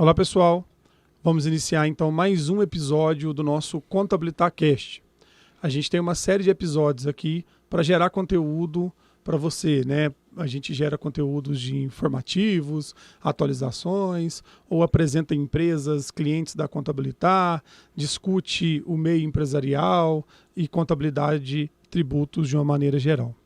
Olá pessoal, vamos iniciar então mais um episódio do nosso Contabilitacast. A gente tem uma série de episódios aqui para gerar conteúdo para você, né? A gente gera conteúdos de informativos, atualizações, ou apresenta empresas, clientes da Contabilitar, discute o meio empresarial e contabilidade, tributos de uma maneira geral.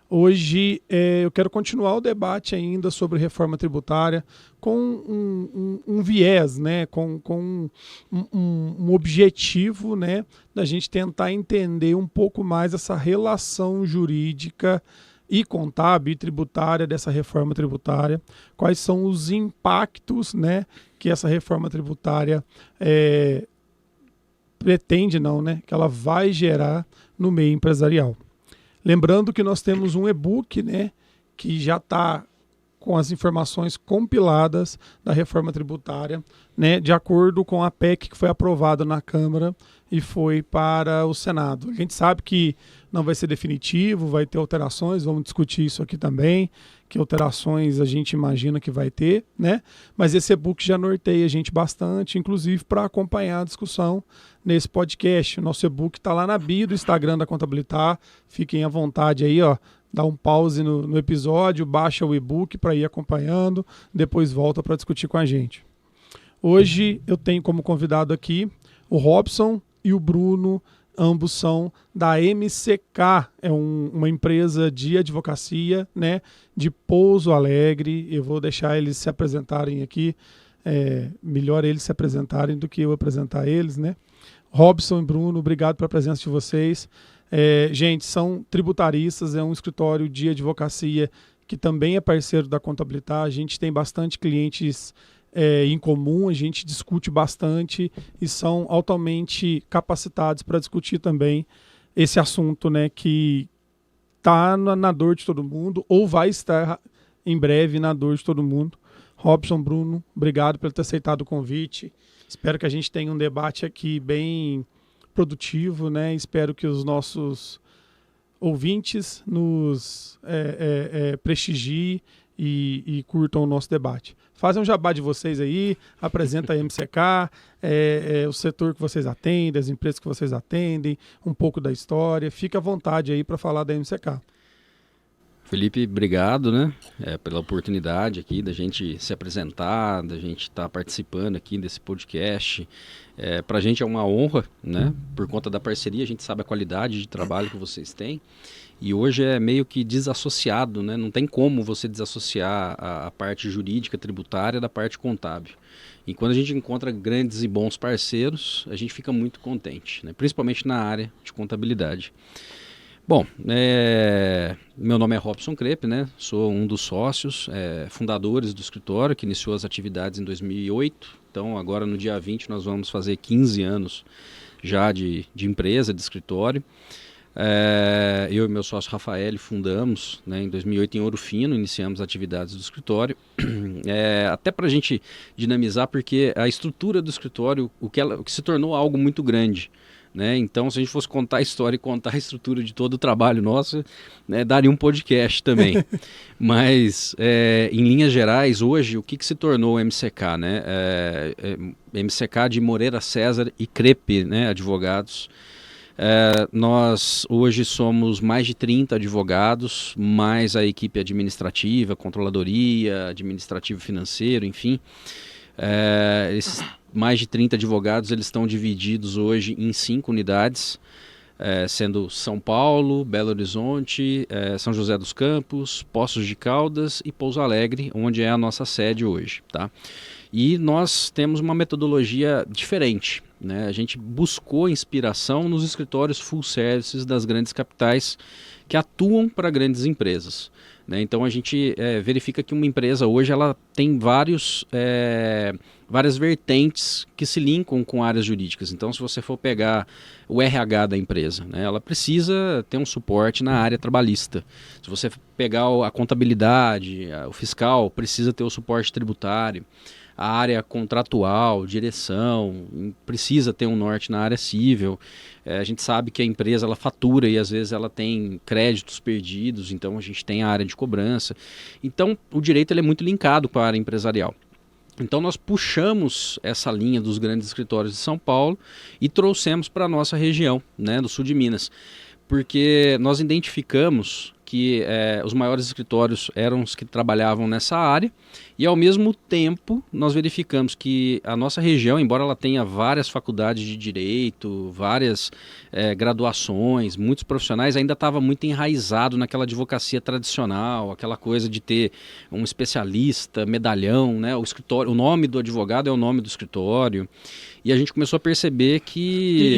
Hoje eu quero continuar o debate ainda sobre reforma tributária com um viés, né, com um objetivo, né, da gente tentar entender um pouco mais essa relação jurídica e contábil e tributária dessa reforma tributária, quais são os impactos, né, que essa reforma tributária pretende, não, né, que ela vai gerar no meio empresarial. Lembrando que nós temos um e-book, né, que já está com as informações compiladas da reforma tributária, né, de acordo com a PEC que foi aprovada na Câmara e foi para o Senado. A gente sabe que não vai ser definitivo, vai ter alterações, vamos discutir isso aqui também, que alterações a gente imagina que vai ter, né? Mas esse e-book já norteia a gente bastante, inclusive para acompanhar a discussão nesse podcast. O nosso e-book está lá na bio do Instagram da Contabilitar, fiquem à vontade aí, ó. Dá um pause no episódio, baixa o e-book para ir acompanhando, depois volta para discutir com a gente. Hoje eu tenho como convidado aqui o Robson e o Bruno, ambos são da MCK, é uma empresa de advocacia, né, de Pouso Alegre. Eu vou deixar eles se apresentarem aqui, melhor eles se apresentarem do que eu apresentar eles, né? Robson e Bruno, obrigado pela presença de vocês. Gente, são tributaristas, é um escritório de advocacia que também é parceiro da Contabilitar. A gente tem bastante clientes em comum, a gente discute bastante e são altamente capacitados para discutir também esse assunto, né, que está na dor de todo mundo ou vai estar em breve na dor de todo mundo. Robson, Bruno, obrigado por ter aceitado o convite. Espero que a gente tenha um debate aqui bem produtivo, né? Espero que os nossos ouvintes nos prestigiem e curtam o nosso debate. Fazem um jabá de vocês aí, apresenta a MCK, o setor que vocês atendem, as empresas que vocês atendem, um pouco da história. Fica à vontade aí para falar da MCK. Felipe, obrigado, né, pela oportunidade aqui da gente se apresentar, da gente estar participando aqui desse podcast. Para a gente é uma honra, né, por conta da parceria, a gente sabe a qualidade de trabalho que vocês têm. E hoje é meio que desassociado, né, não tem como você desassociar a parte jurídica tributária da parte contábil. E quando a gente encontra grandes e bons parceiros, a gente fica muito contente, né, principalmente na área de contabilidade. Bom, meu nome é Robson Crepe, né? Sou um dos sócios, fundadores do escritório, que iniciou as atividades em 2008. Então, agora no dia 20 nós vamos fazer 15 anos já de empresa, de escritório. Eu e meu sócio Rafael fundamos, né, em 2008 em Ouro Fino, iniciamos atividades do escritório. Até para a gente dinamizar, porque a estrutura do escritório, o que se tornou algo muito grande. Né? Então, se a gente fosse contar a história e contar a estrutura de todo o trabalho nosso, né, daria um podcast também. Mas, em linhas gerais, hoje, o que se tornou o MCK? Né? MCK de Moreira César e Crepe, né, advogados. Nós hoje somos mais de 30 advogados, mais a equipe administrativa, controladoria, administrativo financeiro, enfim. Esses mais de 30 advogados, eles estão divididos hoje em 5 unidades, sendo São Paulo, Belo Horizonte, São José dos Campos, Poços de Caldas e Pouso Alegre, onde é a nossa sede hoje, tá? E nós temos uma metodologia diferente, né? A gente buscou inspiração nos escritórios full services das grandes capitais que atuam para grandes empresas. Né? Então a gente verifica que uma empresa hoje ela tem várias vertentes que se linkam com áreas jurídicas. Então se você for pegar o RH da empresa, né, ela precisa ter um suporte na área trabalhista. Se você pegar a contabilidade, o fiscal precisa ter o suporte tributário. A área contratual, direção, precisa ter um norte na área civil. A gente sabe que a empresa ela fatura e às vezes ela tem créditos perdidos, então a gente tem a área de cobrança. Então o direito ele é muito linkado com a área empresarial. Então nós puxamos essa linha dos grandes escritórios de São Paulo e trouxemos para a nossa região, né, do sul de Minas, porque nós identificamos que os maiores escritórios eram os que trabalhavam nessa área e, ao mesmo tempo, nós verificamos que a nossa região, embora ela tenha várias faculdades de direito, várias graduações, muitos profissionais, ainda estava muito enraizado naquela advocacia tradicional, aquela coisa de ter um especialista, medalhão, né? O escritório, o nome do advogado é o nome do escritório, e a gente começou a perceber que...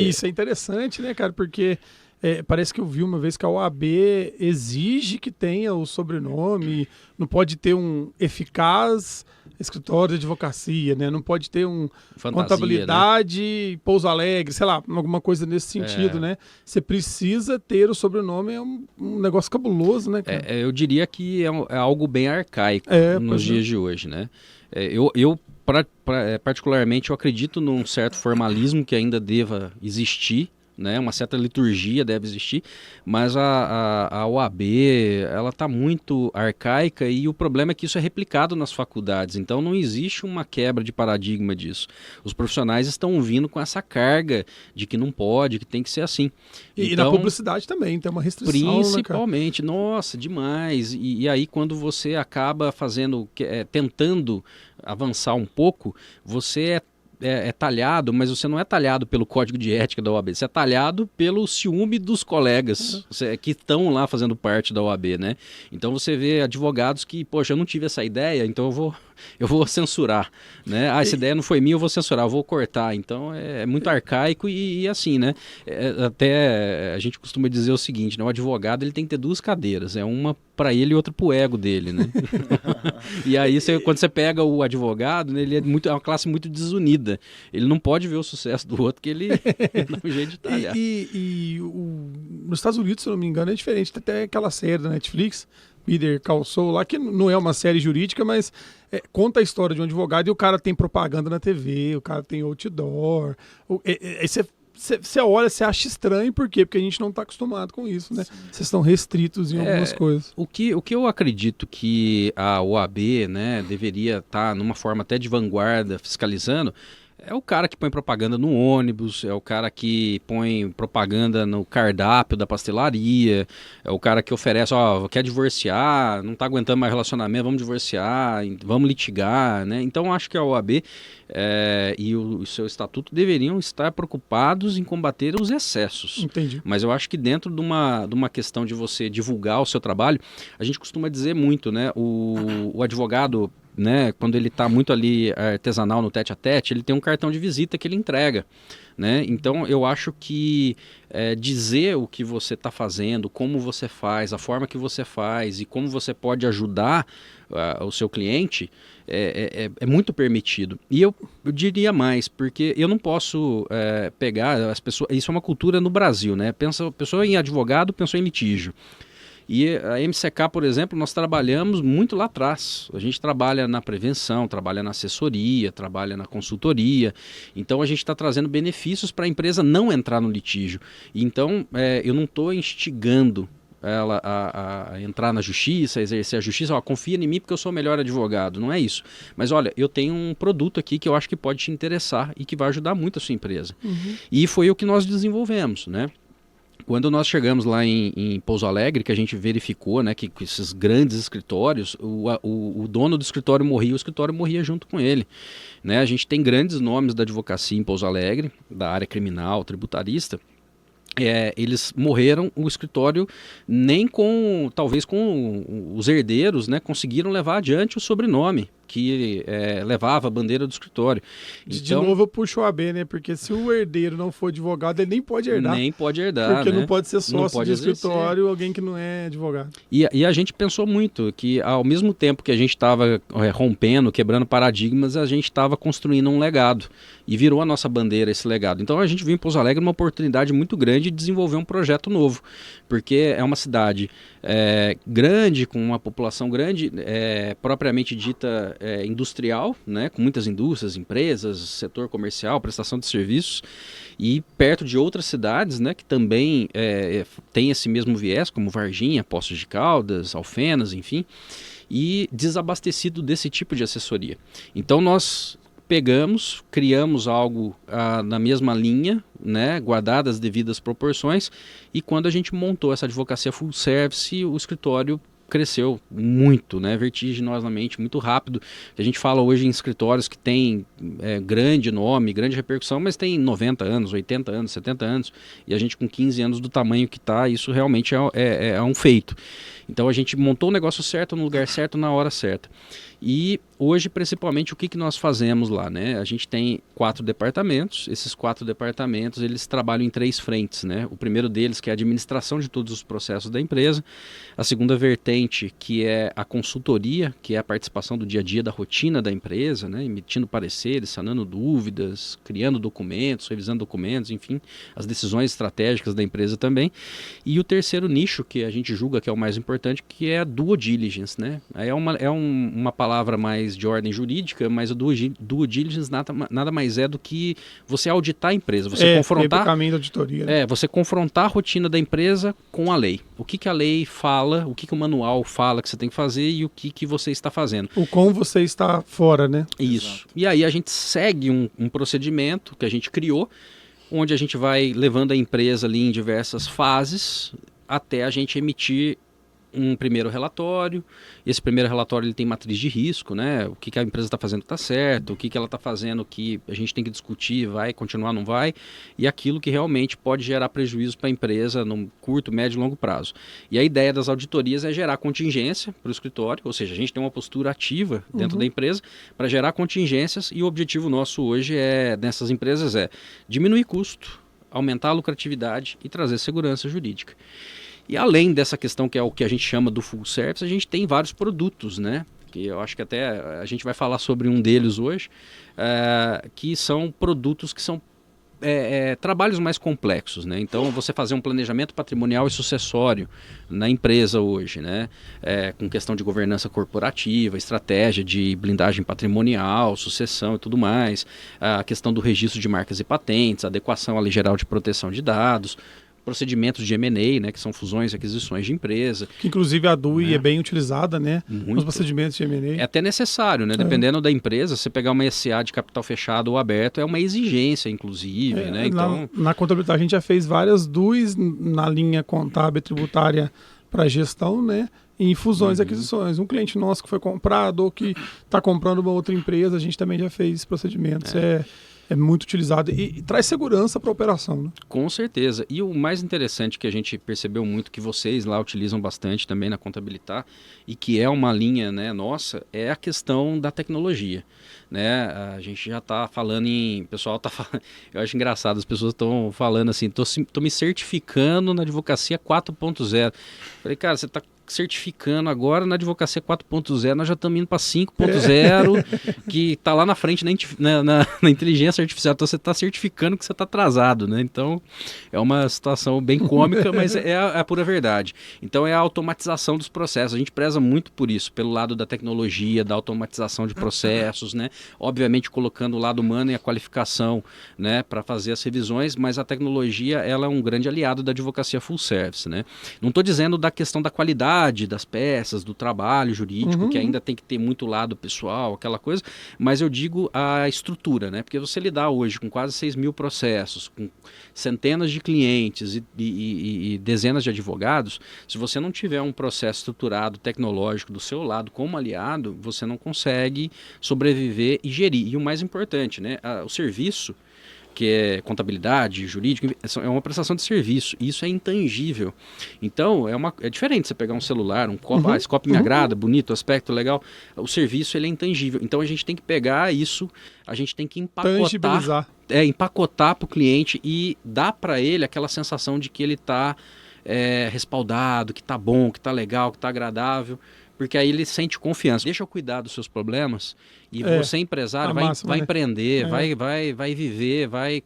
E isso é interessante, né, cara, porque... parece que eu vi uma vez que a OAB exige que tenha o sobrenome, não pode ter um eficaz escritório de advocacia, né? Não pode ter um Fantasia, contabilidade, né? Pouso Alegre, sei lá, alguma coisa nesse sentido, né? Você precisa ter o sobrenome, é um negócio cabuloso, né, cara? Eu diria que é algo bem arcaico nos dias de hoje, né? Particularmente, eu acredito num certo formalismo que ainda deva existir, né, uma certa liturgia deve existir, mas a OAB ela está muito arcaica e o problema é que isso é replicado nas faculdades, então não existe uma quebra de paradigma disso. Os profissionais estão vindo com essa carga de que não pode, que tem que ser assim. E na publicidade também tem uma restrição, principalmente, né, nossa, demais. E aí quando você acaba tentando avançar um pouco, você é talhado, mas você não é talhado pelo código de ética da OAB, você é talhado pelo ciúme dos colegas que estão lá fazendo parte da OAB, né? Então você vê advogados que, poxa, eu não tive essa ideia, então eu vou censurar, né? Essa ideia não foi minha, eu vou censurar, eu vou cortar. Então é muito arcaico e assim, né? Até a gente costuma dizer o seguinte, né? O advogado ele tem que ter duas cadeiras, uma para ele e outra para o ego dele, né? E aí quando você pega o advogado, né, ele é uma classe muito desunida. Ele não pode ver o sucesso do outro que ele dá um jeito de talhar. Nos Estados Unidos, se eu não me engano, é diferente. Tem até aquela série da Netflix, Better Call Saul, lá, que não é uma série jurídica, mas conta a história de um advogado e o cara tem propaganda na TV, o cara tem outdoor. Aí você olha, você acha estranho, por quê? Porque a gente não está acostumado com isso, né? Vocês estão restritos em algumas coisas. O que eu acredito que a OAB, né, deveria estar numa forma até de vanguarda fiscalizando, é o cara que põe propaganda no ônibus, é o cara que põe propaganda no cardápio da pastelaria, é o cara que oferece, quer divorciar, não está aguentando mais relacionamento, vamos divorciar, vamos litigar, né? Então acho que a OAB e o seu estatuto deveriam estar preocupados em combater os excessos. Entendi. Mas eu acho que dentro de uma questão de você divulgar o seu trabalho, a gente costuma dizer muito, né? O advogado, né, quando ele está muito ali artesanal no tete-a-tete, ele tem um cartão de visita que ele entrega, né? Então eu acho que dizer o que você está fazendo, como você faz, a forma que você faz e como você pode ajudar o seu cliente é muito permitido. E eu diria mais, porque eu não posso pegar as pessoas... Isso é uma cultura no Brasil, né? Pessoa em advogado, pensou em litígio. E a MCK, por exemplo, nós trabalhamos muito lá atrás. A gente trabalha na prevenção, trabalha na assessoria, trabalha na consultoria. Então a gente está trazendo benefícios para a empresa não entrar no litígio. Então eu não estou instigando ela a entrar na justiça, a exercer a justiça, confia em mim porque eu sou o melhor advogado. Não é isso. Mas olha, eu tenho um produto aqui que eu acho que pode te interessar e que vai ajudar muito a sua empresa. Uhum. E foi o que nós desenvolvemos, né? Quando nós chegamos lá em Pouso Alegre, que a gente verificou, né, que esses grandes escritórios, o dono do escritório morria, o escritório morria junto com ele. Né? A gente tem grandes nomes da advocacia em Pouso Alegre, da área criminal, tributarista. Eles morreram, o escritório talvez com os herdeiros, né, conseguiram levar adiante o sobrenome que levava a bandeira do escritório. Então, de novo eu puxo o AB, né? Porque se o herdeiro não for advogado, ele nem pode herdar. Nem pode herdar, porque né? não pode ser sócio de escritório alguém que não é advogado. E a gente pensou muito que ao mesmo tempo que a gente estava rompendo, quebrando paradigmas, a gente estava construindo um legado. E virou a nossa bandeira esse legado. Então a gente viu em Pouso Alegre uma oportunidade muito grande de desenvolver um projeto novo. Porque é uma cidade grande, com uma população grande, propriamente dita industrial, né, com muitas indústrias, empresas, setor comercial, prestação de serviços, e perto de outras cidades, né, que também tem esse mesmo viés, como Varginha, Poços de Caldas, Alfenas, enfim. e desabastecido desse tipo de assessoria. Então nós criamos algo na mesma linha, né, guardadas as devidas proporções, e quando a gente montou essa advocacia full service, o escritório cresceu muito, né, vertiginosamente, muito rápido. A gente fala hoje em escritórios que tem grande nome, grande repercussão, mas tem 90 anos, 80 anos, 70 anos, e a gente com 15 anos do tamanho que está, isso realmente é um feito. Então a gente montou o negócio certo, no lugar certo, na hora certa. E hoje, principalmente, o que nós fazemos lá, né? A gente tem 4 departamentos. Esses 4 departamentos, eles trabalham em 3 frentes, né? O primeiro deles, que é a administração de todos os processos da empresa. A segunda vertente, que é a consultoria, que é a participação do dia a dia, da rotina da empresa, né? Emitindo pareceres, sanando dúvidas, criando documentos, revisando documentos, enfim, as decisões estratégicas da empresa também. E o terceiro nicho, que a gente julga que é o mais importante, que é a due diligence, né? É uma palavra mais de ordem jurídica, mas o due diligence nada mais é do que você auditar a empresa, você confrontar o caminho da auditoria, né? Você confrontar a rotina da empresa com a lei. O que a lei fala, o que o manual fala que você tem que fazer e o que você está fazendo. O como você está fora, né? Isso. Exato. E aí a gente segue um procedimento que a gente criou, onde a gente vai levando a empresa ali em diversas fases até a gente emitir um primeiro relatório. Esse primeiro relatório ele tem matriz de risco, né? O que a empresa está fazendo está certo, o que ela está fazendo que a gente tem que discutir, vai continuar, não vai, e aquilo que realmente pode gerar prejuízo para a empresa no curto, médio e longo prazo. E a ideia das auditorias é gerar contingência para o escritório, ou seja, a gente tem uma postura ativa dentro da empresa para gerar contingências, e o objetivo nosso hoje nessas empresas é diminuir custo, aumentar a lucratividade e trazer segurança jurídica. E além dessa questão que é o que a gente chama do full service, a gente tem vários produtos, né? Que eu acho que até a gente vai falar sobre um deles hoje, que são produtos que são trabalhos mais complexos, né? Então você fazer um planejamento patrimonial e sucessório na empresa hoje, né? Com questão de governança corporativa, estratégia de blindagem patrimonial, sucessão e tudo mais, a questão do registro de marcas e patentes, adequação à Lei Geral de Proteção de Dados, procedimentos de M&A, né, que são fusões e aquisições de empresa. Que inclusive a DUI é bem utilizada, né, nos procedimentos de M&A. É até necessário, né, dependendo da empresa, você pegar uma SA de capital fechado ou aberto é uma exigência, inclusive. Né? Então, na contabilidade a gente já fez várias DUIs na linha contábil e tributária para gestão, né, em fusões e aquisições. Um cliente nosso que foi comprado ou que está comprando uma outra empresa, a gente também já fez procedimentos. É muito utilizado e traz segurança para a operação, né? Com certeza. E o mais interessante que a gente percebeu muito, que vocês lá utilizam bastante também na Contabilitar, e que é uma linha, né, nossa, é a questão da tecnologia. Né? A gente já está falando o pessoal está falando, eu acho engraçado, as pessoas estão falando assim, tô me certificando na advocacia 4.0. Falei, cara, você está certificando agora na advocacia 4.0, nós já estamos indo para 5.0, que está lá na frente na inteligência artificial, então você está certificando que você está atrasado, né? Então é uma situação bem cômica, mas é a pura verdade. Então é a automatização dos processos, a gente preza muito por isso, pelo lado da tecnologia, da automatização de processos, né? Obviamente colocando o lado humano e a qualificação, né, para fazer as revisões, mas a tecnologia ela é um grande aliado da advocacia full service, né? Não estou dizendo da questão da qualidade das peças, do trabalho jurídico, que ainda tem que ter muito lado pessoal, aquela coisa, mas eu digo a estrutura, né? Porque você lidar hoje com quase 6.000 processos, com centenas de clientes e dezenas de advogados, se você não tiver um processo estruturado, tecnológico do seu lado como aliado, você não consegue sobreviver e gerir. E o mais importante, né? O serviço, que é contabilidade, jurídico, é uma prestação de serviço, e isso é intangível. Então, é diferente você pegar um celular, um copo, esse copo me agrada, bonito, aspecto legal, o serviço ele é intangível. Então, a gente tem que pegar isso, a gente tem que empacotar para o cliente e dar para ele aquela sensação de que ele está respaldado, que está bom, que está legal, que está agradável, porque aí ele sente confiança. Deixa eu cuidar dos seus problemas e você, empresário, vai empreender, vai viver, vai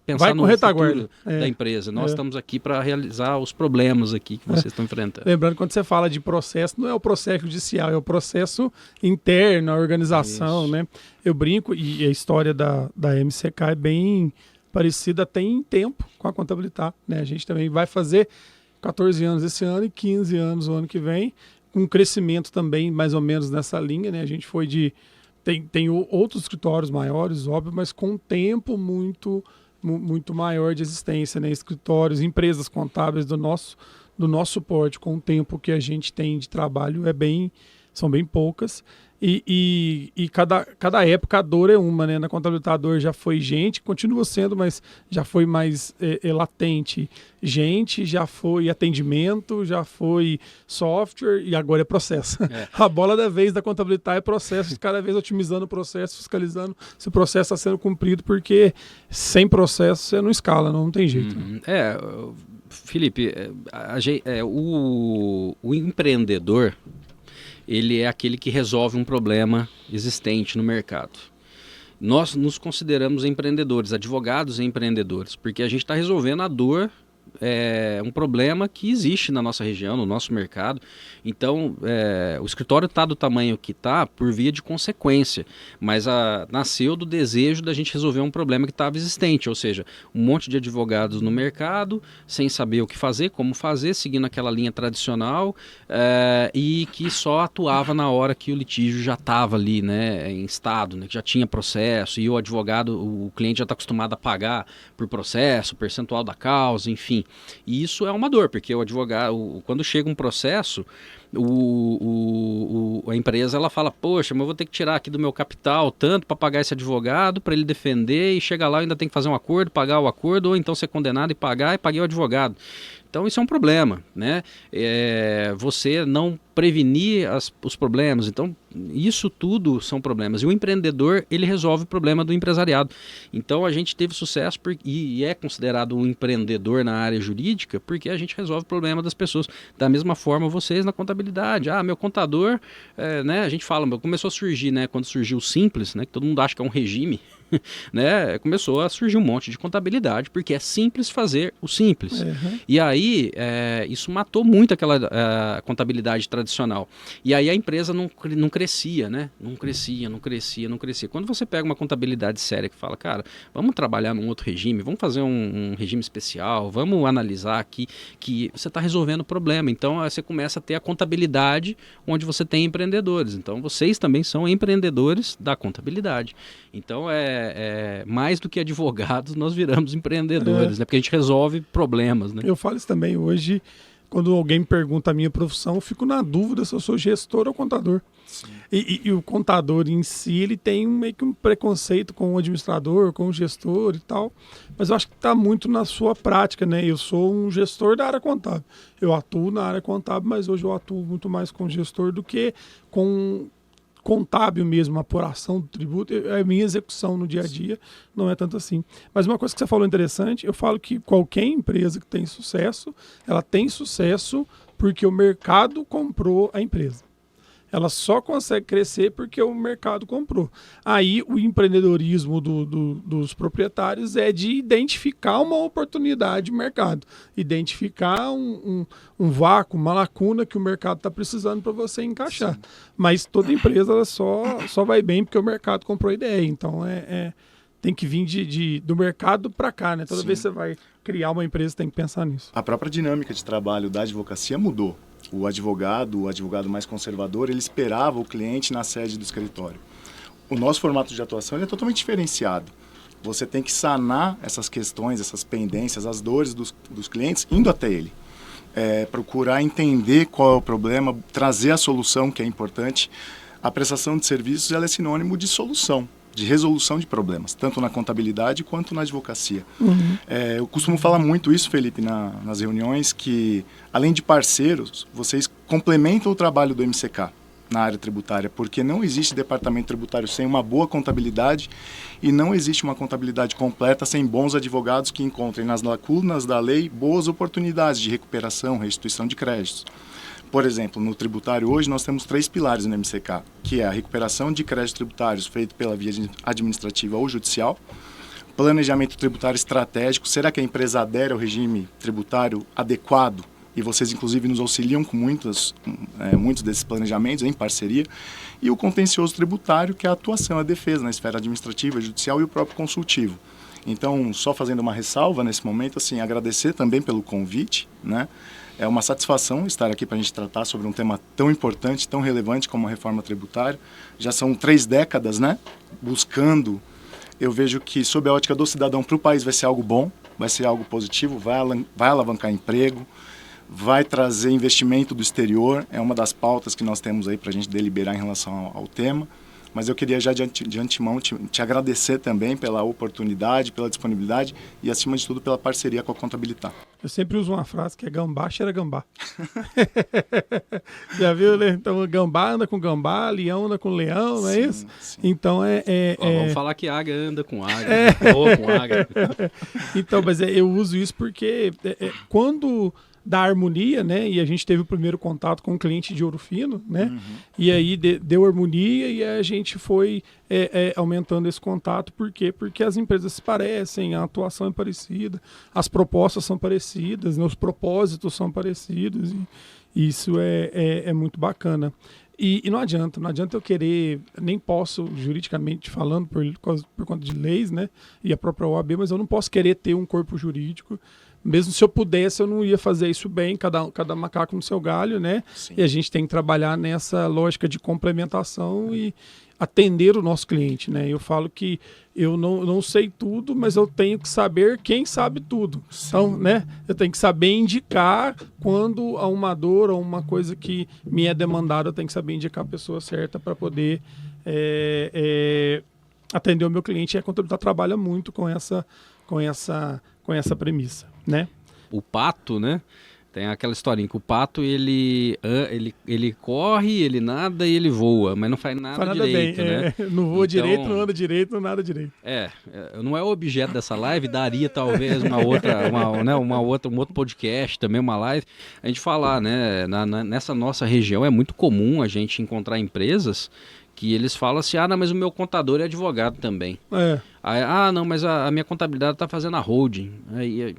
pensar no futuro da empresa. Nós estamos aqui para realizar os problemas aqui que vocês estão enfrentando. Lembrando, quando você fala de processo, não é o processo judicial, é o processo interno, a organização, né? Eu brinco, e a história da MCK é bem parecida até em tempo com a Contabilitar, né? A gente também vai fazer 14 anos esse ano e 15 anos o ano que vem, com um crescimento também mais ou menos nessa linha, né? A gente foi tem outros escritórios maiores, óbvio, mas com um tempo muito maior de existência, né? Escritórios, empresas contábeis do nosso porte, com o tempo que a gente tem de trabalho, são bem poucas. E cada época a dor é uma, né? Na contabilidade a dor já foi gente, continua sendo, mas já foi mais latente. Gente, já foi atendimento, já foi software e agora é processo. A bola da vez da contabilidade é processo, cada vez otimizando o processo, fiscalizando se o processo está sendo cumprido, porque sem processo você não escala, não tem jeito. Felipe, o empreendedor, ele é aquele que resolve um problema existente no mercado. Nós nos consideramos empreendedores, advogados e empreendedores, porque a gente está resolvendo a dor, um problema que existe na nossa região, no nosso mercado. Então, o escritório está do tamanho que está por via de consequência, mas nasceu do desejo da gente resolver um problema que estava existente, ou seja, um monte de advogados no mercado, sem saber o que fazer, como fazer, seguindo aquela linha tradicional, e que só atuava na hora que o litígio já estava ali, né, em estado, né, que já tinha processo, e o advogado, o cliente já está acostumado a pagar por processo, percentual da causa, enfim. E isso é uma dor, porque o advogado, quando chega um processo, a empresa ela fala, poxa, mas eu vou ter que tirar aqui do meu capital tanto para pagar esse advogado, para ele defender, e chega lá eu ainda tem que fazer um acordo, pagar o acordo, ou então ser condenado e paguei o advogado. Então isso é um problema, né? Você não prevenir os problemas. Então isso tudo são problemas. E o empreendedor, ele resolve o problema do empresariado. Então a gente teve sucesso e é considerado um empreendedor na área jurídica porque a gente resolve o problema das pessoas. Da mesma forma vocês na contabilidade. Meu contador, né? A gente fala, começou a surgir, né? Quando surgiu o Simples, né? Que todo mundo acha que é um regime. Né, começou a surgir um monte de contabilidade, porque é simples fazer o simples. E aí, isso matou muito aquela contabilidade tradicional. E aí a empresa não crescia, né? Não crescia. Quando você pega uma contabilidade séria que fala, cara, vamos trabalhar num outro regime, vamos fazer um regime especial, vamos analisar aqui, que você está resolvendo o problema. Então, você começa a ter a contabilidade onde você tem empreendedores. Então, vocês também são empreendedores da contabilidade. Então, mais do que advogados, nós viramos empreendedores, né? Porque a gente resolve problemas, né? Eu falo isso também hoje, quando alguém me pergunta a minha profissão, eu fico na dúvida se eu sou gestor ou contador. E o contador em si, ele tem meio que um preconceito com o administrador, com o gestor e tal, mas eu acho que está muito na sua prática, né? Eu sou um gestor da área contábil. Eu atuo na área contábil, mas hoje eu atuo muito mais com gestor do que com contábil mesmo, a apuração do tributo, a minha execução no dia a dia não é tanto assim. Mas uma coisa que você falou interessante, eu falo que qualquer empresa que tem sucesso, ela tem sucesso porque o mercado comprou a empresa. Ela só consegue crescer porque o mercado comprou. Aí o empreendedorismo dos proprietários é de identificar uma oportunidade de mercado, identificar um vácuo, uma lacuna que o mercado está precisando para você encaixar. Sim. Mas toda empresa ela só vai bem porque o mercado comprou a ideia. Então tem que vir do mercado para cá, né? Toda vez que você vai criar uma empresa, tem que pensar nisso. A própria dinâmica de trabalho da advocacia mudou. O advogado mais conservador, ele esperava o cliente na sede do escritório. O nosso formato de atuação é totalmente diferenciado. Você tem que sanar essas questões, essas pendências, as dores dos clientes indo até ele. Procurar entender qual é o problema, trazer a solução, que é importante. A prestação de serviços ela é sinônimo de solução, de resolução de problemas, tanto na contabilidade quanto na advocacia. Eu costumo falar muito isso, Felipe, nas reuniões, que além de parceiros, vocês complementam o trabalho do MCK na área tributária, porque não existe departamento tributário sem uma boa contabilidade e não existe uma contabilidade completa sem bons advogados que encontrem nas lacunas da lei boas oportunidades de recuperação, restituição de créditos. Por exemplo, no tributário hoje nós temos 3 pilares no MCK, que é a recuperação de créditos tributários feito pela via administrativa ou judicial, planejamento tributário estratégico, será que a empresa adere ao regime tributário adequado? E vocês, inclusive, nos auxiliam com muitos desses planejamentos em parceria, e o contencioso tributário, que é a atuação, a defesa na esfera administrativa, judicial e o próprio consultivo. Então, só fazendo uma ressalva nesse momento, assim, agradecer também pelo convite, né? É uma satisfação estar aqui para a gente tratar sobre um tema tão importante, tão relevante como a reforma tributária. Já são 3 décadas, né, buscando. Eu vejo que, sob a ótica do cidadão, para o país vai ser algo bom, vai ser algo positivo, vai alavancar emprego, vai trazer investimento do exterior. É uma das pautas que nós temos aí para a gente deliberar em relação ao tema. Mas eu queria já de antemão te agradecer também pela oportunidade, pela disponibilidade e, acima de tudo, pela parceria com a Contabilitar. Eu sempre uso uma frase que é gambá cheira gambá. Já viu, né? Então, gambá anda com gambá, leão anda com leão, não é isso? Sim. Então, Vamos falar que águia anda com águia, ou com águia. Então, mas eu uso isso porque quando da harmonia, né? E a gente teve o primeiro contato com um cliente de Ouro Fino, né? E aí deu harmonia e a gente foi aumentando esse contato. Por quê? Porque as empresas se parecem, a atuação é parecida, as propostas são parecidas, né? Os propósitos são parecidos e isso é muito bacana. E não adianta eu querer, nem posso, juridicamente falando, por conta de leis, né? E a própria OAB, mas eu não posso querer ter um corpo jurídico. Mesmo se eu pudesse, eu não ia fazer isso bem, cada macaco no seu galho, né? Sim. E a gente tem que trabalhar nessa lógica de complementação e atender o nosso cliente, né? Eu falo que eu não sei tudo, mas eu tenho que saber quem sabe tudo. Sim. Então, né? Eu tenho que saber indicar quando há uma dor ou uma coisa que me é demandada, eu tenho que saber indicar a pessoa certa para poder atender o meu cliente. E a Contabilidade trabalha muito com essa premissa, né? O pato, né? Tem aquela historinha que o pato, ele corre, ele nada e ele voa, mas não faz nada direito, bem, né? Não voa direito, não anda direito, não nada direito. Não é o objeto dessa live, daria talvez um outro podcast, também uma live, a gente falar, né? Nessa nossa região é muito comum a gente encontrar empresas que eles falam assim, não, mas o meu contador é advogado também. Aí, não, mas a minha contabilidade está fazendo a holding. Aí,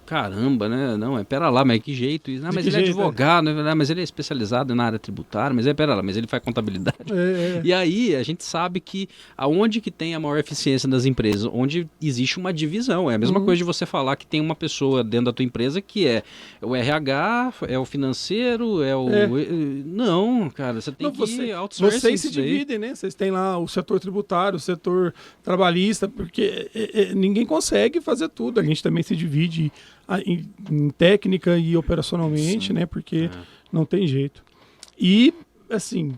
caramba, né? Não, pera lá, mas que jeito isso? Mas ele é advogado, mas ele é especializado na área tributária, mas pera lá, mas ele faz contabilidade. E aí a gente sabe que aonde que tem a maior eficiência das empresas? Onde existe uma divisão. É a mesma coisa de você falar que tem uma pessoa dentro da tua empresa que é o RH, é o financeiro, Não, cara, você tem que outsourcing. Vocês se dividem, né? Vocês têm lá o setor tributário, o setor trabalhista, porque ninguém consegue fazer tudo. A gente também se divide em técnica e operacionalmente, né? Porque não tem jeito. E, assim,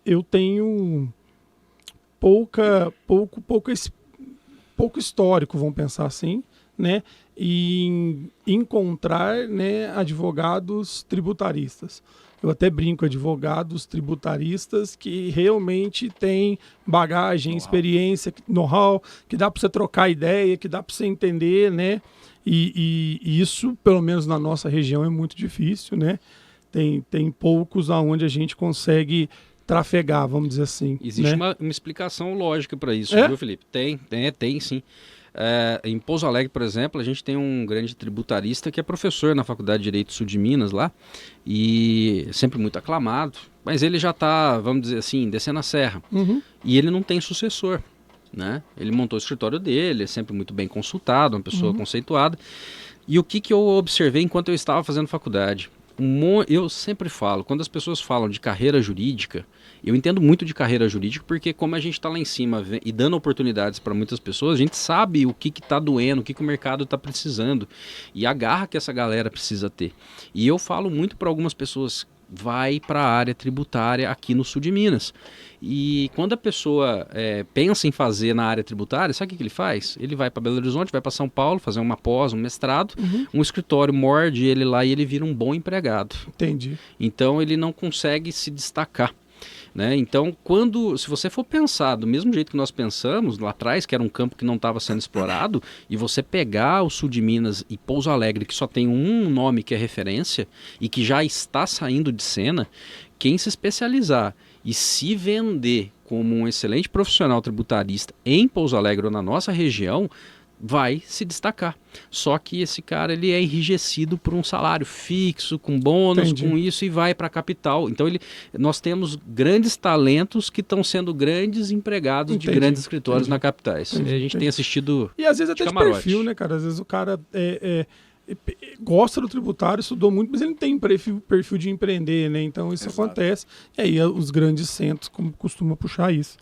eu tenho pouco histórico, vamos pensar assim, né? E encontrar, né, advogados tributaristas. Eu até brinco, advogados tributaristas que realmente têm bagagem, experiência, know-how, que dá para você trocar ideia, que dá para você entender, né? E isso, pelo menos na nossa região, é muito difícil, né? Tem poucos aonde a gente consegue trafegar, vamos dizer assim. Existe, né, uma explicação lógica para isso, viu, Felipe? Tem sim. Em Pouso Alegre, por exemplo, a gente tem um grande tributarista que é professor na Faculdade de Direito Sul de Minas lá, e sempre muito aclamado, mas ele já está, vamos dizer assim, descendo a serra, e ele não tem sucessor, né? Ele montou o escritório dele, é sempre muito bem consultado, uma pessoa conceituada, e o que eu observei enquanto eu estava fazendo faculdade? Eu sempre falo, quando as pessoas falam de carreira jurídica, eu entendo muito de carreira jurídica porque como a gente está lá em cima e dando oportunidades para muitas pessoas, a gente sabe o que está doendo, o que o mercado está precisando e a garra que essa galera precisa ter. E eu falo muito para algumas pessoas, vai para a área tributária aqui no sul de Minas. E quando a pessoa pensa em fazer na área tributária, sabe o que ele faz? Ele vai para Belo Horizonte, vai para São Paulo, fazer uma pós, um mestrado, um escritório morde ele lá e ele vira um bom empregado. Entendi. Então ele não consegue se destacar. Né? Então, se você for pensar do mesmo jeito que nós pensamos lá atrás, que era um campo que não estava sendo explorado, e você pegar o sul de Minas e Pouso Alegre, que só tem um nome que é referência e que já está saindo de cena, quem se especializar e se vender como um excelente profissional tributarista em Pouso Alegre ou na nossa região, vai se destacar. Só que esse cara ele é enrijecido por um salário fixo, com bônus, com isso, e vai para a capital. Então nós temos grandes talentos que estão sendo grandes empregados de grandes escritórios na capitais. A gente tem assistido. E às vezes até de perfil, né, cara? Às vezes o cara gosta do tributário, estudou muito, mas ele não tem perfil de empreender, né? Então isso acontece. E aí os grandes centros costumam puxar isso.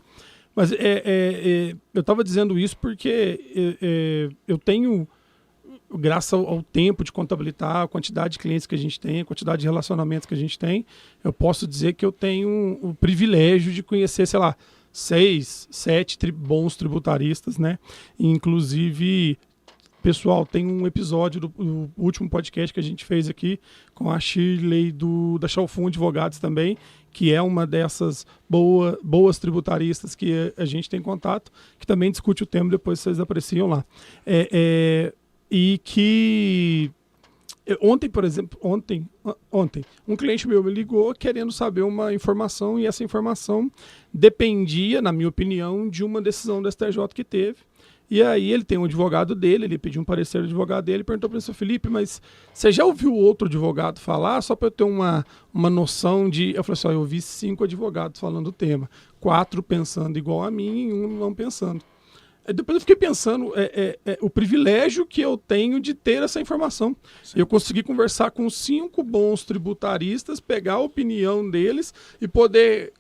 Mas eu estava dizendo isso porque eu tenho, graças ao tempo de contabilitar, a quantidade de clientes que a gente tem, a quantidade de relacionamentos que a gente tem, eu posso dizer que eu tenho o privilégio de conhecer, sei lá, 6, 7 bons tributaristas, né? Inclusive, pessoal, tem um episódio do último podcast que a gente fez aqui com a Shirley da Chalfon Advogados também, que é uma dessas boas tributaristas que a gente tem contato, que também discute o tema, depois vocês apreciam lá. E que ontem, por exemplo, um cliente meu me ligou querendo saber uma informação, e essa informação dependia, na minha opinião, de uma decisão do STJ que teve. E aí ele tem um advogado dele, ele pediu um parecer do advogado dele, perguntou para o seu Felipe, mas você já ouviu outro advogado falar? Só para eu ter uma noção de... Eu falei assim, eu ouvi 5 advogados falando do tema, 4 pensando igual a mim e 1 não pensando. Aí depois eu fiquei pensando o privilégio que eu tenho de ter essa informação. Sim. Eu consegui conversar com 5 bons tributaristas, pegar a opinião deles e poder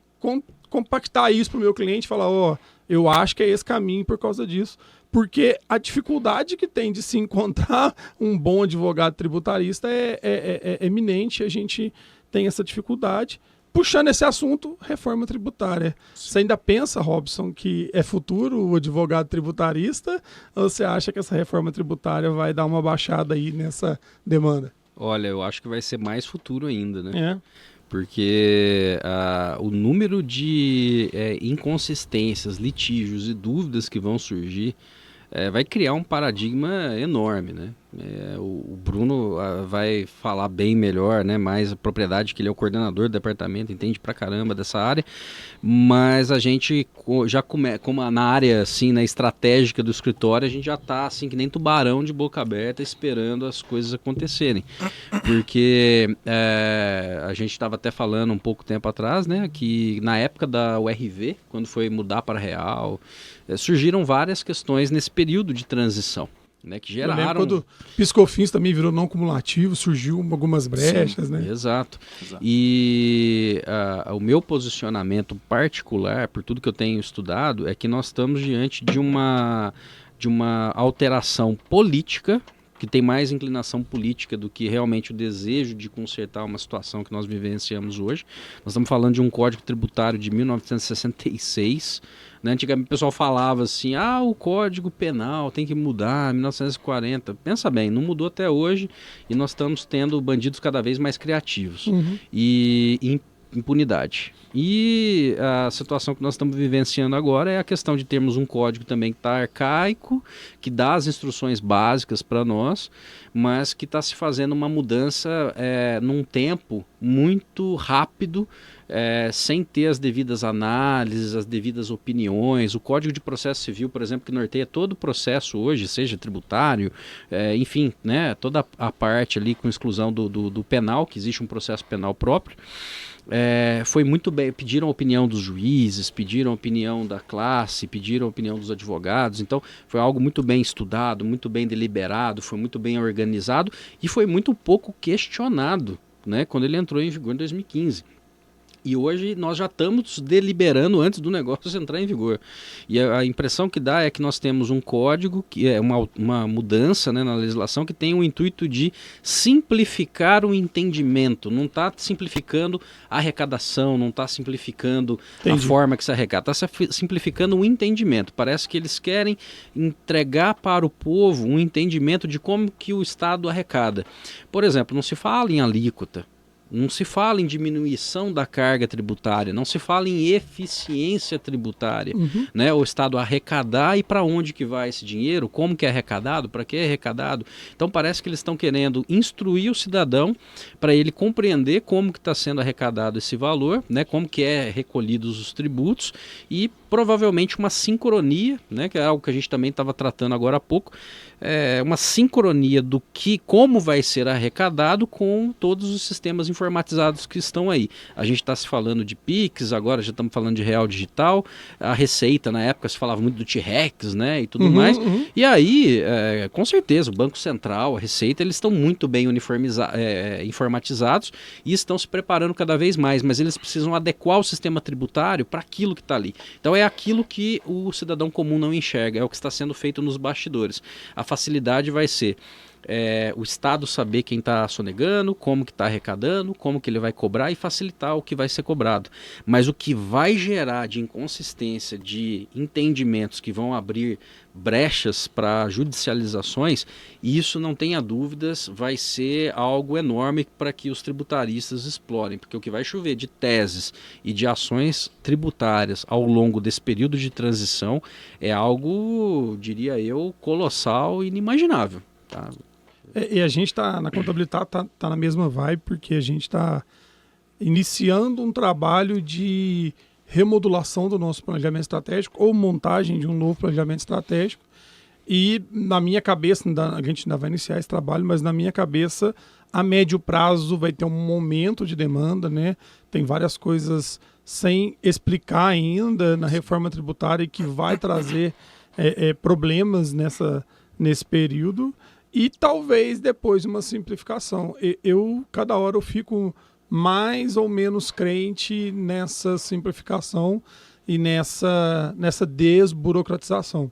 compactar isso para o meu cliente e falar, eu acho que é esse caminho por causa disso. Porque a dificuldade que tem de se encontrar um bom advogado tributarista é eminente, a gente tem essa dificuldade. Puxando esse assunto, reforma tributária. Sim. Você ainda pensa, Robson, que é futuro o advogado tributarista? Ou você acha que essa reforma tributária vai dar uma baixada aí nessa demanda? Olha, eu acho que vai ser mais futuro ainda, né? Porque o número de inconsistências, litígios e dúvidas que vão surgir vai criar um paradigma enorme, né? O Bruno vai falar bem melhor, né? Mais a propriedade, que ele é o coordenador do departamento, entende pra caramba dessa área, mas a gente já como na área assim, na estratégica do escritório, a gente já tá assim que nem tubarão de boca aberta esperando as coisas acontecerem, porque a gente estava até falando um pouco tempo atrás, né? Que na época da URV, quando foi mudar para real, surgiram várias questões nesse período de transição, né, que geraram... Eu lembro quando PiscoFins também virou não cumulativo, surgiu algumas brechas, sim, né? Exato. E o meu posicionamento particular, por tudo que eu tenho estudado, é que nós estamos diante de uma alteração política, que tem mais inclinação política do que realmente o desejo de consertar uma situação que nós vivenciamos hoje. Nós estamos falando de um Código Tributário de 1966, né? Antigamente o pessoal falava assim, o Código Penal tem que mudar, 1940. Pensa bem, não mudou até hoje e nós estamos tendo bandidos cada vez mais criativos. Uhum. E impunidade. E a situação que nós estamos vivenciando agora é a questão de termos um código também que está arcaico, que dá as instruções básicas para nós, mas que está se fazendo uma mudança num tempo muito rápido, sem ter as devidas análises, as devidas opiniões. O Código de Processo Civil, por exemplo, que norteia todo o processo hoje, seja tributário, enfim, né, toda a parte ali com exclusão do penal, que existe um processo penal próprio, foi muito bem, pediram a opinião dos juízes, pediram a opinião da classe, pediram a opinião dos advogados, então foi algo muito bem estudado, muito bem deliberado, foi muito bem organizado e foi muito pouco questionado, né, quando ele entrou em vigor em 2015. E hoje nós já estamos deliberando antes do negócio entrar em vigor. E a impressão que dá é que nós temos um código, que é uma mudança, né, na legislação, que tem o intuito de simplificar o entendimento. Não está simplificando a arrecadação, não está simplificando a forma que se arrecada. Está simplificando o entendimento. Parece que eles querem entregar para o povo um entendimento de como que o Estado arrecada. Por exemplo, não se fala em alíquota. Não se fala em diminuição da carga tributária, não se fala em eficiência tributária, né? O Estado arrecadar e para onde que vai esse dinheiro, como que é arrecadado, para que é arrecadado. Então parece que eles estão querendo instruir o cidadão para ele compreender como que está sendo arrecadado esse valor, né? Como que é recolhidos os tributos e provavelmente uma sincronia, né? Que é algo que a gente também estava tratando agora há pouco, uma sincronia do como vai ser arrecadado com todos os sistemas informacionais informatizados que estão aí. A gente está se falando de Pix, agora já estamos falando de real digital, a Receita, na época, se falava muito do T-Rex, né, e tudo mais. E aí, com certeza, o Banco Central, a Receita, eles estão muito bem informatizados e estão se preparando cada vez mais, mas eles precisam adequar o sistema tributário para aquilo que está ali. Então é aquilo que o cidadão comum não enxerga, é o que está sendo feito nos bastidores. A facilidade vai ser o Estado saber quem está sonegando, como que está arrecadando, como que ele vai cobrar e facilitar o que vai ser cobrado. Mas o que vai gerar de inconsistência, de entendimentos que vão abrir brechas para judicializações, isso não tenha dúvidas, vai ser algo enorme para que os tributaristas explorem, porque o que vai chover de teses e de ações tributárias ao longo desse período de transição é algo, diria eu, colossal e inimaginável. Tá? E a gente está na contabilidade, tá na mesma vibe, porque a gente está iniciando um trabalho de remodulação do nosso planejamento estratégico ou montagem de um novo planejamento estratégico. E na minha cabeça, a gente ainda vai iniciar esse trabalho, mas na minha cabeça, a médio prazo vai ter um momento de demanda, né? Tem várias coisas sem explicar ainda na reforma tributária que vai trazer problemas nesse período. E talvez depois uma simplificação. Cada hora eu fico mais ou menos crente nessa simplificação e nessa desburocratização.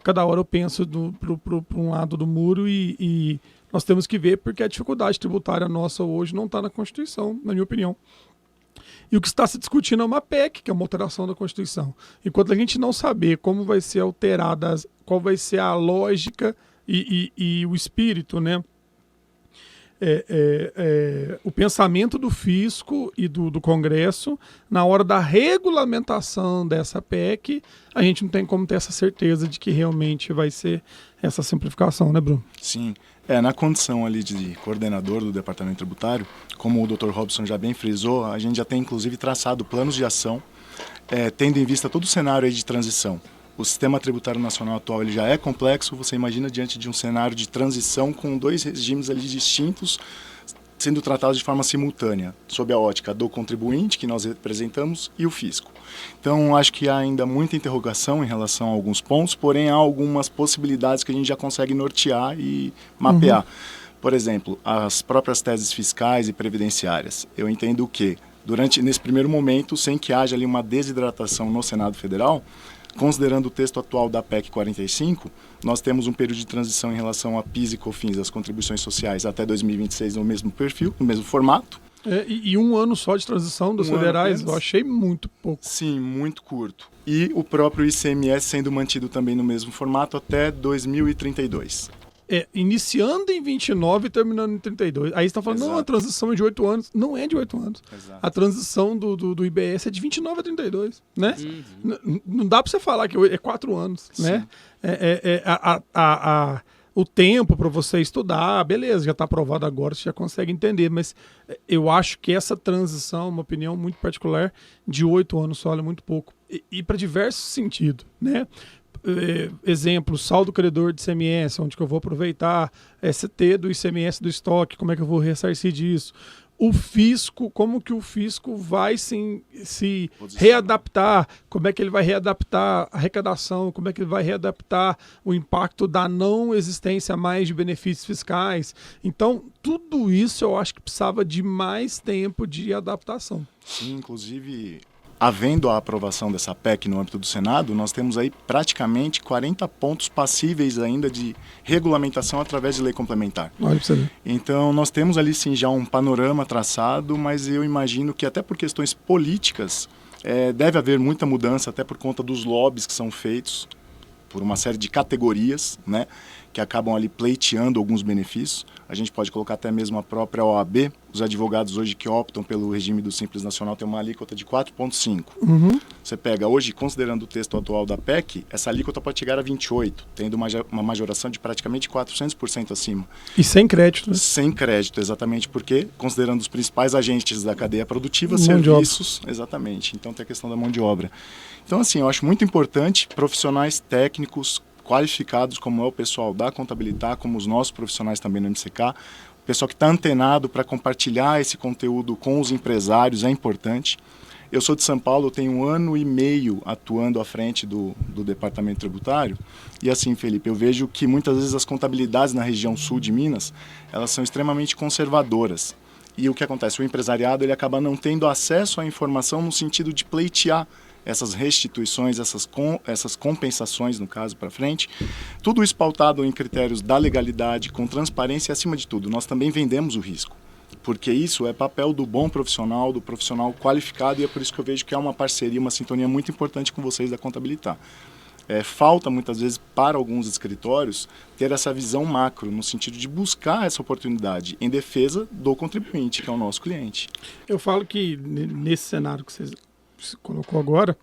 Cada hora eu penso para um lado do muro e nós temos que ver porque a dificuldade tributária nossa hoje não está na Constituição, na minha opinião. E o que está se discutindo é uma PEC, que é uma alteração da Constituição. Enquanto a gente não saber como vai ser alterada, qual vai ser a lógica e o espírito, né? O pensamento do fisco e do Congresso, na hora da regulamentação dessa PEC, a gente não tem como ter essa certeza de que realmente vai ser essa simplificação, né, Bruno? Sim. Na condição ali de coordenador do Departamento Tributário, como o Dr. Robson já bem frisou, a gente já tem inclusive traçado planos de ação, tendo em vista todo o cenário aí de transição. O sistema tributário nacional atual ele já é complexo, você imagina diante de um cenário de transição com dois regimes ali distintos, sendo tratados de forma simultânea, sob a ótica do contribuinte, que nós representamos, e o fisco. Então, acho que há ainda muita interrogação em relação a alguns pontos, porém há algumas possibilidades que a gente já consegue nortear e mapear. Por exemplo, as próprias teses fiscais e previdenciárias. Eu entendo que, nesse primeiro momento, sem que haja ali uma desidratação no Senado Federal, considerando o texto atual da PEC 45, nós temos um período de transição em relação a PIS e COFINS, as contribuições sociais, até 2026 no mesmo perfil, no mesmo formato. E um ano só de transição dos federais, eu achei muito pouco. Sim, muito curto. E o próprio ICMS sendo mantido também no mesmo formato até 2032. Iniciando em 29 e terminando em 32. Aí você está falando, não, a transição é de 8 anos. Não é de 8 anos. Exato. A transição do IBS é de 29 a 32, né? Não dá para você falar que é 4 anos, sim, né? O tempo para você estudar, beleza, já está aprovado agora, você já consegue entender, mas eu acho que essa transição, uma opinião muito particular, de 8 anos só é muito pouco. E para diversos sentidos, né? Exemplo, saldo credor de ICMS, onde que eu vou aproveitar ST do ICMS do estoque, como é que eu vou ressarcir disso? O fisco, como que o fisco vai se readaptar, como é que ele vai readaptar a arrecadação, como é que ele vai readaptar o impacto da não existência mais de benefícios fiscais. Então, tudo isso eu acho que precisava de mais tempo de adaptação. Sim, inclusive, havendo a aprovação dessa PEC no âmbito do Senado, nós temos aí praticamente 40 pontos passíveis ainda de regulamentação através de lei complementar. Olha pra você ver. Então, nós temos ali sim já um panorama traçado, mas eu imagino que até por questões políticas deve haver muita mudança, até por conta dos lobbies que são feitos por uma série de categorias, né, que acabam ali pleiteando alguns benefícios. A gente pode colocar até mesmo a própria OAB, os advogados hoje que optam pelo regime do Simples Nacional tem uma alíquota de 4,5. Você pega hoje, considerando o texto atual da PEC, essa alíquota pode chegar a 28, tendo uma majoração de praticamente 400% acima. E sem crédito, né? Sem crédito, exatamente, porque considerando os principais agentes da cadeia produtiva, serviços, exatamente. Então tem a questão da mão de obra. Então, assim, eu acho muito importante profissionais técnicos qualificados, como é o pessoal da contabilidade, como os nossos profissionais também no MCK, pessoal que está antenado para compartilhar esse conteúdo com os empresários é importante. Eu sou de São Paulo, eu tenho 1 ano e meio atuando à frente do Departamento Tributário. E assim, Felipe, eu vejo que muitas vezes as contabilidades na região sul de Minas, elas são extremamente conservadoras. E o que acontece? O empresariado ele acaba não tendo acesso à informação no sentido de pleitear essas restituições, essas compensações, no caso, para frente. Tudo isso pautado em critérios da legalidade, com transparência e, acima de tudo, nós também vendemos o risco. Porque isso é papel do bom profissional, do profissional qualificado, e é por isso que eu vejo que é uma parceria, uma sintonia muito importante com vocês da Contabilitar. Falta, muitas vezes, para alguns escritórios, ter essa visão macro, no sentido de buscar essa oportunidade em defesa do contribuinte, que é o nosso cliente. Eu falo que, nesse cenário que você colocou agora,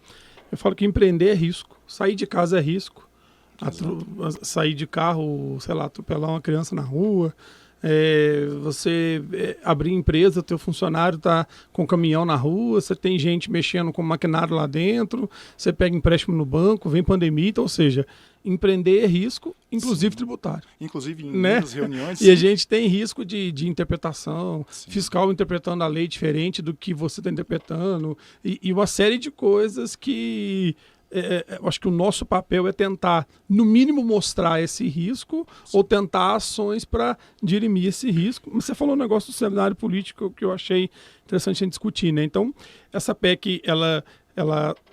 eu falo que empreender é risco, sair de casa é risco, sair de carro, sei lá, atropelar uma criança na rua, você abrir empresa, teu funcionário está com caminhão na rua, você tem gente mexendo com maquinário lá dentro, você pega empréstimo no banco, vem pandemia, então, ou seja, empreender é risco, inclusive sim, tributário. Inclusive em muitas reuniões. E a gente tem risco de interpretação, sim, fiscal interpretando a lei diferente do que você está interpretando, e uma série de coisas que... eu acho que o nosso papel é tentar, no mínimo, mostrar esse risco, sim, ou tentar ações para dirimir esse risco. Mas você falou um negócio do cenário político que eu achei interessante a gente discutir, né? Então, essa PEC, ela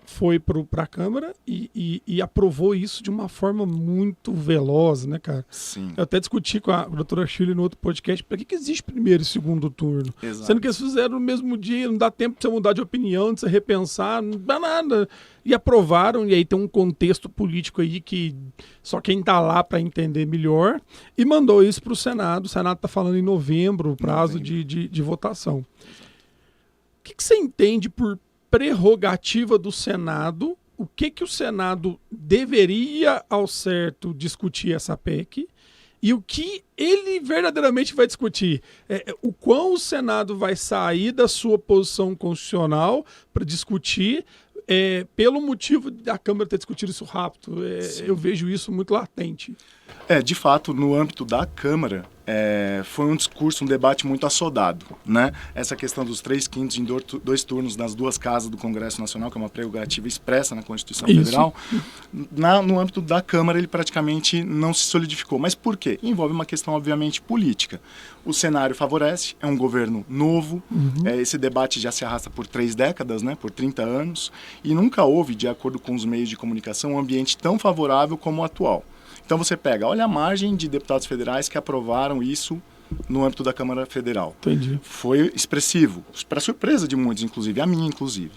foi para a Câmara e aprovou isso de uma forma muito veloz, né, cara? Sim. Eu até discuti com a doutora Shirley no outro podcast, para que existe primeiro e segundo turno? Exato. Sendo que eles fizeram no mesmo dia, não dá tempo de você mudar de opinião, de você repensar, não dá nada. E aprovaram, e aí tem um contexto político aí que só quem está lá para entender melhor, e mandou isso para o Senado. O Senado está falando em novembro, o prazo de votação. O que você entende por prerrogativa do Senado? O que o Senado deveria, ao certo, discutir essa PEC? E o que ele verdadeiramente vai discutir? O quão o Senado vai sair da sua posição constitucional para discutir, pelo motivo da Câmara ter discutido isso rápido. Eu vejo isso muito latente. De fato, no âmbito da Câmara, foi um discurso, um debate muito assodado, né? Essa questão dos 3/5 em 2 turnos nas 2 casas do Congresso Nacional, que é uma prerrogativa expressa na Constituição Federal, no âmbito da Câmara ele praticamente não se solidificou. Mas por quê? Envolve uma questão, obviamente, política. O cenário favorece, é um governo novo, esse debate já se arrasta por 3 décadas, né? Por 30 anos, e nunca houve, de acordo com os meios de comunicação, um ambiente tão favorável como o atual. Então você pega, olha a margem de deputados federais que aprovaram isso no âmbito da Câmara Federal. Entendi. Foi expressivo, para surpresa de muitos, inclusive, a minha, inclusive.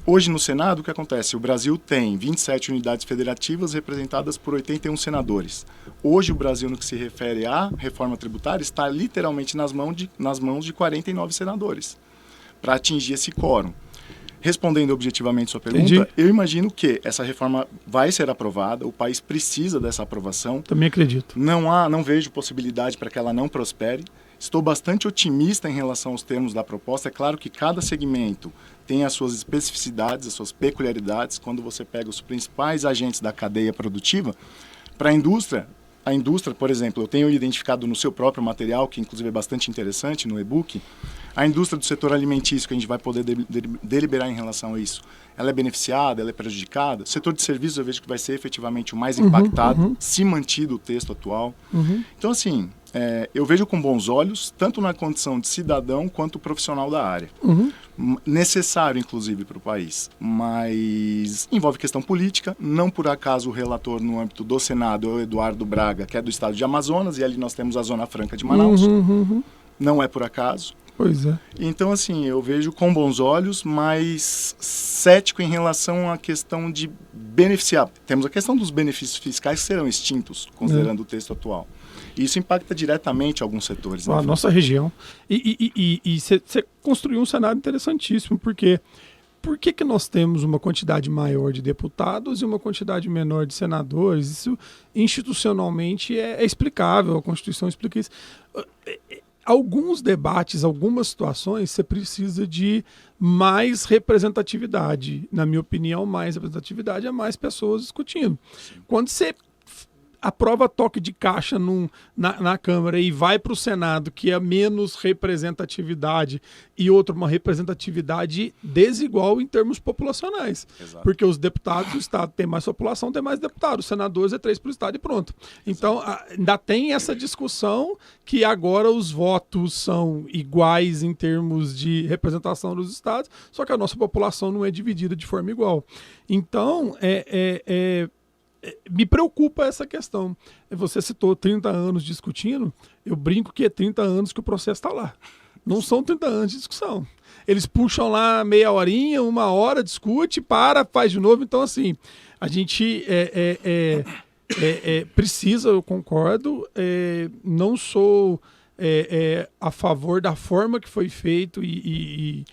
Hoje no Senado, o que acontece? O Brasil tem 27 unidades federativas representadas por 81 senadores. Hoje o Brasil, no que se refere à reforma tributária, está literalmente nas mãos de 49 senadores para atingir esse quórum. Respondendo objetivamente sua pergunta, entendi. Eu imagino que essa reforma vai ser aprovada, o país precisa dessa aprovação. Também acredito. Não vejo possibilidade para que ela não prospere. Estou bastante otimista em relação aos termos da proposta. É claro que cada segmento tem as suas especificidades, as suas peculiaridades. Quando você pega os principais agentes da cadeia produtiva, para a indústria, por exemplo, eu tenho identificado no seu próprio material, que inclusive é bastante interessante no e-book, a indústria do setor alimentício, que a gente vai poder deliberar em relação a isso, ela é beneficiada, ela é prejudicada? O setor de serviços eu vejo que vai ser efetivamente o mais impactado, se mantido o texto atual. Então, assim, eu vejo com bons olhos, tanto na condição de cidadão quanto profissional da área. Necessário, inclusive, para o país. Mas envolve questão política. Não por acaso o relator no âmbito do Senado é o Eduardo Braga, que é do estado de Amazonas, e ali nós temos a Zona Franca de Manaus. Não é por acaso. Pois é. Então, assim, eu vejo com bons olhos, mas cético em relação à questão de beneficiar. Temos a questão dos benefícios fiscais que serão extintos, considerando o texto atual. E isso impacta diretamente alguns setores. A nossa região. E você construiu um cenário interessantíssimo, porque por que nós temos uma quantidade maior de deputados e uma quantidade menor de senadores? Isso institucionalmente é explicável, a Constituição explica isso. Alguns debates, algumas situações, você precisa de mais representatividade. Na minha opinião, mais representatividade é mais pessoas discutindo. Quando você aprova toque de caixa na Câmara e vai para o Senado, que é menos representatividade, e outra, uma representatividade desigual em termos populacionais. Exato. Porque os deputados do Estado têm mais população, tem mais deputados. Os senadores é 3 para o Estado e pronto. Então, ainda tem essa discussão que agora os votos são iguais em termos de representação dos estados, só que a nossa população não é dividida de forma igual. Então, me preocupa essa questão. Você citou 30 anos discutindo, eu brinco que é 30 anos que o processo está lá. Não são 30 anos de discussão. Eles puxam lá meia horinha, 1 hora, discute, faz de novo. Então, assim, a gente precisa, eu concordo, não sou a favor da forma que foi feito e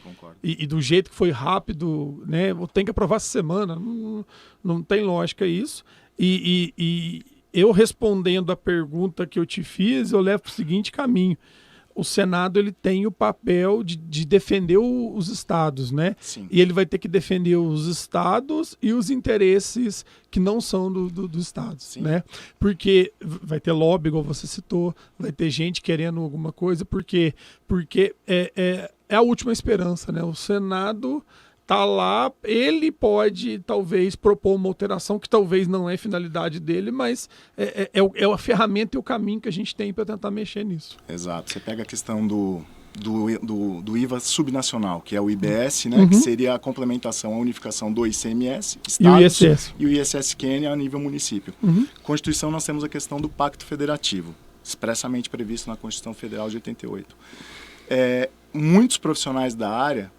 do jeito que foi rápido, né? Tem que aprovar essa semana, não tem lógica isso. E eu respondendo a pergunta que eu te fiz, eu levo para o seguinte caminho. O Senado ele tem o papel de defender os estados, né? Sim. E ele vai ter que defender os estados e os interesses que não são dos estados, Sim. né? Porque vai ter lobby, igual você citou, vai ter gente querendo alguma coisa, porque é a última esperança, né? O Senado tá lá, ele pode talvez propor uma alteração que talvez não é finalidade dele, mas é a ferramenta e o caminho que a gente tem para tentar mexer nisso. Exato. Você pega a questão do IVA subnacional, que é o IBS, né, que seria a complementação, a unificação do ICMS, estados, e o ISS-QN a nível município. Constituição, nós temos a questão do Pacto Federativo, expressamente previsto na Constituição Federal de 88. Muitos profissionais da área,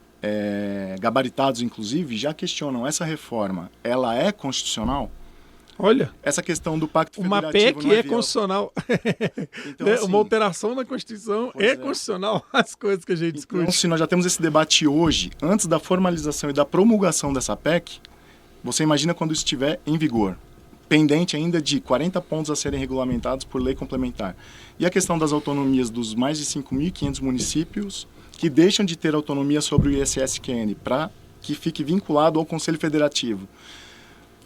gabaritados inclusive, já questionam essa reforma. Ela é constitucional? Olha, essa questão do Pacto uma Federativo PEC é constitucional. Então, assim, uma alteração na Constituição constitucional, as coisas que a gente discute. Então, se nós já temos esse debate hoje, antes da formalização e da promulgação dessa PEC, você imagina quando isso estiver em vigor, pendente ainda de 40 pontos a serem regulamentados por lei complementar. E a questão das autonomias dos mais de 5.500 municípios que deixam de ter autonomia sobre o ISS-QN para que fique vinculado ao Conselho Federativo.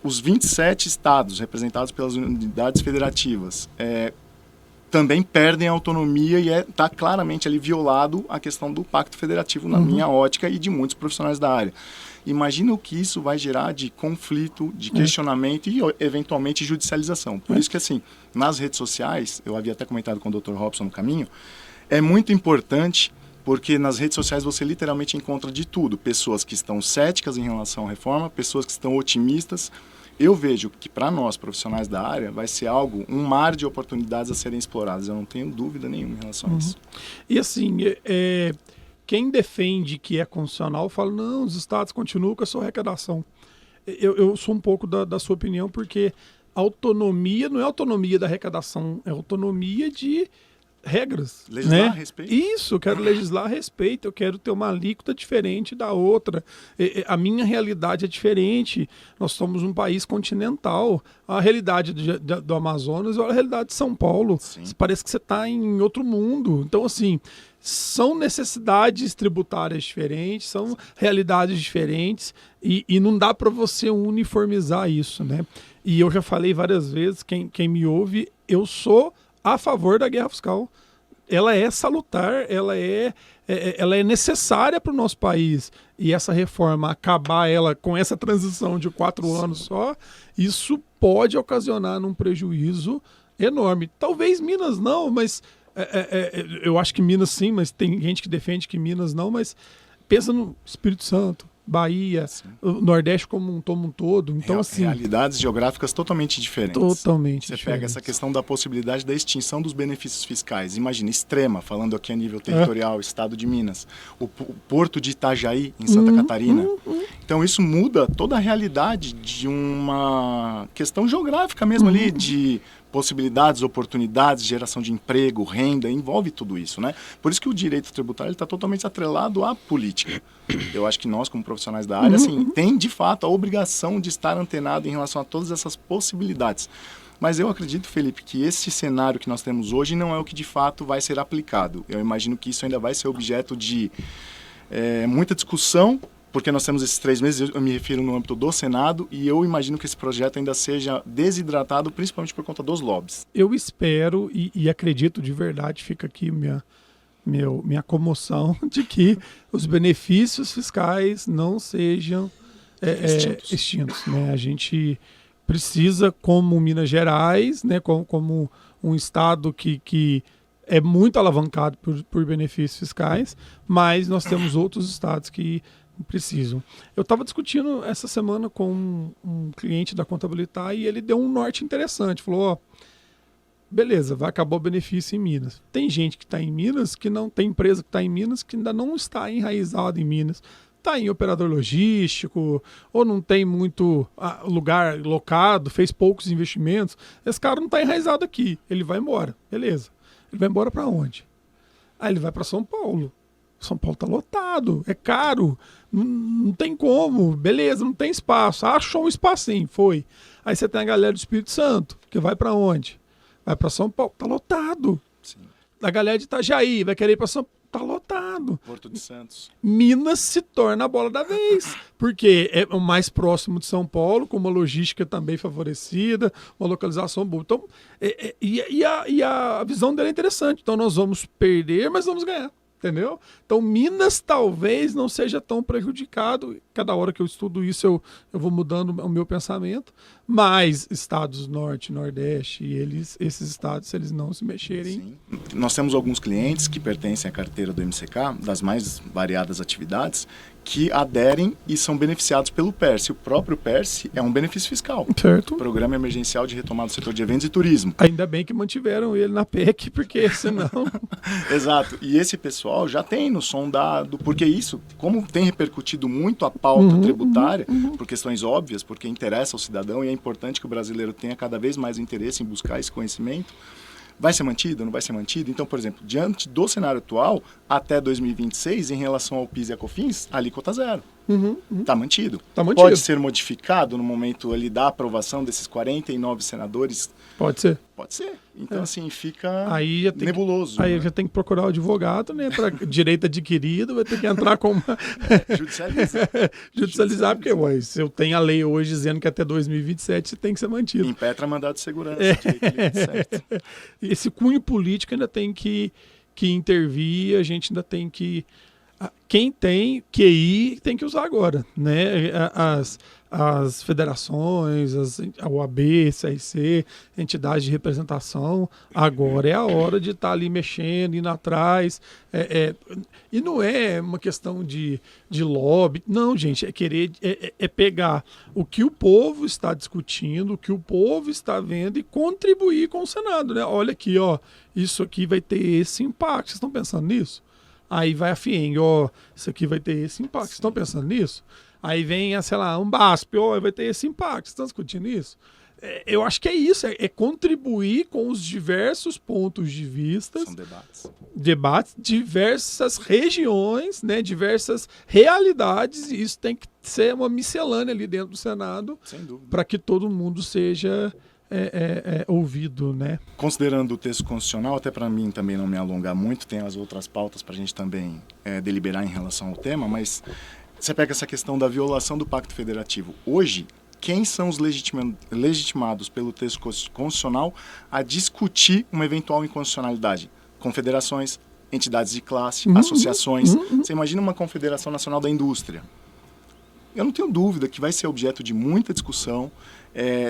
Os 27 estados representados pelas unidades federativas também perdem a autonomia e está claramente ali violado a questão do Pacto Federativo na minha ótica e de muitos profissionais da área. Imagina o que isso vai gerar de conflito, de questionamento e, eventualmente, judicialização. Por isso que, assim, nas redes sociais, eu havia até comentado com o Dr. Robson no caminho, é muito importante porque nas redes sociais você literalmente encontra de tudo. Pessoas que estão céticas em relação à reforma, pessoas que estão otimistas. Eu vejo que para nós, profissionais da área, vai ser um mar de oportunidades a serem exploradas. Eu não tenho dúvida nenhuma em relação a isso. E assim, quem defende que é constitucional fala, não, os estados continuam com a sua arrecadação. Eu sou um pouco da sua opinião, porque autonomia não é autonomia da arrecadação, é autonomia de regras. Legislar né? a respeito. Isso, eu quero legislar a respeito, eu quero ter uma alíquota diferente da outra. A minha realidade é diferente. Nós somos um país continental. A realidade do Amazonas é a realidade de São Paulo. Sim. Parece que você está em outro mundo. Então, assim, são necessidades tributárias diferentes, são realidades diferentes e não dá para você uniformizar isso, né? E eu já falei várias vezes, quem me ouve, eu sou a favor da guerra fiscal. Ela é salutar, ela é necessária para o nosso país. E essa reforma, acabar ela com essa transição de 4 anos só, isso pode ocasionar um prejuízo enorme. Talvez Minas não, mas eu acho que Minas sim, mas tem gente que defende que Minas não, mas pensa no Espírito Santo, Bahia, o Nordeste como um todo. Então, assim, realidades geográficas totalmente diferentes. Totalmente Você diferentes. pega essa questão da possibilidade da extinção dos benefícios fiscais. Imagina, Extrema, falando aqui a nível territorial, estado de Minas. O Porto de Itajaí, em Santa Catarina. Então, isso muda toda a realidade de uma questão geográfica mesmo ali, de possibilidades, oportunidades, geração de emprego, renda, envolve tudo isso, né? Por isso que o direito tributário está totalmente atrelado à política. Eu acho que nós, como profissionais da área, assim, tem de fato a obrigação de estar antenado em relação a todas essas possibilidades. Mas eu acredito, Felipe, que esse cenário que nós temos hoje não é o que de fato vai ser aplicado. Eu imagino que isso ainda vai ser objeto de muita discussão, porque nós temos esses 3 meses, eu me refiro no âmbito do Senado, e eu imagino que esse projeto ainda seja desidratado, principalmente por conta dos lobbies. Eu espero e acredito de verdade, fica aqui minha comoção, de que os benefícios fiscais não sejam extintos. Né? A gente precisa, como Minas Gerais, né, como um estado que é muito alavancado por benefícios fiscais, mas nós temos outros estados que precisam. Eu estava discutindo essa semana com um cliente da Contabilitar e ele deu um norte interessante. Falou, beleza, vai acabar o benefício em Minas. Tem gente que está em Minas, que não tem empresa que está em Minas, que ainda não está enraizada em Minas. Está em operador logístico, ou não tem muito lugar locado, fez poucos investimentos. Esse cara não está enraizado aqui. Ele vai embora. Beleza. Ele vai embora para onde? Ele vai para São Paulo. São Paulo está lotado, é caro, não tem como, beleza, não tem espaço. Achou um espacinho, foi. Aí você tem a galera do Espírito Santo, que vai para onde? Vai para São Paulo, está lotado. Sim. A galera de Itajaí vai querer ir para São Paulo, está lotado. Porto de Santos. Minas se torna a bola da vez, porque é o mais próximo de São Paulo, com uma logística também favorecida, uma localização boa. Então, a visão dele é interessante. Então, nós vamos perder, mas vamos ganhar. Entendeu? Então, Minas talvez não seja tão prejudicado. Cada hora que eu estudo isso, eu vou mudando o meu pensamento. Mas estados norte, nordeste, esses estados, se eles não se mexerem... Sim. Nós temos alguns clientes que pertencem à carteira do MCK, das mais variadas atividades, que aderem e são beneficiados pelo PERSE. O próprio PERSE é um benefício fiscal. Certo. Programa Emergencial de Retomada do Setor de Eventos e Turismo. Ainda bem que mantiveram ele na PEC, porque senão... Exato. E esse pessoal já tem noção do porquê isso, como tem repercutido muito a pauta tributária, por questões óbvias, porque interessa ao cidadão e é importante que o brasileiro tenha cada vez mais interesse em buscar esse conhecimento. Vai ser mantido? Não vai ser mantido? Então, por exemplo, diante do cenário atual, até 2026, em relação ao PIS e a COFINS, a alíquota zero. Está mantido. Tá mantido. Pode ser modificado no momento ali da aprovação desses 49 senadores? Pode ser. Pode ser. Então, assim, fica aí já nebuloso. Aí né? já tem que procurar o advogado, né? Para direito adquirido, vai ter que entrar com uma... Judicializar, porque se eu tenho a lei hoje dizendo que até 2027 tem que ser mantido. Impetra mandado de segurança. Certo. Esse cunho político ainda tem que intervir, a gente ainda tem que... Quem tem QI tem que usar agora, né? As federações, a OAB, CRC, entidades de representação, agora é a hora de estar ali mexendo, indo atrás. E não é uma questão de lobby, não, gente, é pegar o que o povo está discutindo, o que o povo está vendo e contribuir com o Senado, né? Olha aqui, isso aqui vai ter esse impacto. Vocês estão pensando nisso? Aí vai a FIENG, isso aqui vai ter esse impacto. Vocês estão pensando nisso? Aí vem, um BASP, vai ter esse impacto. Vocês estão discutindo isso? Eu acho que é isso, é contribuir com os diversos pontos de vista. São debates, diversas regiões, né, diversas realidades, e isso tem que ser uma miscelânea ali dentro do Senado, para que todo mundo seja... ouvido, né? Considerando o texto constitucional, até para mim também não me alongar muito, tem as outras pautas para a gente também deliberar em relação ao tema, mas você pega essa questão da violação do Pacto Federativo. Hoje, quem são os legitimados pelo texto constitucional a discutir uma eventual inconstitucionalidade? Confederações, entidades de classe, associações. Você imagina uma Confederação Nacional da Indústria. Eu não tenho dúvida que vai ser objeto de muita discussão.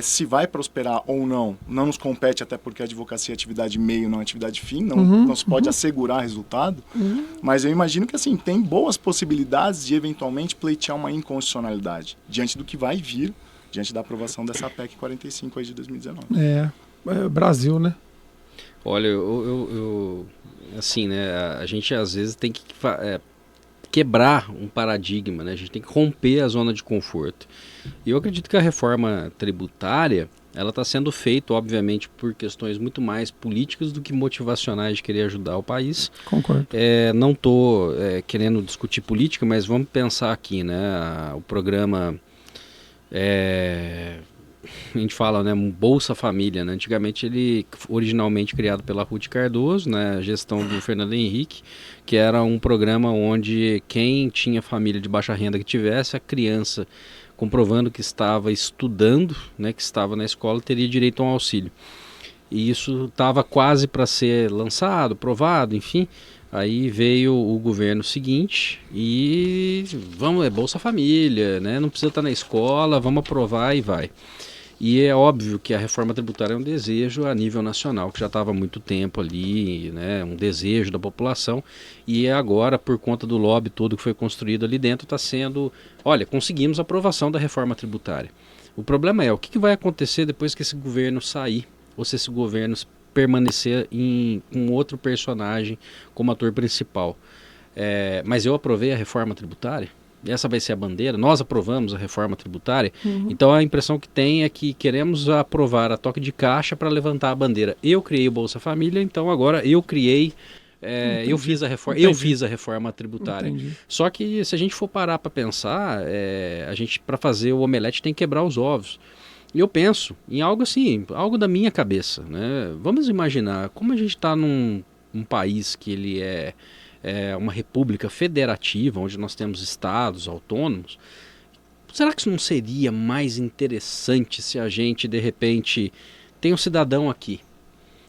Se vai prosperar ou não nos compete, até porque a advocacia é atividade meio, não é atividade fim, não se pode assegurar resultado, mas eu imagino que assim, tem boas possibilidades de eventualmente pleitear uma inconstitucionalidade, diante do que vai vir, diante da aprovação dessa PEC 45 aí de 2019. Brasil, né? Olha, assim, né, a gente às vezes tem que quebrar um paradigma, né? A gente tem que romper a zona de conforto. E eu acredito que a reforma tributária, ela está sendo feita, obviamente, por questões muito mais políticas do que motivacionais de querer ajudar o país. Concordo. Não estou querendo discutir política, mas vamos pensar aqui, né? O programa a gente fala, né, um Bolsa Família, né? Antigamente ele, originalmente criado pela Ruth Cardoso, né, a gestão do Fernando Henrique, que era um programa onde quem tinha família de baixa renda que tivesse a criança comprovando que estava estudando, né, que estava na escola, teria direito a um auxílio. E isso estava quase para ser lançado, aprovado, enfim. Aí veio o governo seguinte e vamos, é Bolsa Família, né? Não precisa estar na escola, vamos aprovar e vai. E é óbvio que a reforma tributária é um desejo a nível nacional, que já estava há muito tempo ali, né? Um desejo da população. E agora, por conta do lobby todo que foi construído ali dentro, está sendo, olha, conseguimos a aprovação da reforma tributária. O problema é, o que vai acontecer depois que esse governo sair, ou se esse governo permanecer com outro personagem como ator principal. Mas eu aprovei a reforma tributária, essa vai ser a bandeira, nós aprovamos a reforma tributária, então a impressão que tem é que queremos aprovar a toque de caixa para levantar a bandeira. Eu criei o Bolsa Família, então agora eu criei, eu fiz a reforma tributária. Entendi. Só que se a gente for parar para pensar, a gente, para fazer o omelete, tem que quebrar os ovos. E eu penso em algo assim, algo da minha cabeça, né? Vamos imaginar como a gente está num país que ele é uma república federativa, onde nós temos estados autônomos. Será que isso não seria mais interessante se a gente, de repente, tem um cidadão aqui,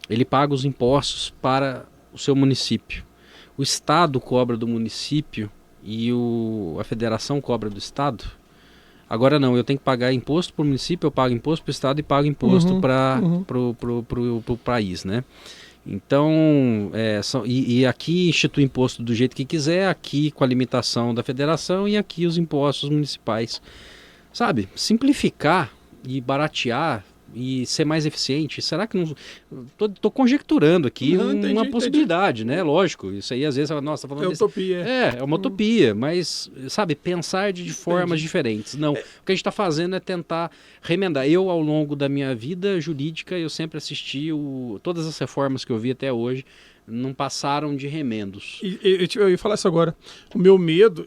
ele paga os impostos para o seu município, o estado cobra do município e a federação cobra do estado? Agora não, eu tenho que pagar imposto para o município, eu pago imposto para o estado e pago imposto para o país, né? Então, e aqui institui imposto do jeito que quiser, aqui com a limitação da federação e aqui os impostos municipais. Sabe, simplificar e baratear e ser mais eficiente, será que não... Tô conjecturando aqui uma possibilidade, né? Lógico, isso aí às vezes, nossa, tá falando utopia. É uma utopia, mas, sabe, pensar de formas diferentes. Não, o que a gente está fazendo é tentar remendar. Eu, ao longo da minha vida jurídica, eu sempre assisti todas as reformas que eu vi até hoje, não passaram de remendos. Eu ia falar isso agora. O meu medo,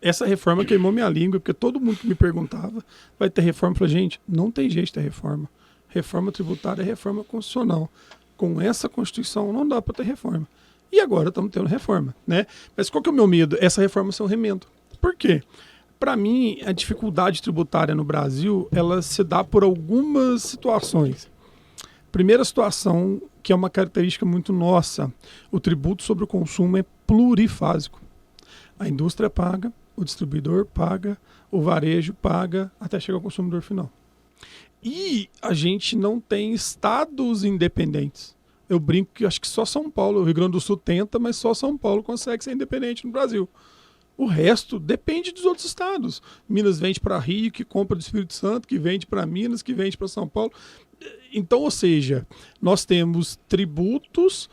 essa reforma queimou minha língua, porque todo mundo que me perguntava, vai ter reforma? Eu falei, gente, não tem jeito de ter reforma. Reforma tributária é reforma constitucional. Com essa Constituição não dá para ter reforma. E agora estamos tendo reforma, né? Mas qual que é o meu medo? Essa reforma ser um remendo. Por quê? Para mim, a dificuldade tributária no Brasil, ela se dá por algumas situações. Primeira situação, que é uma característica muito nossa, o tributo sobre o consumo é plurifásico. A indústria paga, o distribuidor paga, o varejo paga, até chegar ao consumidor final. E a gente não tem estados independentes. Eu brinco que acho que só São Paulo, o Rio Grande do Sul tenta, mas só São Paulo consegue ser independente no Brasil. O resto depende dos outros estados. Minas vende para Rio, que compra do Espírito Santo, que vende para Minas, que vende para São Paulo. Então, ou seja, nós temos tributos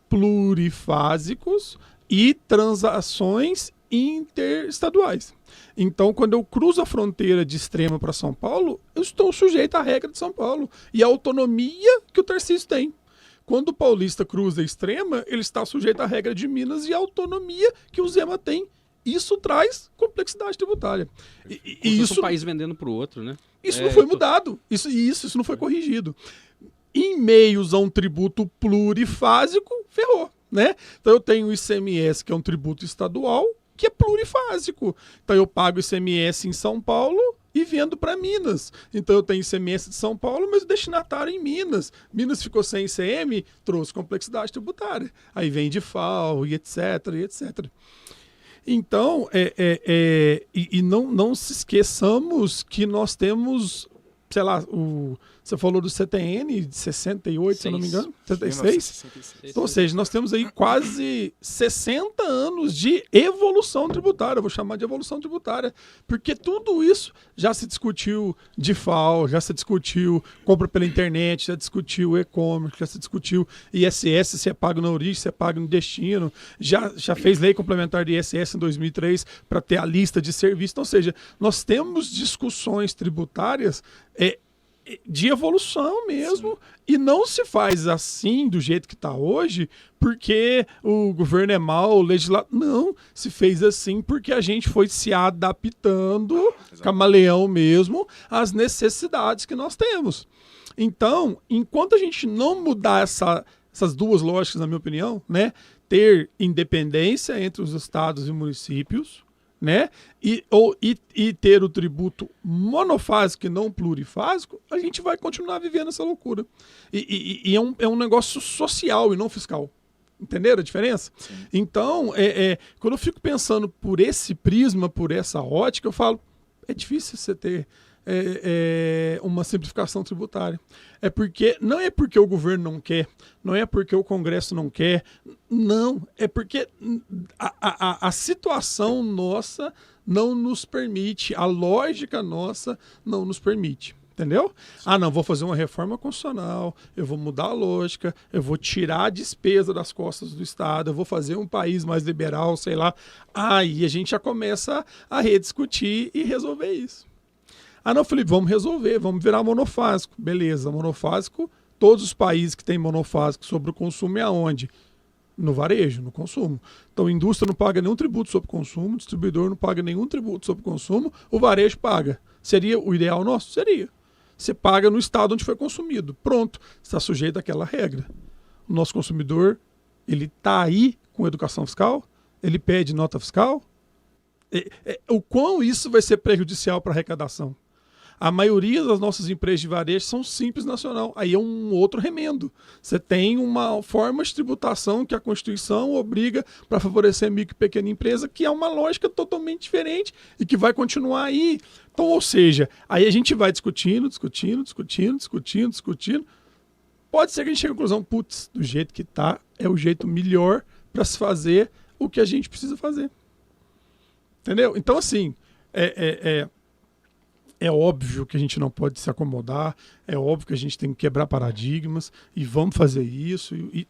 plurifásicos e transações interestaduais. Então, quando eu cruzo a fronteira de Extrema para São Paulo, eu estou sujeito à regra de São Paulo e à autonomia que o Tarcísio tem. Quando o paulista cruza a Extrema, ele está sujeito à regra de Minas e à autonomia que o Zema tem. Isso traz complexidade tributária. E isso um país vendendo para o outro, né? Isso não foi mudado. Isso não foi corrigido. Em meios a um tributo plurifásico, ferrou, né? Então eu tenho o ICMS, que é um tributo estadual, que é plurifásico. Então eu pago ICMS em São Paulo e vendo para Minas. Então eu tenho ICMS de São Paulo, mas o destinatário em Minas. Minas ficou sem ICM, trouxe complexidade tributária. Aí vem de FAO e etc, e etc. Então, não se esqueçamos que nós temos, sei lá, você falou do CTN de 68, se eu não me engano, 76? 66. Então, ou seja, nós temos aí quase 60 anos de evolução tributária, eu vou chamar de evolução tributária, porque tudo isso já se discutiu de FAO, já se discutiu compra pela internet, já discutiu e-commerce, já se discutiu ISS, se é pago na origem, se é pago no destino, já fez lei complementar de ISS em 2003 para ter a lista de serviços. Então, ou seja, nós temos discussões tributárias de evolução mesmo. Sim. E não se faz assim, do jeito que está hoje, porque o governo é mau, o legislador... Não, se fez assim porque a gente foi se adaptando, camaleão mesmo, às necessidades que nós temos. Então, enquanto a gente não mudar essas duas lógicas, na minha opinião, né? Ter independência entre os estados e municípios, né? E ter o tributo monofásico e não plurifásico, a gente vai continuar vivendo essa loucura. E é um negócio social e não fiscal. Entenderam a diferença? Sim. Então, quando eu fico pensando por esse prisma, por essa ótica, eu falo, é difícil você ter uma simplificação tributária. Não é porque o governo não quer, não é porque o Congresso não quer, não, é porque a situação nossa não nos permite, a lógica nossa não nos permite. Entendeu? Não, vou fazer uma reforma constitucional, eu vou mudar a lógica, eu vou tirar a despesa das costas do Estado, eu vou fazer um país mais liberal, sei lá. Aí a gente já começa a rediscutir e resolver isso. Não, Felipe, vamos resolver, vamos virar monofásico. Beleza, monofásico, todos os países que têm monofásico sobre o consumo é aonde? No varejo, no consumo. Então a indústria não paga nenhum tributo sobre o consumo, o distribuidor não paga nenhum tributo sobre o consumo, o varejo paga. Seria o ideal nosso? Seria. Você paga no estado onde foi consumido. Pronto, está sujeito àquela regra. O nosso consumidor, ele está aí com educação fiscal? Ele pede nota fiscal? O quão isso vai ser prejudicial para a arrecadação? A maioria das nossas empresas de varejo são simples nacional. Aí é um outro remendo. Você tem uma forma de tributação que a Constituição obriga para favorecer micro e pequena empresa, que é uma lógica totalmente diferente e que vai continuar aí. Então, ou seja, aí a gente vai discutindo. Pode ser que a gente chegue à conclusão, putz, do jeito que está, é o jeito melhor para se fazer o que a gente precisa fazer. Entendeu? Então, assim, é óbvio que a gente não pode se acomodar, é óbvio que a gente tem que quebrar paradigmas e vamos fazer isso. E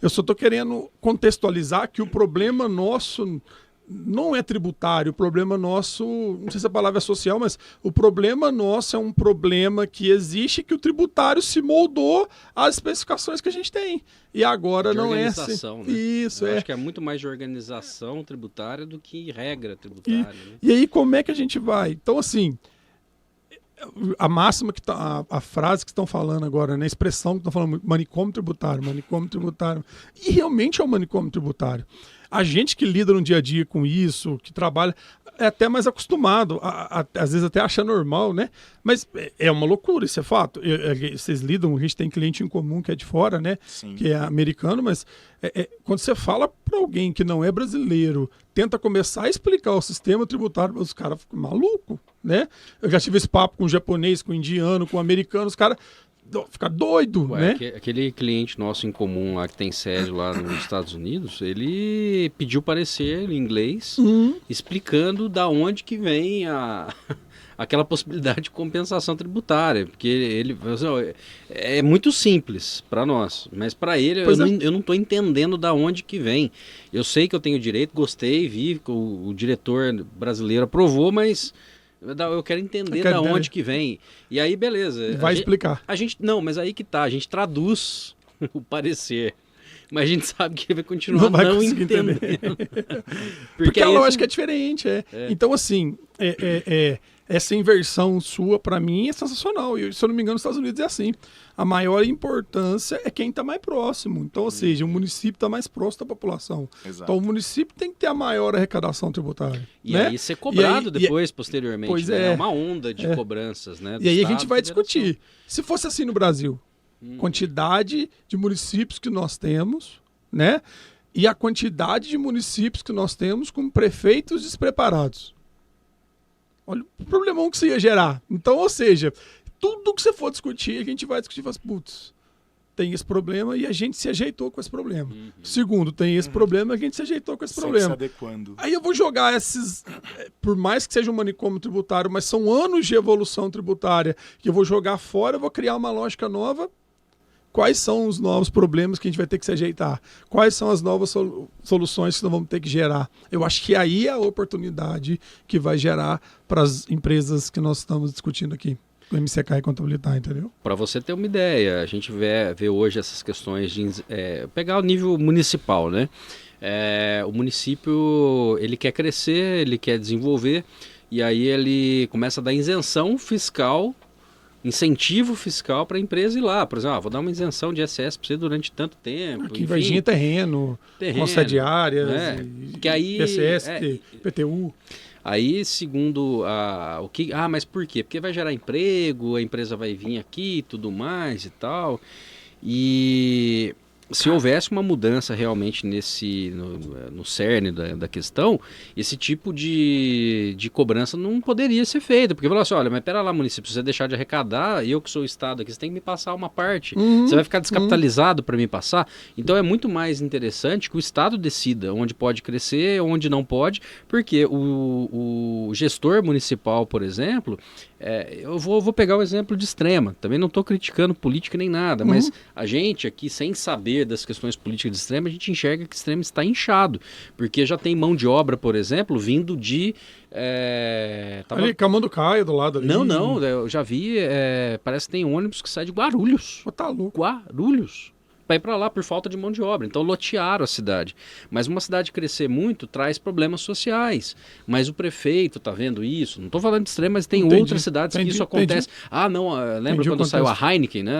eu só estou querendo contextualizar que o problema nosso não é tributário, o problema nosso, não sei se a palavra é social, mas o problema nosso é um problema que existe, que o tributário se moldou às especificações que a gente tem. E agora não é assim. Né? Isso, acho que é muito mais de organização tributária do que regra tributária. Né? E aí como é que a gente vai? Então, assim, a máxima que tá, a frase que estão falando agora, né, a expressão que estão falando, manicômio tributário, e realmente é um manicômio tributário. A gente que lida no dia a dia com isso, que trabalha, é até mais acostumado, às vezes até acha normal, né? Mas é uma loucura, isso é fato. Vocês lidam, a gente tem cliente em comum que é de fora, né? Sim. Que é americano, mas quando você fala para alguém que não é brasileiro, tenta começar a explicar o sistema tributário, os caras ficam malucos, né? Eu já tive esse papo com japonês, com indiano, com americano, os caras fica doido, né? Aquele cliente nosso em comum lá que tem sede lá nos Estados Unidos, ele pediu parecer em inglês, explicando da onde que vem aquela possibilidade de compensação tributária, porque ele é muito simples para nós, mas para ele eu não estou entendendo da onde que vem. Eu sei que eu tenho direito, gostei, vi que o diretor brasileiro aprovou, mas eu quero entender da onde que vem. E aí, beleza. Vai explicar. Não, mas aí que tá. A gente traduz o parecer. Mas a gente sabe que ele vai continuar não entendendo. Porque a lógica é diferente. Então, assim, essa inversão sua, para mim, é sensacional. E, se eu não me engano, nos Estados Unidos é assim. A maior importância é quem está mais próximo. Então, ou seja, o município está mais próximo da população. Exato. Então, o município tem que ter a maior arrecadação tributária. E aí ser cobrado depois, posteriormente. Pois né? É uma onda de cobranças. Né, e aí a gente vai discutir. Se fosse assim no Brasil, quantidade de municípios que nós temos, né? E a quantidade de municípios que nós temos com prefeitos despreparados. Olha o problemão que isso ia gerar. Então, ou seja, tudo que você for discutir, a gente vai discutir e fala, putz, tem esse problema e a gente se ajeitou com esse problema. Segundo, tem esse problema e a gente se ajeitou com esse problema. Se adequando. Aí eu vou jogar esses, por mais que seja um manicômio tributário, mas são anos de evolução tributária que eu vou jogar fora, eu vou criar uma lógica nova. Quais são os novos problemas que a gente vai ter que se ajeitar? Quais são as novas soluções que nós vamos ter que gerar? Eu acho que aí é a oportunidade que vai gerar para as empresas que nós estamos discutindo aqui. MCK e contabilidade, entendeu? Para você ter uma ideia, a gente vê hoje essas questões de pegar o nível municipal, né? O município, ele quer crescer, ele quer desenvolver, e aí ele começa a dar isenção fiscal, incentivo fiscal para a empresa ir lá. Por exemplo, vou dar uma isenção de ISS para você durante tanto tempo. Aqui em Varginha, terreno, concediárias, que aí, PCS, PTU. Aí, segundo mas por quê? Porque vai gerar emprego, a empresa vai vir aqui e tudo mais e tal. E se houvesse uma mudança realmente no cerne da questão, esse tipo de cobrança não poderia ser feita. Porque falou assim, olha, mas pera lá, município, se você deixar de arrecadar, eu que sou o Estado aqui, você tem que me passar uma parte. Você vai ficar descapitalizado para me passar. Então é muito mais interessante que o Estado decida onde pode crescer, onde não pode, porque o gestor municipal, por exemplo, eu vou pegar o exemplo de Extrema. Também não estou criticando política nem nada, mas a gente aqui, sem saber das questões políticas de Extrema, a gente enxerga que Extrema está inchado, porque já tem mão de obra, por exemplo, vindo de... Ali, Camão do Caio, do lado ali. Não, eu já vi, parece que tem ônibus que sai de Guarulhos. Tá louco. Guarulhos. Para ir para lá por falta de mão de obra. Então lotearam a cidade. Mas uma cidade crescer muito traz problemas sociais. Mas o prefeito tá vendo isso. Não estou falando de Extrema, mas tem outras cidades que isso acontece. Lembra quando saiu a Heineken, né?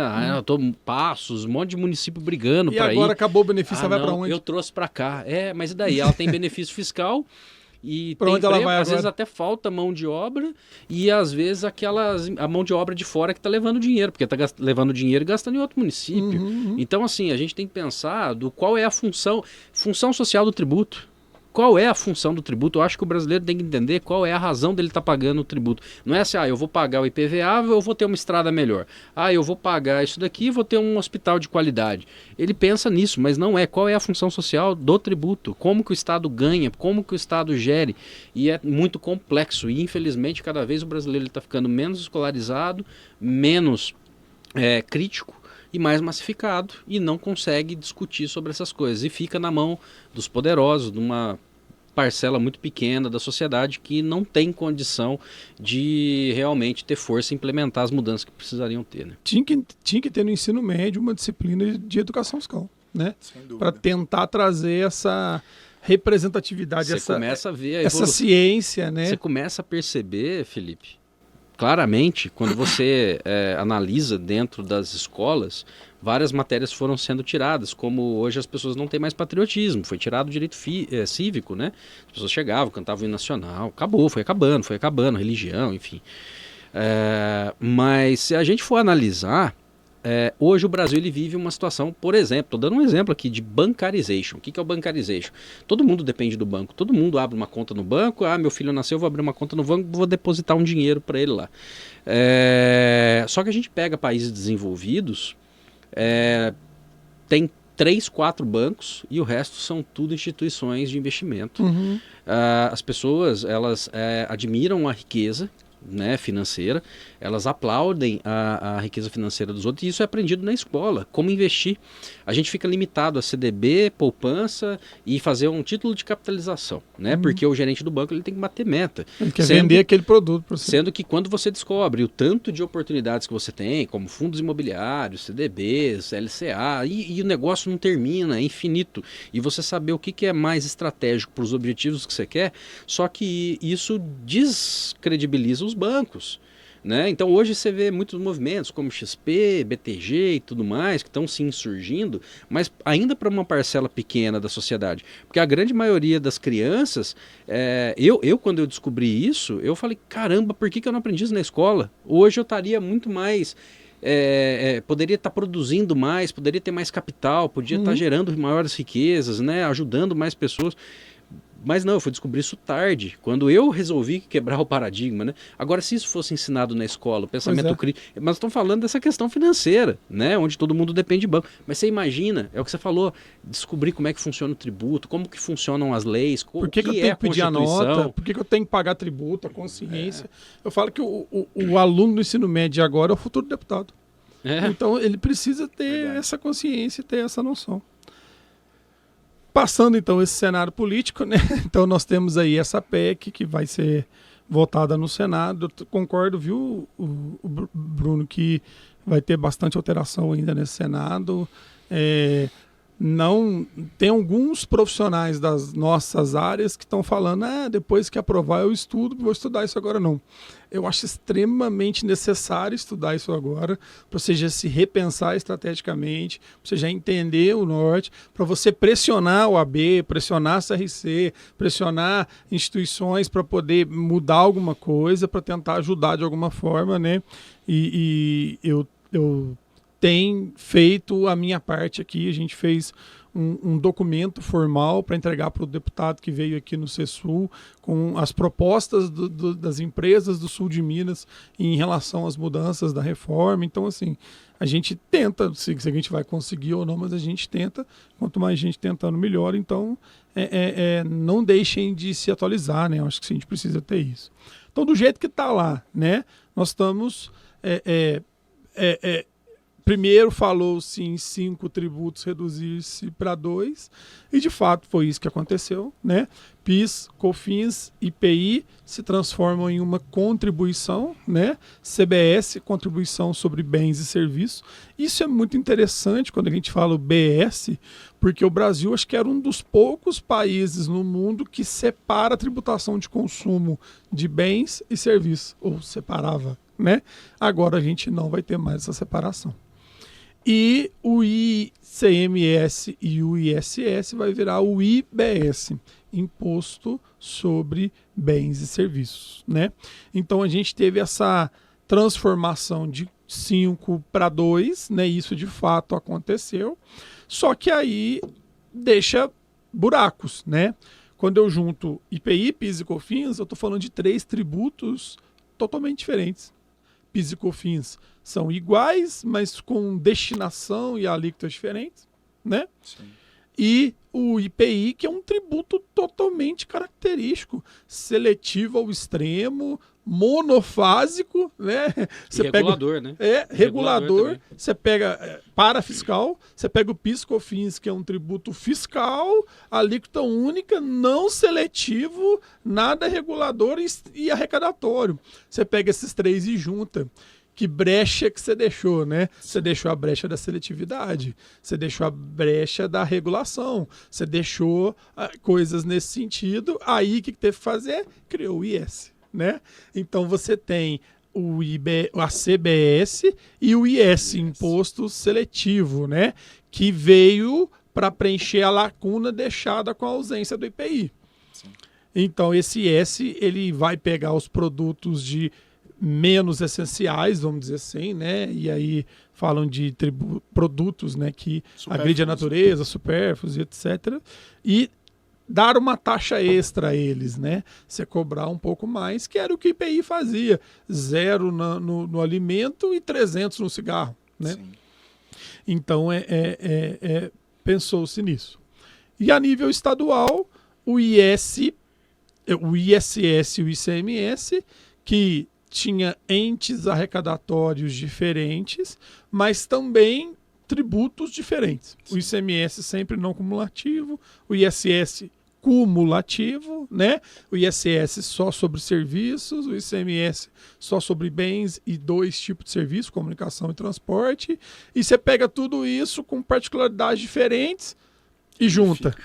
Passos, um monte de município brigando para ir. E agora acabou o benefício, vai para onde? Eu trouxe para cá. Mas e daí? Ela tem benefício fiscal... E pra onde ela vai às vezes até falta mão de obra e às vezes a mão de obra de fora que está levando dinheiro, porque está levando dinheiro e gastando em outro município. Então, assim, a gente tem que pensar qual é a função social do tributo. Qual é a função do tributo? Eu acho que o brasileiro tem que entender qual é a razão dele estar pagando o tributo. Não é assim, eu vou pagar o IPVA, eu vou ter uma estrada melhor. Eu vou pagar isso daqui e vou ter um hospital de qualidade. Ele pensa nisso, mas não é. Qual é a função social do tributo? Como que o Estado ganha? Como que o Estado gere? E é muito complexo. E, infelizmente, cada vez o brasileiro está ficando menos escolarizado, menos crítico e mais massificado e não consegue discutir sobre essas coisas. E fica na mão dos poderosos, de uma parcela muito pequena da sociedade que não tem condição de realmente ter força e implementar as mudanças que precisariam ter. Né? Tinha que ter no ensino médio uma disciplina de educação fiscal, né? Para tentar trazer essa representatividade, começa a ver essa ciência, né? Você começa a perceber, Felipe, claramente, quando você analisa dentro das escolas, várias matérias foram sendo tiradas, como hoje as pessoas não têm mais patriotismo, foi tirado o direito cívico, né? As pessoas chegavam, cantavam o hino nacional, acabou, foi acabando, religião, enfim. Mas se a gente for analisar, hoje o Brasil ele vive uma situação, por exemplo, estou dando um exemplo aqui de bancarization. O que é o bancarization? Todo mundo depende do banco, todo mundo abre uma conta no banco, meu filho nasceu, vou abrir uma conta no banco, vou depositar um dinheiro para ele lá. Só que a gente pega países desenvolvidos, tem 3, 4 bancos e o resto são tudo instituições de investimento. As pessoas, elas admiram a riqueza, né, financeira, elas aplaudem a riqueza financeira dos outros e isso é aprendido na escola, como investir. A gente fica limitado a CDB, poupança e fazer um título de capitalização, né, porque o gerente do banco ele tem que bater meta. Ele quer vender aquele produto para você. Sendo que quando você descobre o tanto de oportunidades que você tem, como fundos imobiliários, CDBs, LCA, e o negócio não termina, é infinito, e você saber o que é mais estratégico para os objetivos que você quer, só que isso descredibiliza os bancos, né? Então hoje você vê muitos movimentos como XP, BTG e tudo mais que estão se insurgindo, mas ainda para uma parcela pequena da sociedade, porque a grande maioria das crianças, eu quando eu descobri isso, eu falei, caramba, por que eu não aprendi isso na escola? Hoje eu estaria muito mais poderia estar produzindo mais, poderia ter mais capital, podia estar gerando maiores riquezas, né? Ajudando mais pessoas. Mas não, eu fui descobrir isso tarde, quando eu resolvi quebrar o paradigma, né? Agora, se isso fosse ensinado na escola, o pensamento crítico... Mas estamos falando dessa questão financeira, né? Onde todo mundo depende de banco. Mas você imagina, é o que você falou, descobrir como é que funciona o tributo, como que funcionam as leis, por que eu tenho que pedir a nota, por que eu tenho que pagar tributo, a consciência. Eu falo que o aluno do ensino médio agora é o futuro deputado. Então, ele precisa ter essa consciência, ter essa noção. Passando, então, esse cenário político, né? Então, nós temos aí essa PEC que vai ser votada no Senado. Eu concordo, viu, o Bruno, que vai ter bastante alteração ainda nesse Senado. Não tem alguns profissionais das nossas áreas que estão falando, depois que aprovar eu estudo, vou estudar isso agora não. Eu acho extremamente necessário estudar isso agora, para você já se repensar estrategicamente, para você já entender o norte, para você pressionar o AB, pressionar a CRC, pressionar instituições para poder mudar alguma coisa, para tentar ajudar de alguma forma, né? E eu tem feito a minha parte aqui. A gente fez um documento formal para entregar para o deputado que veio aqui no CESUL com as propostas das empresas do sul de Minas em relação às mudanças da reforma. Então, assim, a gente tenta, se a gente vai conseguir ou não, mas a gente tenta. Quanto mais gente tentando, melhor. Então, não deixem de se atualizar, né? Eu acho que a gente precisa ter isso. Então, do jeito que está lá, né? Nós estamos... Primeiro falou-se em 5 tributos reduzir-se para 2, e de fato foi isso que aconteceu, né? PIS, COFINS, IPI se transformam em uma contribuição, né? CBS, contribuição sobre bens e serviços. Isso é muito interessante quando a gente fala o BS, porque o Brasil acho que era um dos poucos países no mundo que separa a tributação de consumo de bens e serviços, ou separava, né? Agora a gente não vai ter mais essa separação. E o ICMS e o ISS vai virar o IBS, Imposto sobre Bens e Serviços, né? Então a gente teve essa transformação de 5 para 2, né? Isso de fato aconteceu, só que aí deixa buracos, né? Quando eu junto IPI, PIS e COFINS, eu estou falando de 3 tributos totalmente diferentes. PIS e COFINS são iguais, mas com destinação e alíquotas diferentes, né? Sim. E o IPI, que é um tributo totalmente característico, seletivo ao extremo, monofásico, né? Você regulador, né? Regulador. Você pega parafiscal, você pega o PIS, COFINS, que é um tributo fiscal, alíquota única, não seletivo, nada regulador e arrecadatório. Você pega esses 3 e junta. Que brecha que você deixou, né? Você deixou a brecha da seletividade, você deixou a brecha da regulação, você deixou coisas nesse sentido. Aí o que teve que fazer? Criou o IS, né? Então você tem a CBS e o IS, Imposto Seletivo, né? Que veio para preencher a lacuna deixada com a ausência do IPI. Sim. Então esse IS ele vai pegar os produtos de menos essenciais, vamos dizer assim, né? E aí falam de produtos, né, que agridem a natureza, supérfluos e etc. E dar uma taxa extra a eles, né? Você cobrar um pouco mais, que era o que o IPI fazia. 0 no alimento e 300 no cigarro, né? Sim. Então, pensou-se nisso. E a nível estadual, o ISS e o ICMS, que tinha entes arrecadatórios diferentes, mas também tributos diferentes. Sim. O ICMS sempre não cumulativo, o ISS cumulativo, né? O ISS só sobre serviços, o ICMS só sobre bens e 2 tipos de serviço, comunicação e transporte. E você pega tudo isso com particularidades diferentes e junta.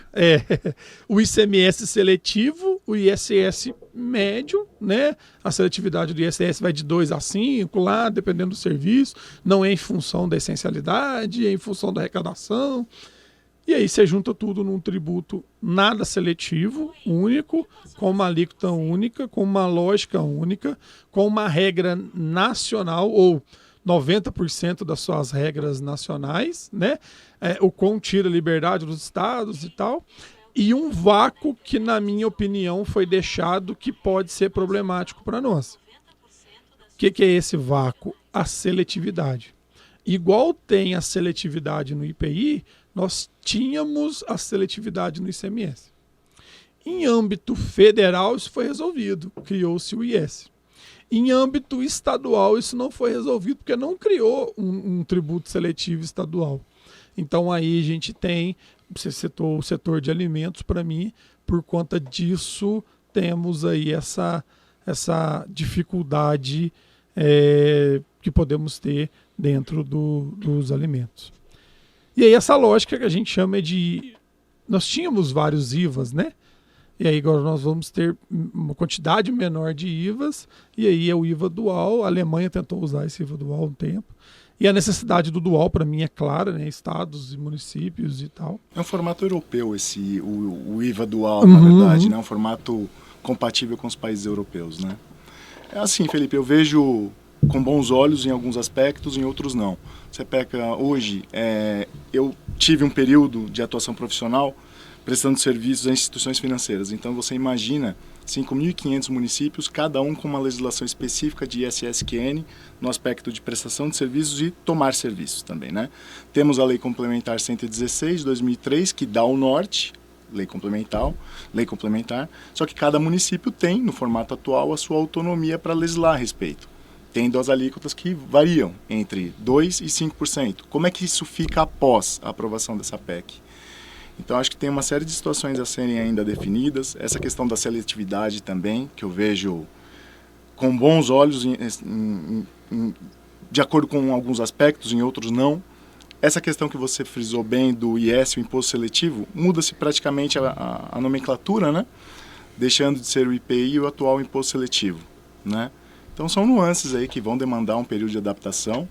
O ICMS seletivo, o ISS médio, né? A seletividade do ISS vai de 2 a 5 lá, dependendo do serviço. Não é em função da essencialidade, é em função da arrecadação. E aí você junta tudo num tributo nada seletivo, único, com uma alíquota única, com uma lógica única, com uma regra nacional, ou 90% das suas regras nacionais, né? O quão tira a liberdade dos estados e tal. E um vácuo que, na minha opinião, foi deixado que pode ser problemático para nós. O que é esse vácuo? A seletividade. Igual tem a seletividade no IPI, nós tínhamos a seletividade no ICMS. Em âmbito federal, isso foi resolvido. Criou-se o IS. Em âmbito estadual, isso não foi resolvido, porque não criou um tributo seletivo estadual. Então, aí a gente tem, você citou o setor de alimentos, para mim, por conta disso, temos aí essa dificuldade que podemos ter dentro dos alimentos. E aí essa lógica que a gente chama de... Nós tínhamos vários IVAs, né? E aí agora nós vamos ter uma quantidade menor de IVAs, e aí é o IVA dual. A Alemanha tentou usar esse IVA dual um tempo. E a necessidade do dual, para mim, é clara, né? Estados e municípios e tal. É um formato europeu o IVA dual, na verdade, né? Um formato compatível com os países europeus, né? É assim, Felipe, eu vejo com bons olhos em alguns aspectos, em outros não. Você pega hoje, eu tive um período de atuação profissional prestando serviços a instituições financeiras. Então você imagina 5.500 municípios, cada um com uma legislação específica de ISSQN no aspecto de prestação de serviços e tomar serviços também, né? Temos a Lei Complementar 116 de 2003, que dá o norte, lei complementar, só que cada município tem, no formato atual, a sua autonomia para legislar a respeito. Tendo as alíquotas que variam entre 2% e 5%. Como é que isso fica após a aprovação dessa PEC? Então, acho que tem uma série de situações a serem ainda definidas. Essa questão da seletividade também, que eu vejo com bons olhos, de acordo com alguns aspectos, em outros não. Essa questão que você frisou bem do IS, o imposto seletivo, muda-se praticamente a nomenclatura, né? Deixando de ser o IPI e o atual imposto seletivo, né? Então, são nuances aí que vão demandar um período de adaptação.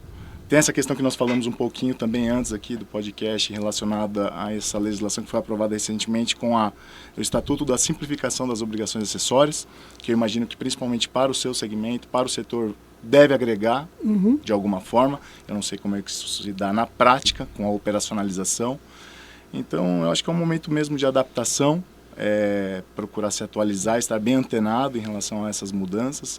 Tem essa questão que nós falamos um pouquinho também antes aqui do podcast relacionada a essa legislação que foi aprovada recentemente com o Estatuto da Simplificação das Obrigações Acessórias, que eu imagino que principalmente para o seu segmento, para o setor, deve agregar de alguma forma. Eu não sei como é que isso se dá na prática com a operacionalização. Então, eu acho que é um momento mesmo de adaptação, procurar se atualizar, estar bem antenado em relação a essas mudanças.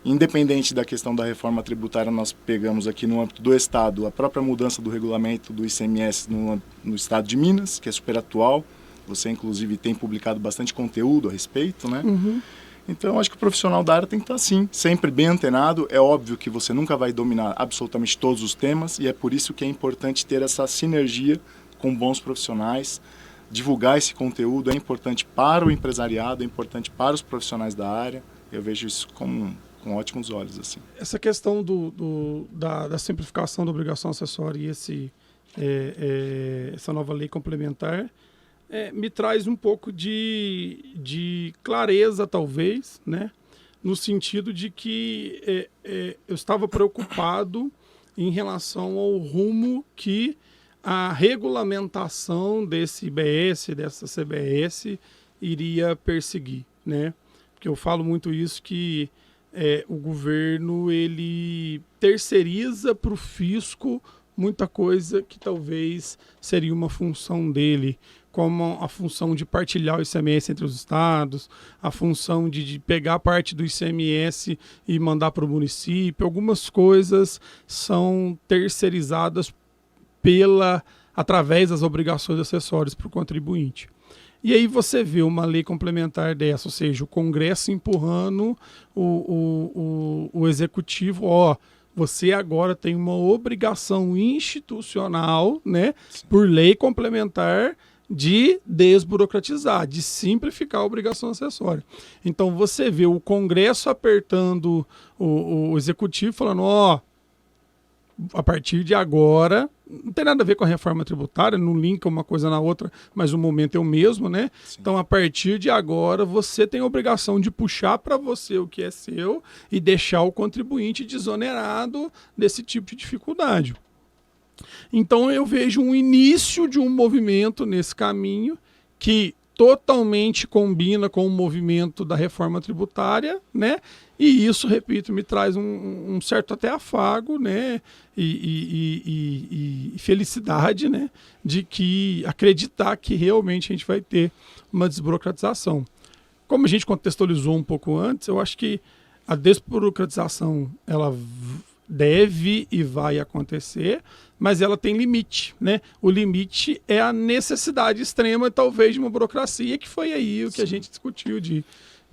Independente da questão da reforma tributária, nós pegamos aqui no âmbito do Estado a própria mudança do regulamento do ICMS no Estado de Minas, que é super atual. Você, inclusive, tem publicado bastante conteúdo a respeito, né? Então, acho que o profissional da área tem que estar, sim, sempre bem antenado. É óbvio que você nunca vai dominar absolutamente todos os temas, e é por isso que é importante ter essa sinergia com bons profissionais. Divulgar esse conteúdo é importante para o empresariado, é importante para os profissionais da área. Eu vejo isso com ótimos olhos, assim. Essa questão da simplificação da obrigação acessória e essa nova lei complementar me traz um pouco de clareza, talvez, né? No sentido de que eu estava preocupado em relação ao rumo que a regulamentação desse IBS, dessa CBS, iria perseguir, né? Porque eu falo muito isso que o governo ele terceiriza para o fisco muita coisa que talvez seria uma função dele, como a função de partilhar o ICMS entre os estados, a função de pegar parte do ICMS e mandar para o município. Algumas coisas são terceirizadas através das obrigações acessórias para o contribuinte. E aí você vê uma lei complementar dessa, ou seja, o Congresso empurrando o Executivo, você agora tem uma obrigação institucional, né, por lei complementar, de desburocratizar, de simplificar a obrigação acessória. Então você vê o Congresso apertando o Executivo, falando, a partir de agora, não tem nada a ver com a reforma tributária, não linka uma coisa na outra, mas o momento é o mesmo, né? Sim. Então, a partir de agora, você tem a obrigação de puxar para você o que é seu e deixar o contribuinte desonerado desse tipo de dificuldade. Então, eu vejo um início de um movimento nesse caminho que totalmente combina com o movimento da reforma tributária, né? E isso, repito, me traz um certo até afago, né? E felicidade, né? De que acreditar que realmente a gente vai ter uma desburocratização. Como a gente contextualizou um pouco antes, eu acho que a desburocratização ela deve e vai acontecer, mas ela tem limite, né? O limite é a necessidade extrema, talvez, de uma burocracia, que foi aí o que a gente discutiu de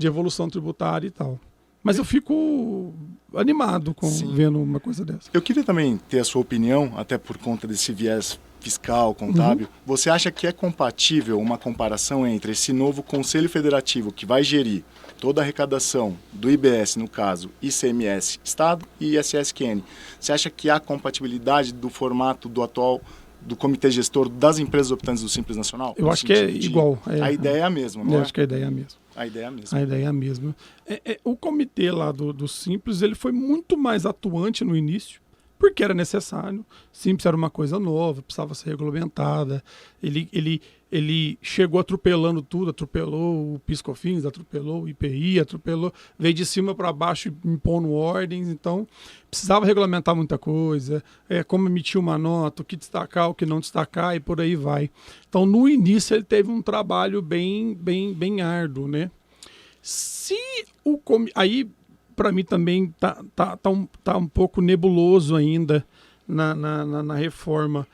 evolução tributária e tal. Mas eu fico animado vendo uma coisa dessa. Eu queria também ter a sua opinião, até por conta desse viés fiscal, contábil. Você acha que é compatível uma comparação entre esse novo Conselho Federativo que vai gerir toda a arrecadação do IBS, no caso, ICMS, Estado e ISS-QN, você acha que há compatibilidade do formato do atual do comitê gestor das empresas optantes do Simples Nacional? Eu acho que é igual. A ideia é a mesma, não é? Eu acho que a ideia é a mesma. A ideia é a mesma. A ideia é a mesma. O comitê lá do Simples, ele foi muito mais atuante no início, porque era necessário. Simples era uma coisa nova, precisava ser regulamentada. Ele chegou atropelando tudo, atropelou o PIS/COFINS, atropelou o IPI, veio de cima para baixo impondo ordens, então precisava regulamentar muita coisa, como emitir uma nota, o que destacar, o que não destacar e por aí vai. Então, no início, ele teve um trabalho bem árduo, né? Aí, para mim, também tá um pouco nebuloso ainda na reforma.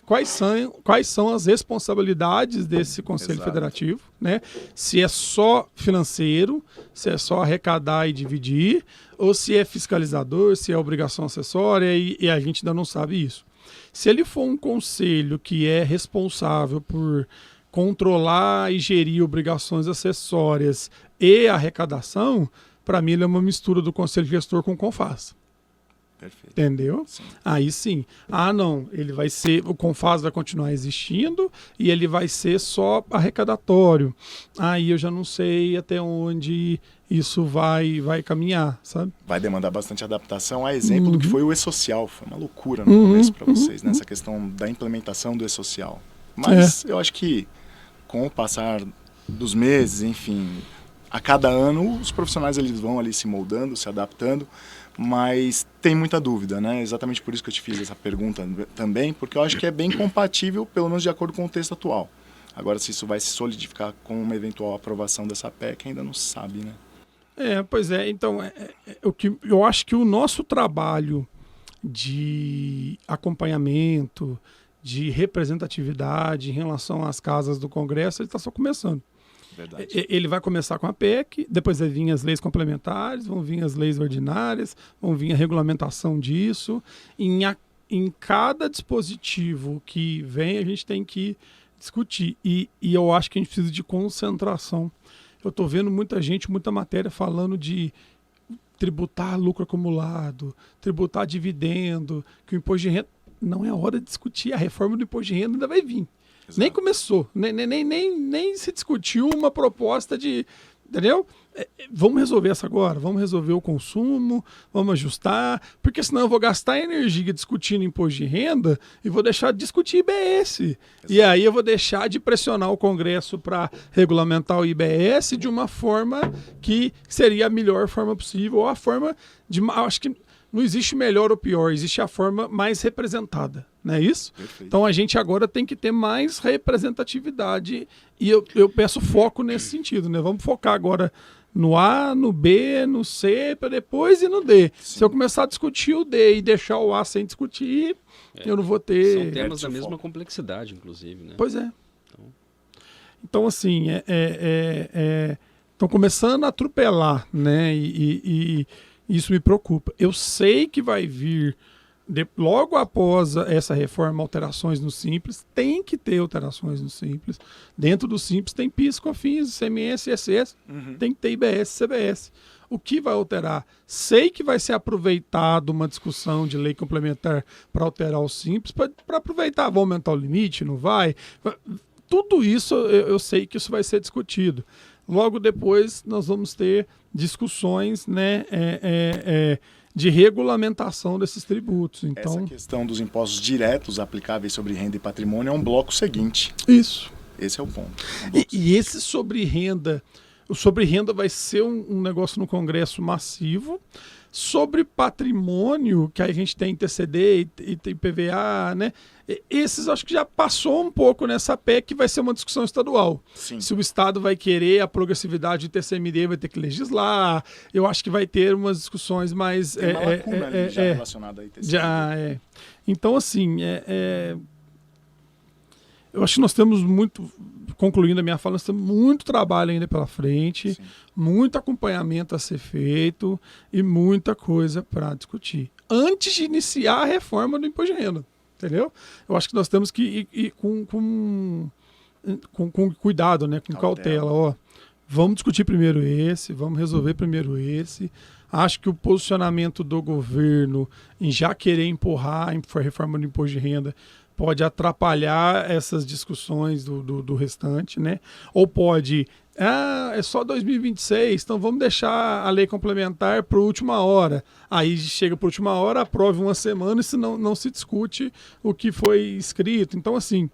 Quais são as responsabilidades desse Conselho Federativo, né? Se é só financeiro, se é só arrecadar e dividir, ou se é fiscalizador, se é obrigação acessória, e a gente ainda não sabe isso. Se ele for um conselho que é responsável por controlar e gerir obrigações acessórias e arrecadação, para mim ele é uma mistura do Conselho Gestor com o CONFAS. Perfeito. Entendeu? Sim. Aí sim. Não, ele vai ser, o CONFAS vai continuar existindo e ele vai ser só arrecadatório. Aí eu já não sei até onde isso vai caminhar, sabe? Vai demandar bastante adaptação, a exemplo do que foi o E-Social. Foi uma loucura no começo para vocês, nessa questão da implementação do E-Social. Mas eu acho que com o passar dos meses, enfim, a cada ano os profissionais eles vão ali se moldando, se adaptando, mas tem muita dúvida, né? Exatamente por isso que eu te fiz essa pergunta também, porque eu acho que é bem compatível, pelo menos de acordo com o texto atual. Agora, se isso vai se solidificar com uma eventual aprovação dessa PEC, ainda não se sabe, né? Pois é. Então, eu acho que o nosso trabalho de acompanhamento, de representatividade em relação às casas do Congresso, ele está só começando. Verdade. Ele vai começar com a PEC, depois vai vir as leis complementares, vão vir as leis ordinárias, vão vir a regulamentação disso. Em cada dispositivo que vem, a gente tem que discutir. E eu acho que a gente precisa de concentração. Eu estou vendo muita matéria falando de tributar lucro acumulado, tributar dividendo, que o imposto de renda... Não é hora de discutir. A reforma do imposto de renda ainda vai vir. Exato. Nem começou, nem se discutiu uma proposta de... Entendeu? Vamos resolver essa agora, vamos resolver o consumo, vamos ajustar, porque senão eu vou gastar energia discutindo imposto de renda e vou deixar de discutir IBS. Exato. E aí eu vou deixar de pressionar o Congresso para regulamentar o IBS de uma forma que seria a melhor forma possível, ou a forma de... Acho que não existe melhor ou pior, existe a forma mais representada, não é isso? Perfeito. Então a gente agora tem que ter mais representatividade e eu peço foco nesse sentido, né? Vamos focar agora no A, no B, no C, para depois ir no D. Sim. Se eu começar a discutir o D e deixar o A sem discutir, eu não vou ter... São temas da mesma complexidade, inclusive, né? Pois é. Então assim, estão começando a atropelar, né? E isso me preocupa. Eu sei que vai vir, logo após essa reforma, alterações no Simples. Tem que ter alterações no Simples. Dentro do Simples tem PIS, COFINS, ICMS, ISS. Tem que ter IBS, CBS. O que vai alterar? Sei que vai ser aproveitado uma discussão de lei complementar para alterar o Simples, para aproveitar, vai aumentar o limite, não vai? Tudo isso, eu sei que isso vai ser discutido. Logo depois, nós vamos ter discussões, né, de regulamentação desses tributos. Então, essa questão dos impostos diretos aplicáveis sobre renda e patrimônio é um bloco seguinte. Isso. Esse é o ponto. E esse sobre renda, o sobre renda vai ser um negócio no Congresso massivo. Sobre patrimônio, que a gente tem TCD e tem PVA, né? Esses acho que já passou um pouco nessa PEC, que vai ser uma discussão estadual. Sim. Se o Estado vai querer a progressividade do TCMD, vai ter que legislar. Eu acho que vai ter umas discussões mais... Tem uma lacuna ali já relacionada a TCMD. Já, Então, assim, eu acho que nós temos muito... Concluindo a minha fala, nós temos muito trabalho ainda pela frente, sim, muito acompanhamento a ser feito e muita coisa para discutir. Antes de iniciar a reforma do imposto de renda, entendeu? Eu acho que nós temos que ir com cuidado, né? Com cautela. vamos discutir primeiro esse, vamos resolver primeiro esse. Acho que o posicionamento do governo em já querer empurrar a reforma do imposto de renda pode atrapalhar essas discussões do restante, né? Ou pode, é só 2026, então vamos deixar a lei complementar para a última hora. Aí chega para a última hora, aprove uma semana e não se discute o que foi escrito. Então, assim,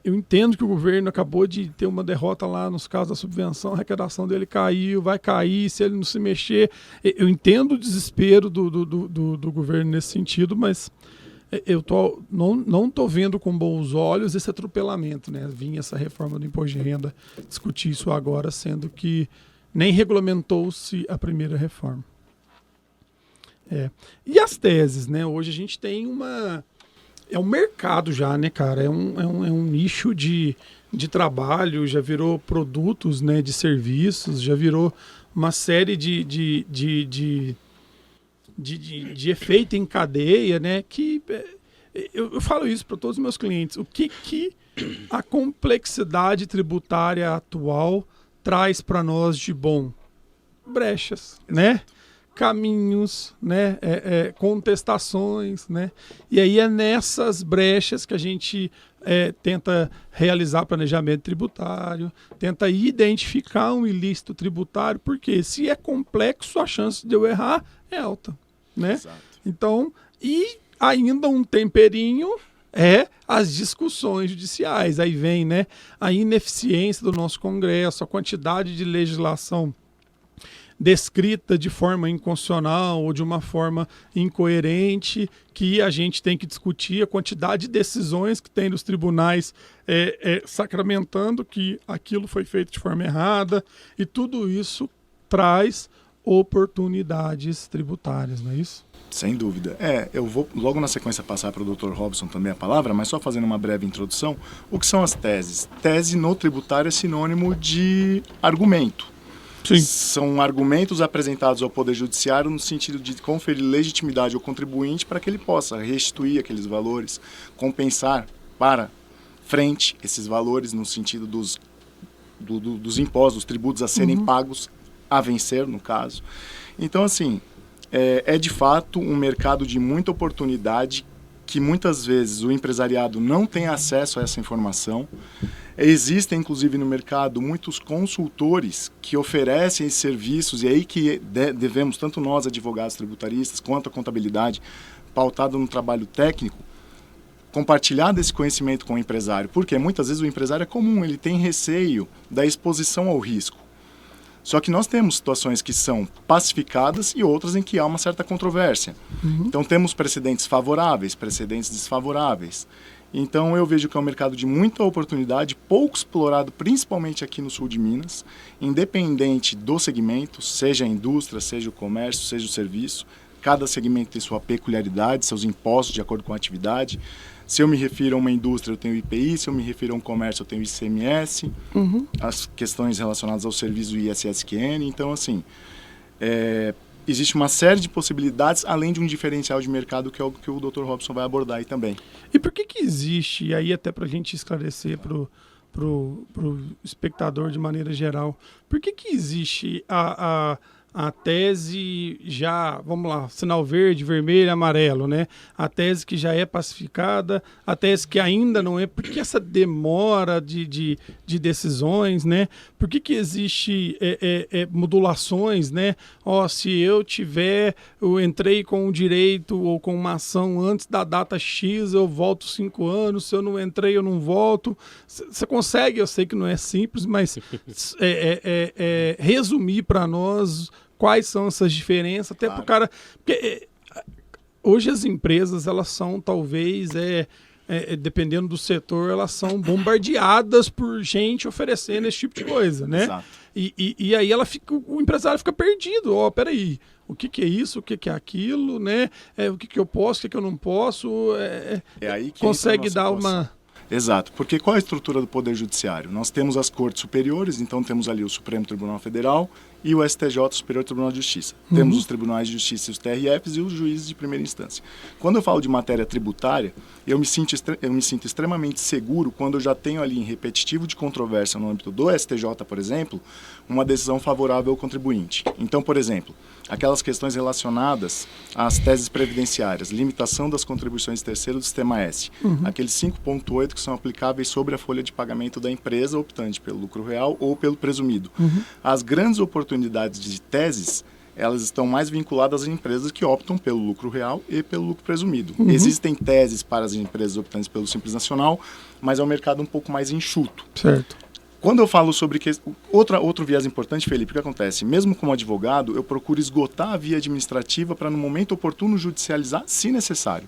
eu entendo que o governo acabou de ter uma derrota lá nos casos da subvenção, a arrecadação dele caiu, vai cair se ele não se mexer. Eu entendo o desespero do governo nesse sentido, mas não estou vendo com bons olhos esse atropelamento, né? Vinha essa reforma do imposto de renda discutir isso agora, sendo que nem regulamentou-se a primeira reforma. E as teses, né? Hoje a gente tem é um mercado já, né, cara? É um nicho de trabalho, já virou produtos, né, de serviços, já virou uma série de efeito em cadeia, né? Que eu falo isso para todos os meus clientes. O que a complexidade tributária atual traz para nós de bom? Brechas, né? Caminhos, né? Contestações, né? E aí é nessas brechas que a gente tenta realizar planejamento tributário, tenta identificar um ilícito tributário, porque se é complexo, a chance de eu errar é alta, né? Exato. Então, e ainda um temperinho as discussões judiciais. Aí vem, né, a ineficiência do nosso Congresso, a quantidade de legislação descrita de forma inconstitucional ou de uma forma incoerente, que a gente tem que discutir, a quantidade de decisões que tem nos tribunais sacramentando que aquilo foi feito de forma errada, e tudo isso traz oportunidades tributárias, não é isso? Sem dúvida. Eu vou logo na sequência passar para o Dr. Robson também a palavra, mas só fazendo uma breve introdução. O que são as teses? Tese no tributário é sinônimo de argumento. Sim. São argumentos apresentados ao Poder Judiciário no sentido de conferir legitimidade ao contribuinte para que ele possa restituir aqueles valores, compensar para frente esses valores no sentido dos impostos, dos tributos a serem pagos, a vencer, no caso. Então, assim, é de fato um mercado de muita oportunidade que muitas vezes o empresariado não tem acesso a essa informação. Existem, inclusive, no mercado muitos consultores que oferecem esses serviços, e aí que devemos, tanto nós, advogados tributaristas, quanto a contabilidade, pautada no trabalho técnico, compartilhar desse conhecimento com o empresário. Porque muitas vezes o empresário é comum, ele tem receio da exposição ao risco. Só que nós temos situações que são pacificadas e outras em que há uma certa controvérsia. Então temos precedentes favoráveis, precedentes desfavoráveis. Então eu vejo que é um mercado de muita oportunidade, pouco explorado, principalmente aqui no sul de Minas, independente do segmento, seja a indústria, seja o comércio, seja o serviço. Cada segmento tem sua peculiaridade, seus impostos de acordo com a atividade. Se eu me refiro a uma indústria, eu tenho IPI. Se eu me refiro a um comércio, eu tenho ICMS. As questões relacionadas ao serviço do ISSQN. Então, assim, existe uma série de possibilidades, além de um diferencial de mercado que é o que o Dr. Robson vai abordar aí também. E por que existe, e aí até para a gente esclarecer pro espectador de maneira geral, por que existe a tese já, vamos lá, sinal verde, vermelho, amarelo, né? A tese que já é pacificada, a tese que ainda não é. Por que essa demora de decisões, né? Por que existe modulações, né? Se eu entrei com um direito ou com uma ação antes da data X, eu volto 5 anos, se eu não entrei, eu não volto. Você consegue, eu sei que não é simples, mas resumir para nós quais são essas diferenças, até para o cara... Porque hoje as empresas, elas são, talvez, dependendo do setor, elas são bombardeadas por gente oferecendo esse tipo de coisa, né? Exato. E aí o empresário fica perdido. Peraí, o que é isso? O que é aquilo, né? O que eu posso, o que eu não posso? Aí que consegue dar uma... Exato, porque qual é a estrutura do Poder Judiciário? Nós temos as Cortes Superiores, então temos ali o Supremo Tribunal Federal e o STJ, Superior Tribunal de Justiça. Temos os tribunais de justiça e os TRFs e os juízes de primeira instância. Quando eu falo de matéria tributária, eu me sinto extremamente seguro quando eu já tenho ali em repetitivo de controvérsia no âmbito do STJ, por exemplo, uma decisão favorável ao contribuinte. Então, por exemplo, aquelas questões relacionadas às teses previdenciárias, limitação das contribuições de terceiro do Sistema S, aqueles 5.8 que são aplicáveis sobre a folha de pagamento da empresa optante pelo lucro real ou pelo presumido. As grandes oportunidades de teses, elas estão mais vinculadas às empresas que optam pelo lucro real e pelo lucro presumido. Existem teses para as empresas optantes pelo Simples Nacional, mas é um mercado um pouco mais enxuto. Certo. Quando eu falo sobre outro viés importante, Felipe, o que acontece? Mesmo como advogado, eu procuro esgotar a via administrativa para, no momento oportuno, judicializar, se necessário.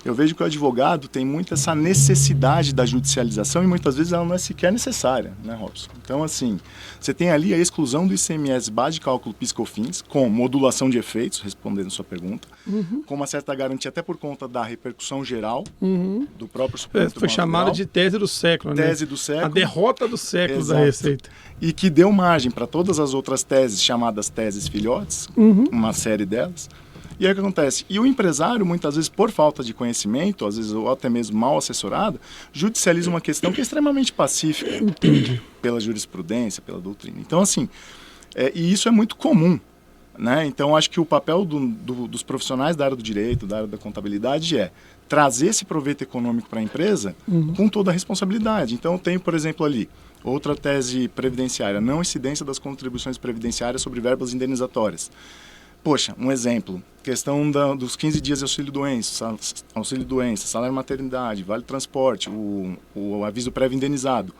Eu vejo que o advogado tem muito essa necessidade da judicialização e muitas vezes ela não é sequer necessária, né, Robson? Então, assim, você tem ali a exclusão do ICMS base de cálculo PIS/COFINS, com modulação de efeitos, respondendo a sua pergunta, com uma certa garantia até por conta da repercussão geral do próprio Supremo Tribunal Foi chamada Federal. de tese do século, né? Tese do século. A derrota do século Exato. da Receita. E que deu margem para todas as outras teses, chamadas teses filhotes, uma série delas. E aí o que acontece? E o empresário, muitas vezes, por falta de conhecimento, às vezes ou até mesmo mal assessorado, judicializa uma questão que é extremamente pacífica pela jurisprudência, pela doutrina. Então, assim, e isso é muito comum, né? Então, acho que o papel dos profissionais da área do direito, da área da contabilidade, é trazer esse proveito econômico para a empresa com toda a responsabilidade. Então, eu tenho, por exemplo, ali, outra tese previdenciária, não incidência das contribuições previdenciárias sobre verbas indenizatórias. Poxa, um exemplo, questão dos 15 dias de auxílio-doença, salário-maternidade, vale-transporte, o aviso prévio indenizado.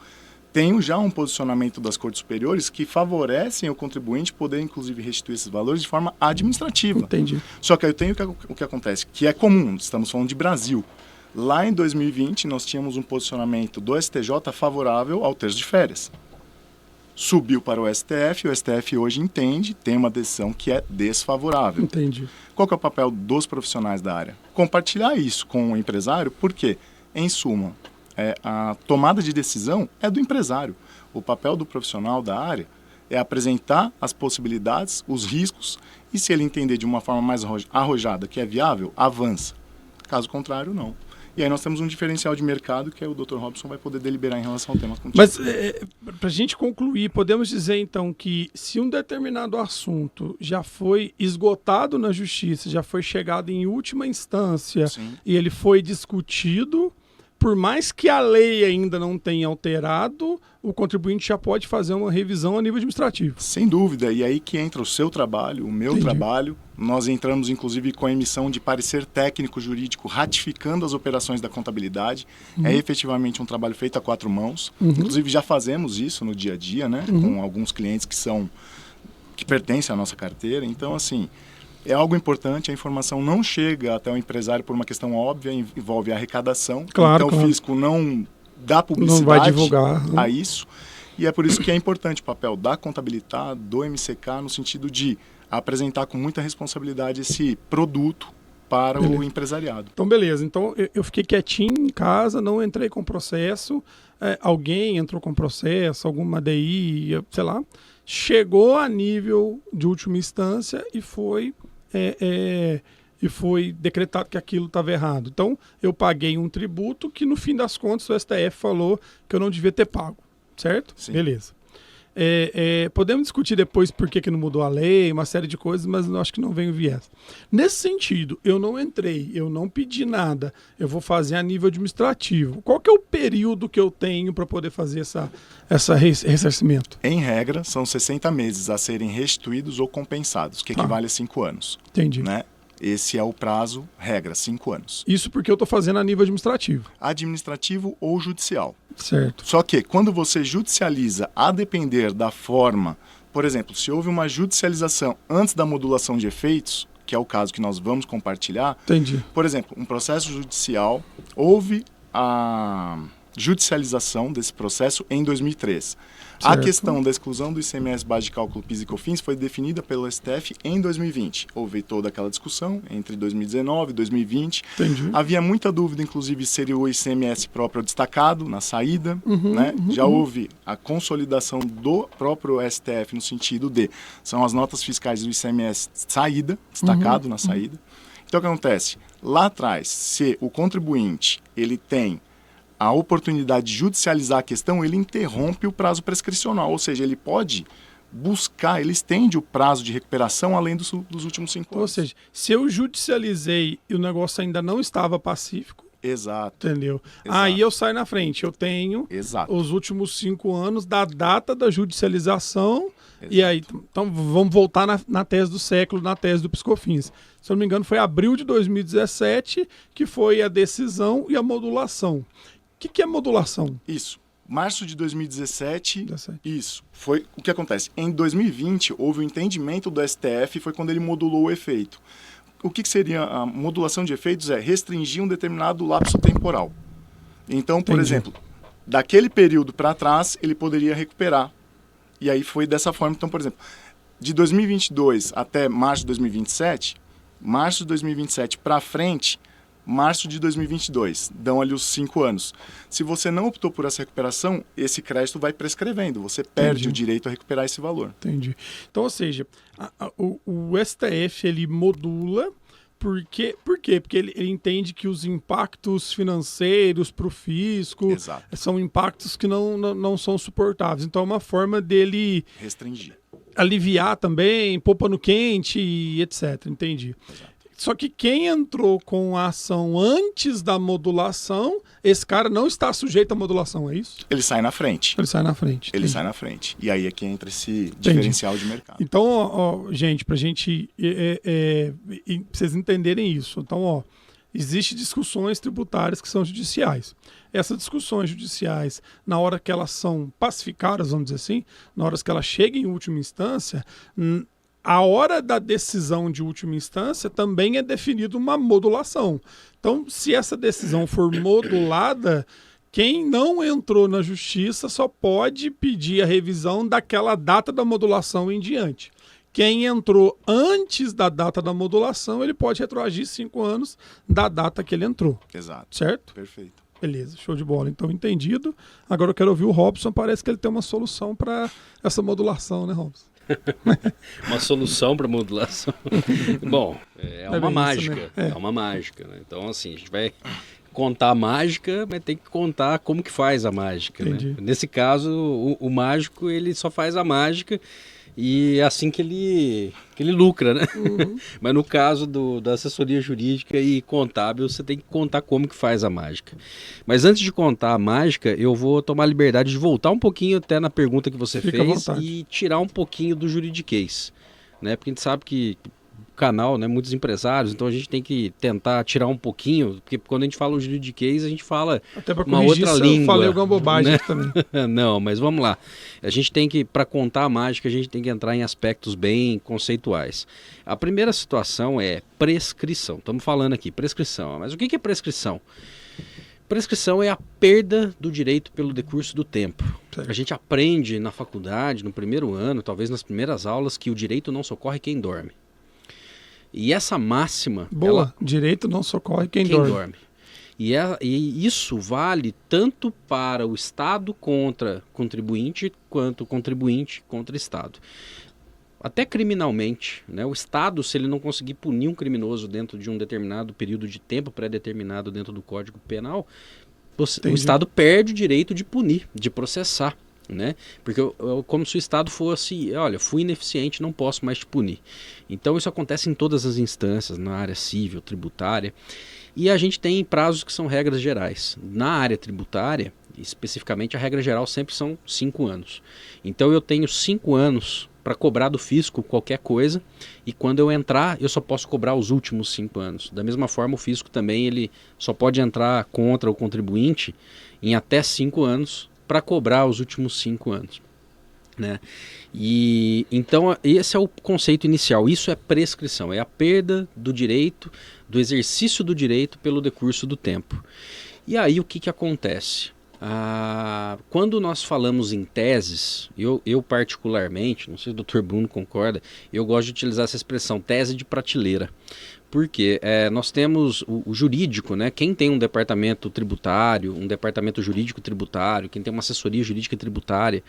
Tenho já um posicionamento das cortes superiores que favorecem o contribuinte poder, inclusive, restituir esses valores de forma administrativa. Entendi. Só que aí eu tenho o que acontece, que é comum, estamos falando de Brasil. Lá em 2020, nós tínhamos um posicionamento do STJ favorável ao terço de férias. Subiu para o STF, o STF hoje entende, tem uma decisão que é desfavorável. Entendi. Qual que é o papel dos profissionais da área? Compartilhar isso com o empresário, porque, em suma, a tomada de decisão é do empresário. O papel do profissional da área é apresentar as possibilidades, os riscos, e se ele entender de uma forma mais arrojada que é viável, avança. Caso contrário, não. E aí nós temos um diferencial de mercado que o Dr. Robson vai poder deliberar em relação ao tema contigo. Mas, para a gente concluir, podemos dizer, então, que se um determinado assunto já foi esgotado na justiça, já foi chegado em última instância, Sim. e ele foi discutido, por mais que a lei ainda não tenha alterado, o contribuinte já pode fazer uma revisão a nível administrativo. Sem dúvida, e aí que entra o seu trabalho, o meu trabalho. Nós entramos, inclusive, com a emissão de parecer técnico-jurídico ratificando as operações da contabilidade. É efetivamente um trabalho feito a 4 mãos. Inclusive, já fazemos isso no dia a dia, né? Com alguns clientes que pertencem à nossa carteira. Então, assim, é algo importante. A informação não chega até o empresário por uma questão óbvia, envolve a arrecadação. Claro, então, o fisco não dá publicidade não vai divulgar a isso. E é por isso que é importante o papel da contabilidade, do MCK, no sentido de apresentar com muita responsabilidade esse produto para o empresariado. Então, beleza. Então, eu fiquei quietinho em casa, não entrei com processo. Alguém entrou com processo, alguma DI, sei lá. Chegou a nível de última instância e foi decretado que aquilo estava errado. Então, eu paguei um tributo que, no fim das contas, o STF falou que eu não devia ter pago. Certo? Sim. Beleza. Podemos discutir depois por que não mudou a lei, uma série de coisas, mas eu acho que não vem o viés. Nesse sentido, eu não entrei, eu não pedi nada, eu vou fazer a nível administrativo. Qual que é o período que eu tenho para poder fazer esse ressarcimento? Em regra, são 60 meses a serem restituídos ou compensados, que equivale a 5 anos. Entendi. Né? Esse é o prazo, regra, 5 anos. Isso porque eu estou fazendo a nível administrativo. Administrativo ou judicial. Certo. Só que quando você judicializa, a depender da forma, por exemplo, se houve uma judicialização antes da modulação de efeitos, que é o caso que nós vamos compartilhar. Entendi. Por exemplo, um processo judicial, houve judicialização desse processo em 2003. Certo. A questão da exclusão do ICMS base de cálculo PIS e COFINS foi definida pelo STF em 2020. Houve toda aquela discussão entre 2019 e 2020. Entendi. Havia muita dúvida, inclusive, se seria o ICMS próprio destacado na saída. Né? Já houve a consolidação do próprio STF no sentido de são as notas fiscais do ICMS saída, destacado na saída. Então, o que acontece? Lá atrás, se o contribuinte ele tem a oportunidade de judicializar a questão, ele interrompe o prazo prescricional, ou seja, ele pode buscar, ele estende o prazo de recuperação além dos últimos 5 anos. Ou seja, se eu judicializei e o negócio ainda não estava pacífico, Exato. entendeu? Exato. Aí eu saio na frente, eu tenho Exato. os últimos 5 anos da data da judicialização. Exato. E aí, então vamos voltar na tese do século, na tese do PiscoFins. Se eu não me engano, foi abril de 2017 que foi a decisão e a modulação. O que é modulação? Isso. Março de 2017, 17. isso. Foi o que acontece. Em 2020, houve o entendimento do STF, foi quando ele modulou o efeito. O que seria a modulação de efeitos? É restringir um determinado lapso temporal. Então, por Entendi. exemplo, daquele período para trás, ele poderia recuperar. E aí foi dessa forma. Então, por exemplo, de 2022 até março de 2027, março de 2027 para frente, março de 2022, dão ali os 5 anos. Se você não optou por essa recuperação, esse crédito vai prescrevendo, você perde Entendi. o direito a recuperar esse valor. Entendi. Então, ou seja, o STF ele modula. Por quê? Porque ele entende que os impactos financeiros para o fisco Exato. são impactos que não são suportáveis. Então é uma forma dele Restringir. aliviar também, pôr pano quente e etc. Entendi. Exato. Só que quem entrou com a ação antes da modulação, esse cara não está sujeito à modulação, é isso? Ele sai na frente. Ele sai na frente. Ele entendi. sai na frente. E aí é que entra esse diferencial de mercado. Então, ó, gente, pra gente pra vocês entenderem isso. Então, ó, existem discussões tributárias que são judiciais. Essas discussões judiciais, na hora que elas são pacificadas, vamos dizer assim, na hora que elas chegam em última instância, a hora da decisão de última instância também é definida uma modulação. Então, se essa decisão for modulada, quem não entrou na justiça só pode pedir a revisão daquela data da modulação em diante. Quem entrou antes da data da modulação, ele pode retroagir 5 anos da data que ele entrou. Exato. Certo? Perfeito. Beleza, show de bola. Então, entendido. Agora eu quero ouvir o Robson. Parece que ele tem uma solução para essa modulação, né, Robson? Uma solução para modulação. Bom, é uma bem isso, mágica. né? É uma mágica, né? Então, assim, a gente vai contar a mágica, mas tem que contar como que faz a mágica, né? Entendi. Nesse caso, o mágico, ele só faz a mágica e é assim que ele lucra, né? Mas no caso da assessoria jurídica e contábil, você tem que contar como que faz a mágica. Mas antes de contar a mágica, eu vou tomar a liberdade de voltar um pouquinho até na pergunta que você Fica à fez vontade. e tirar um pouquinho do juridiquês, né? Porque a gente sabe que o canal, né, muitos empresários, então a gente tem que tentar tirar um pouquinho, porque quando a gente fala o juridiquês, a gente fala Até para uma corrigir outra se eu língua, falei alguma bobagem né? aqui também. Não, mas vamos lá. A gente tem que, para contar a mágica, a gente tem que entrar em aspectos bem conceituais. A primeira situação é prescrição. Estamos falando aqui, prescrição. Mas o que é prescrição? Prescrição é a perda do direito pelo decurso do tempo. Certo. A gente aprende na faculdade, no primeiro ano, talvez nas primeiras aulas, que o direito não socorre quem dorme. E essa máxima... Boa, direito não socorre quem dorme. E isso vale tanto para o Estado contra contribuinte, quanto contribuinte contra Estado. Até criminalmente, né? O Estado, se ele não conseguir punir um criminoso dentro de um determinado período de tempo pré-determinado dentro do Código Penal, o Estado perde o direito de punir, de processar. Né? Porque como se o Estado fosse, olha, fui ineficiente, não posso mais te punir. Então isso acontece em todas as instâncias, na área civil, tributária, e a gente tem prazos que são regras gerais. Na área tributária, especificamente, a regra geral sempre são 5 anos. Então eu tenho 5 anos para cobrar do fisco qualquer coisa, e quando eu entrar, eu só posso cobrar os últimos 5 anos. Da mesma forma, o fisco também ele só pode entrar contra o contribuinte em até 5 anos, para cobrar os últimos 5 anos, né? E então esse é o conceito inicial. Isso é prescrição, é a perda do direito, do exercício do direito pelo decurso do tempo. E aí o que acontece? Quando nós falamos em teses, eu particularmente, não sei se o Dr. Bruno concorda, eu gosto de utilizar essa expressão, tese de prateleira. Porque nós temos o jurídico, né? Quem tem um departamento tributário, um departamento jurídico tributário, quem tem uma assessoria jurídica tributária,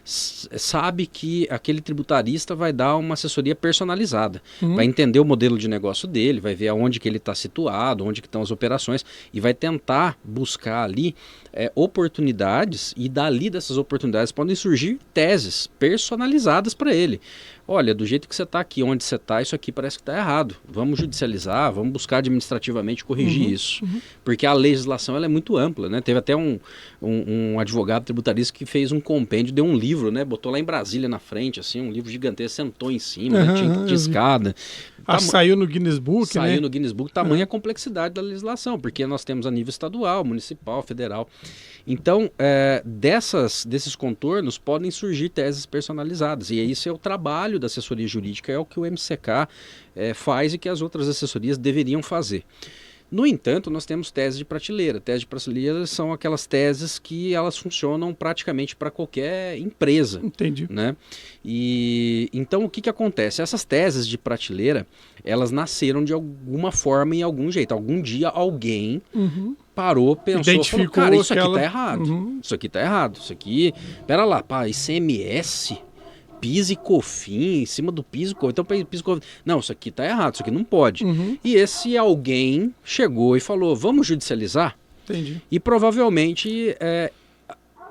sabe que aquele tributarista vai dar uma assessoria personalizada. Vai entender o modelo de negócio dele, vai ver aonde que ele está situado, onde que estão as operações e vai tentar buscar ali oportunidades, e dali dessas oportunidades podem surgir teses personalizadas para ele. Olha, do jeito que você está aqui, onde você está, isso aqui parece que está errado. Vamos judicializar, vamos buscar administrativamente corrigir isso. Porque a legislação ela é muito ampla, né? Teve até um advogado tributarista que fez um compêndio, deu um livro, né? Botou lá em Brasília na frente, assim, um livro gigantesco, sentou em cima, né? Tinha escada. Saiu no Guinness Book, Saiu no Guinness Book, tamanha a complexidade da legislação, porque nós temos a nível estadual, municipal, federal. Então, desses contornos podem surgir teses personalizadas, e isso é o trabalho da assessoria jurídica, é o que o MCK faz e que as outras assessorias deveriam fazer. No entanto, nós temos teses de prateleira. Teses de prateleira são aquelas teses que elas funcionam praticamente para qualquer empresa. Entendi. Né? E então o que acontece? Essas teses de prateleira, elas nasceram de alguma forma, em algum jeito. Algum dia alguém parou, pensou, falou, cara, isso aqui tá errado. Isso aqui tá errado. Isso aqui, pera lá, ICMS... PIS e COFINS, em cima do PIS e COFINS. Então, PIS e COFINS. Não, isso aqui está errado, isso aqui não pode. E esse alguém chegou e falou, vamos judicializar? Entendi. E provavelmente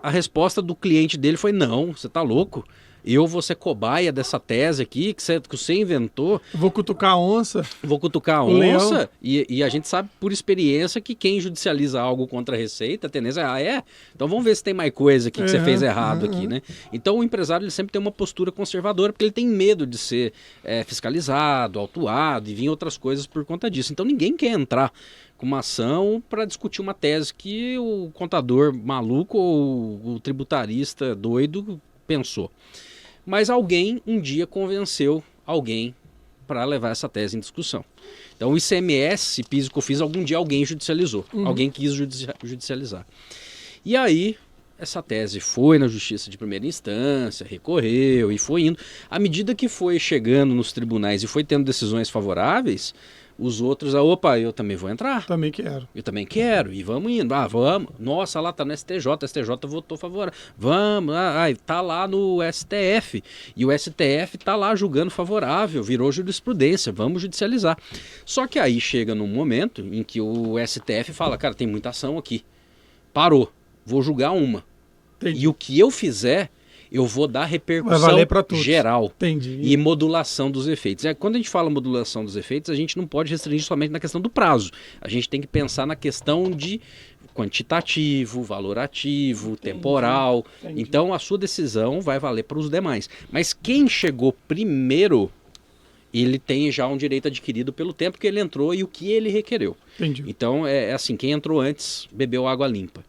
a resposta do cliente dele foi, não, você está louco? Eu vou ser cobaia dessa tese aqui que você inventou. Vou cutucar a onça. Vou cutucar a onça. E a gente sabe por experiência que quem judicializa algo contra a Receita, a tendência é, então vamos ver se tem mais coisa aqui que você fez errado aqui, né? Então o empresário ele sempre tem uma postura conservadora, porque ele tem medo de ser fiscalizado, autuado e vir outras coisas por conta disso. Então ninguém quer entrar com uma ação para discutir uma tese que o contador maluco ou o tributarista doido pensou. Mas alguém um dia convenceu alguém para levar essa tese em discussão. Então o ICMS, PIS e COFINS, algum dia alguém judicializou. Alguém quis judicializar. E aí essa tese foi na justiça de primeira instância, recorreu e foi indo. À medida que foi chegando nos tribunais e foi tendo decisões favoráveis, os outros, eu também vou entrar. Também quero. Eu também quero, e vamos indo. Vamos. Nossa, lá tá no STJ, o STJ votou favorável. Vamos, tá lá no STF. E o STF tá lá julgando favorável, virou jurisprudência, vamos judicializar. Só que aí chega num momento em que o STF fala, cara, tem muita ação aqui. Parou, vou julgar uma. Entendi. E o que eu fizer, eu vou dar repercussão geral. Entendi. E modulação dos efeitos. Quando a gente fala modulação dos efeitos, a gente não pode restringir somente na questão do prazo. A gente tem que pensar na questão de quantitativo, valorativo, temporal. Entendi. Então a sua decisão vai valer para os demais. Mas quem chegou primeiro, ele tem já um direito adquirido pelo tempo que ele entrou e o que ele requereu. Entendi. Então é assim, quem entrou antes bebeu água limpa.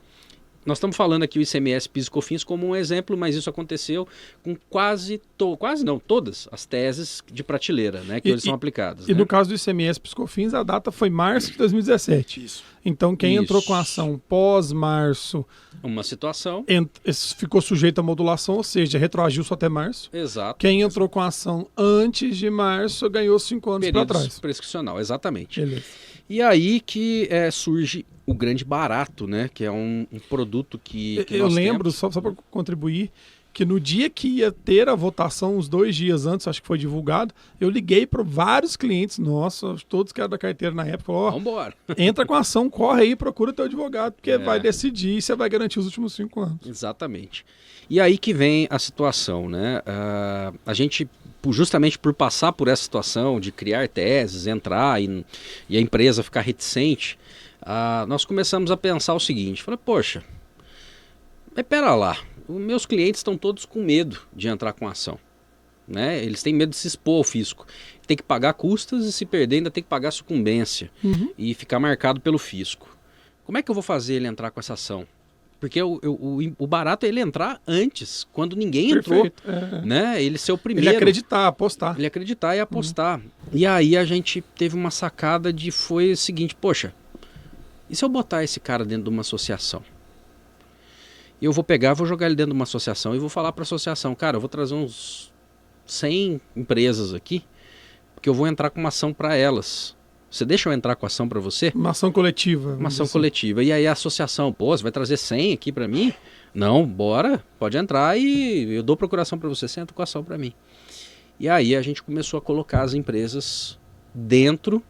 Nós estamos falando aqui o ICMS, PIS e COFINS como um exemplo, mas isso aconteceu com todas as teses de prateleira, né, que hoje são aplicadas. E no caso do ICMS, PIS e COFINS, a data foi março de 2017. Isso. Então quem entrou com a ação pós-março... Uma situação... ficou sujeito à modulação, ou seja, retroagiu só até março. Exato. Quem entrou com a ação antes de março ganhou 5 anos para trás. Prescricional, exatamente. Beleza. E aí que surge o grande barato, né? Que é um produto que eu lembro, só para contribuir, que no dia que ia ter a votação, uns 2 dias antes, acho que foi divulgado, eu liguei para vários clientes nossos, todos que eram da carteira na época, falou, vambora. Entra com a ação, corre aí, procura teu advogado, porque vai decidir e você vai garantir os últimos 5 anos. Exatamente. E aí que vem a situação, né? A gente, justamente por passar por essa situação de criar teses, entrar e a empresa ficar reticente, nós começamos a pensar o seguinte, falei, poxa, mas pera lá, os meus clientes estão todos com medo de entrar com a ação, né? Eles têm medo de se expor ao fisco, tem que pagar custas e se perder ainda tem que pagar sucumbência e ficar marcado pelo fisco. Como é que eu vou fazer ele entrar com essa ação? Porque o barato é ele entrar antes, quando ninguém entrou, né? Ele ser o primeiro. Ele acreditar, apostar. Ele acreditar e apostar. E aí a gente teve uma sacada foi o seguinte, poxa, e se eu botar esse cara dentro de uma associação? eu vou pegar, vou jogar ele dentro de uma associação e vou falar para a associação, cara, eu vou trazer uns 100 empresas aqui, porque eu vou entrar com uma ação para elas. Você deixa eu entrar com a ação para você? Uma ação coletiva. Uma ação coletiva. E aí a associação, pô, você vai trazer 100 aqui para mim? Não, bora, pode entrar e eu dou procuração para você, você entra com a ação para mim. E aí a gente começou a colocar as empresas dentro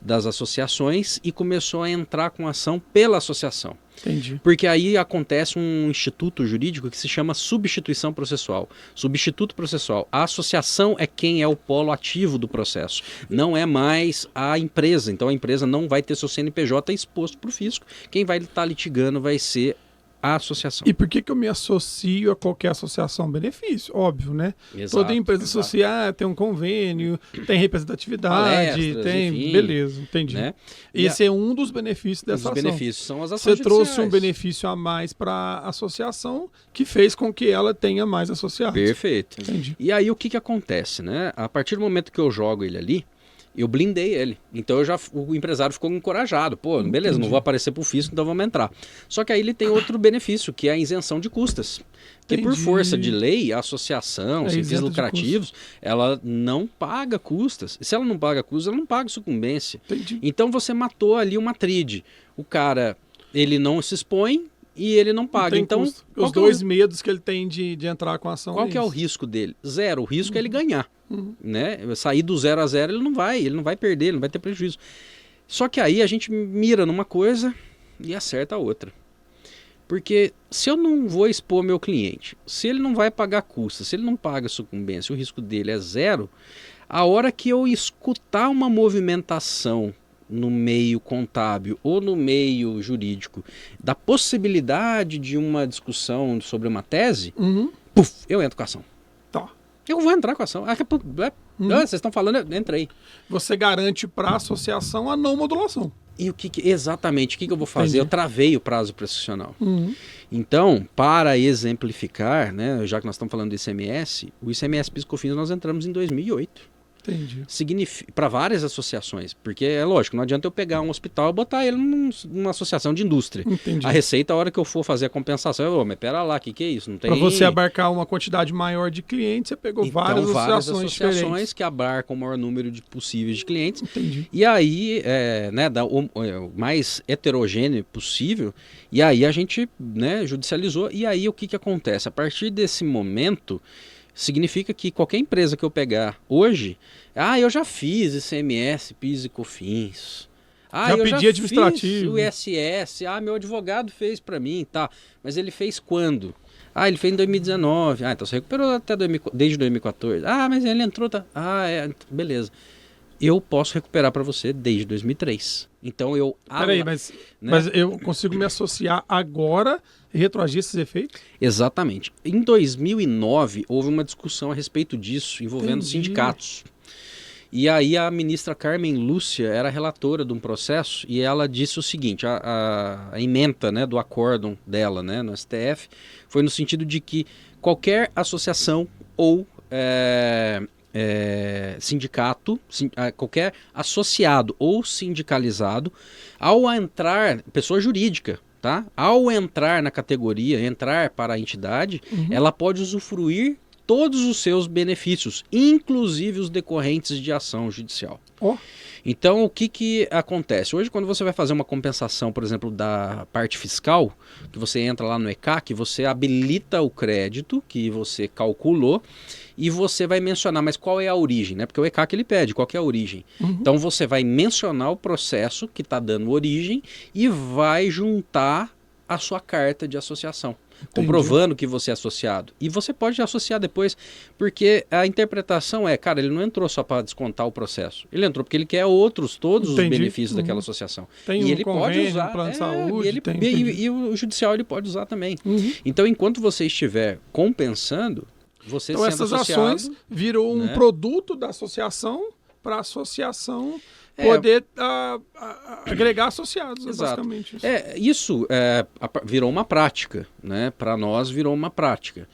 das associações e começou a entrar com ação pela associação. Entendi. Porque aí acontece um instituto jurídico que se chama substituição processual. Substituto processual. A associação é quem é o polo ativo do processo. Não é mais a empresa. Então a empresa não vai ter seu CNPJ exposto para o fisco. Quem vai estar litigando vai ser a associação. E por que eu me associo a qualquer associação? Benefício, óbvio, né? Exato, Toda empresa associada tem um convênio, tem representatividade, palestras, tem... enfim, beleza, entendi. né? Esse é um dos benefícios dessa Os ação. benefícios são as ações Você trouxe judiciais. um benefício a mais para a associação que fez com que ela tenha mais associados. Perfeito. Entendi. E aí o que acontece, né? A partir do momento que eu jogo ele ali, eu blindei ele. Então o empresário ficou encorajado. Pô, beleza, não vou aparecer pro fisco, então vamos entrar. Só que aí ele tem outro benefício, que é a isenção de custas. Que por força de lei, a associação, sem fins lucrativos, ela não paga custas. E se ela não paga custas, ela não paga sucumbência. Entendi. Então você matou ali uma tríade. O cara, ele não se expõe e ele não paga. Então, os dois medos que ele tem de entrar com a ação. Qual que é o risco dele? Zero. O risco é ele ganhar. Né? Sair do 0 a 0 ele não vai perder, ele não vai ter prejuízo. Só que aí a gente mira numa coisa e acerta a outra. Porque se eu não vou expor meu cliente, se ele não vai pagar custo, se ele não paga sucumbência, o risco dele é zero, a hora que eu escutar uma movimentação no meio contábil ou no meio jurídico da possibilidade de uma discussão sobre uma tese, puf, eu entro com a ação. Tá. Eu vou entrar com a ação. Vocês estão falando, eu entrei. Você garante para a associação a não modulação. E exatamente, o que eu vou fazer? Entendi. Eu travei o prazo prescricional. Então, para exemplificar, né, já que nós estamos falando do ICMS, o ICMS PIS/COFINS nós entramos em 2008. Entendi. Para várias associações, porque é lógico, não adianta eu pegar um hospital e botar ele numa associação de indústria. Entendi. A Receita, a hora que eu for fazer a compensação, mas pera lá, o que é isso? Não tem... Para você abarcar uma quantidade maior de clientes, você pegou Então, várias associações diferentes. que abarcam o maior número de possíveis de clientes. Entendi. E aí, o mais heterogêneo possível, e aí a gente, né, judicializou. E aí o que acontece? A partir desse momento, significa que qualquer empresa que eu pegar hoje, eu já fiz ICMS, PIS e COFINS. Já eu pedi já administrativo. fiz o ISS. Meu advogado fez para mim, tá. Mas ele fez quando? Ele fez em 2019. Então você recuperou até desde 2014. Mas ele entrou, tá. Beleza. Eu posso recuperar para você desde 2003. Então eu... Peraí, mas eu consigo me associar agora e retroagir esses efeitos? Exatamente. Em 2009, houve uma discussão a respeito disso, envolvendo sindicatos. E aí a ministra Carmen Lúcia era relatora de um processo e ela disse o seguinte, a ementa, né, do acórdão dela, né, no STF, foi no sentido de que qualquer associação ou sindicato, qualquer associado ou sindicalizado, ao entrar, pessoa jurídica, tá? Ao entrar na categoria, entrar para a entidade, ela pode usufruir todos os seus benefícios, inclusive os decorrentes de ação judicial. Então, o que acontece? Hoje, quando você vai fazer uma compensação, por exemplo, da parte fiscal, que você entra lá no ECAC, você habilita o crédito que você calculou e você vai mencionar, mas qual é a origem, né? Porque o ECAC ele pede qual que é a origem. Então, você vai mencionar o processo que está dando origem e vai juntar a sua carta de associação. Comprovando que você é associado. E você pode associar depois, porque a interpretação é, cara, ele não entrou só para descontar o processo. Ele entrou porque ele quer todos os benefícios daquela associação. Tem e ele pode usar, plano de saúde. E o judicial ele pode usar também. Então, enquanto você estiver compensando, você então, sendo essas associado, ações virou um né, produto da associação para a associação poder agregar associados, basicamente. Isso virou uma prática, né? Para nós virou uma prática.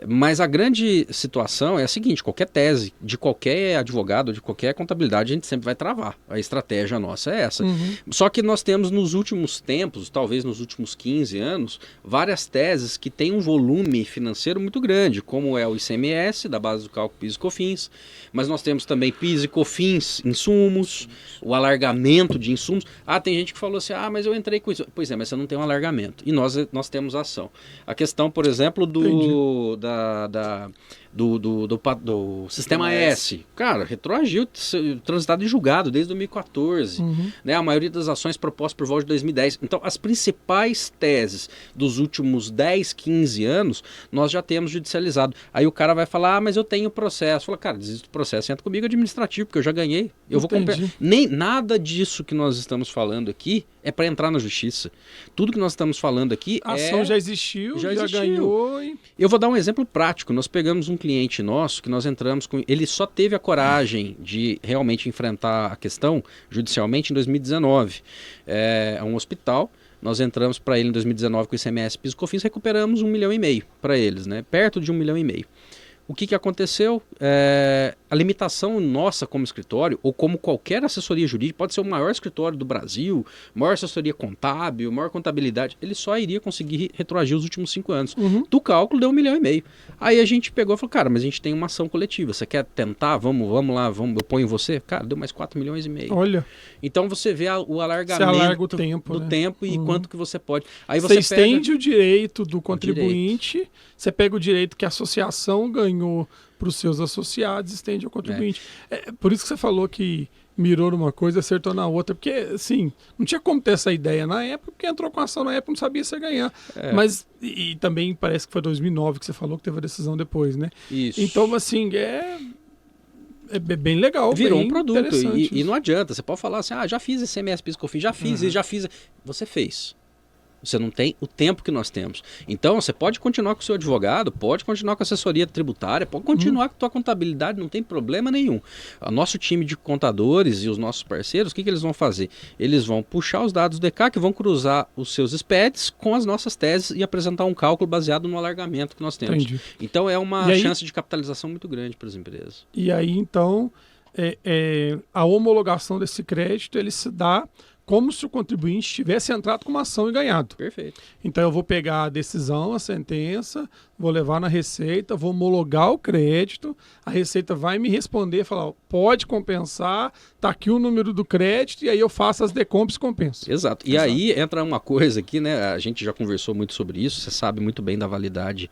Mas a grande situação é a seguinte, qualquer tese de qualquer advogado, de qualquer contabilidade, a gente sempre vai travar. A estratégia nossa é essa. Só que nós temos nos últimos tempos, talvez nos últimos 15 anos, várias teses que têm um volume financeiro muito grande, como é o ICMS, da base do cálculo PIS e COFINS, mas nós temos também PIS e COFINS, insumos, o alargamento de insumos. Tem gente que falou assim, mas eu entrei com isso. Pois é, mas você não tem um alargamento. E nós temos ação. A questão, por exemplo, do Sistema S. Cara, retroagiu, transitado em julgado desde 2014. Né? A maioria das ações propostas por volta de 2010. Então, as principais teses dos últimos 10, 15 anos, nós já temos judicializado. Aí o cara vai falar, mas eu tenho processo. Fala, cara, desiste do processo, entra comigo administrativo, porque eu já ganhei. Eu vou comprar. Nem nada disso que nós estamos falando aqui é para entrar na justiça. Tudo que nós estamos falando aqui a ação já existiu, já ganhou. Eu vou dar um exemplo prático. Nós pegamos um cliente nosso que nós entramos com... Ele só teve a coragem de realmente enfrentar a questão judicialmente em 2019. É um hospital. Nós entramos para ele em 2019 com o ICMS, PIS e COFINS, recuperamos 1,5 milhão para eles, né? Perto de 1,5 milhão. O que aconteceu? A limitação nossa como escritório, ou como qualquer assessoria jurídica, pode ser o maior escritório do Brasil, maior assessoria contábil, maior contabilidade, ele só iria conseguir retroagir os últimos 5 anos. Do cálculo deu 1,5 milhão. Aí a gente pegou e falou, cara, mas a gente tem uma ação coletiva, você quer tentar? Vamos lá, eu ponho você? Cara, deu mais 4,5 milhões. Olha. Então você vê o alargamento você alarga o tempo, do tempo e quanto que você pode. Aí você estende o direito do contribuinte, você pega o direito que a associação ganhou para os seus associados, estende ao contribuinte. Por isso que você falou que mirou numa coisa e acertou na outra, porque assim, não tinha como ter essa ideia na época, porque entrou com a ação na época, não sabia se ia ganhar. Mas, e também parece que foi 2009 que você falou que teve a decisão depois, né? Isso. Então, assim, é bem legal. Virou bem um produto e não adianta, você pode falar assim, já fiz ICMS, PIS, COFINS, já fiz. Você fez. Você não tem o tempo que nós temos. Então, você pode continuar com o seu advogado, pode continuar com a assessoria tributária, pode continuar com a tua contabilidade, não tem problema nenhum. O nosso time de contadores e os nossos parceiros, o que eles vão fazer? Eles vão puxar os dados do ECAC, vão cruzar os seus SPEDs com as nossas teses e apresentar um cálculo baseado no alargamento que nós temos. Entendi. Então, é uma chance de capitalização muito grande para as empresas. E aí, então, a homologação desse crédito, ele se dá como se o contribuinte tivesse entrado com uma ação e ganhado. Perfeito. Então eu vou pegar a decisão, a sentença, vou levar na Receita, vou homologar o crédito, a Receita vai me responder, falar, pode compensar, tá aqui o número do crédito, e aí eu faço as decompras e compenso. Exato. E aí entra uma coisa aqui, né? A gente já conversou muito sobre isso, você sabe muito bem da validade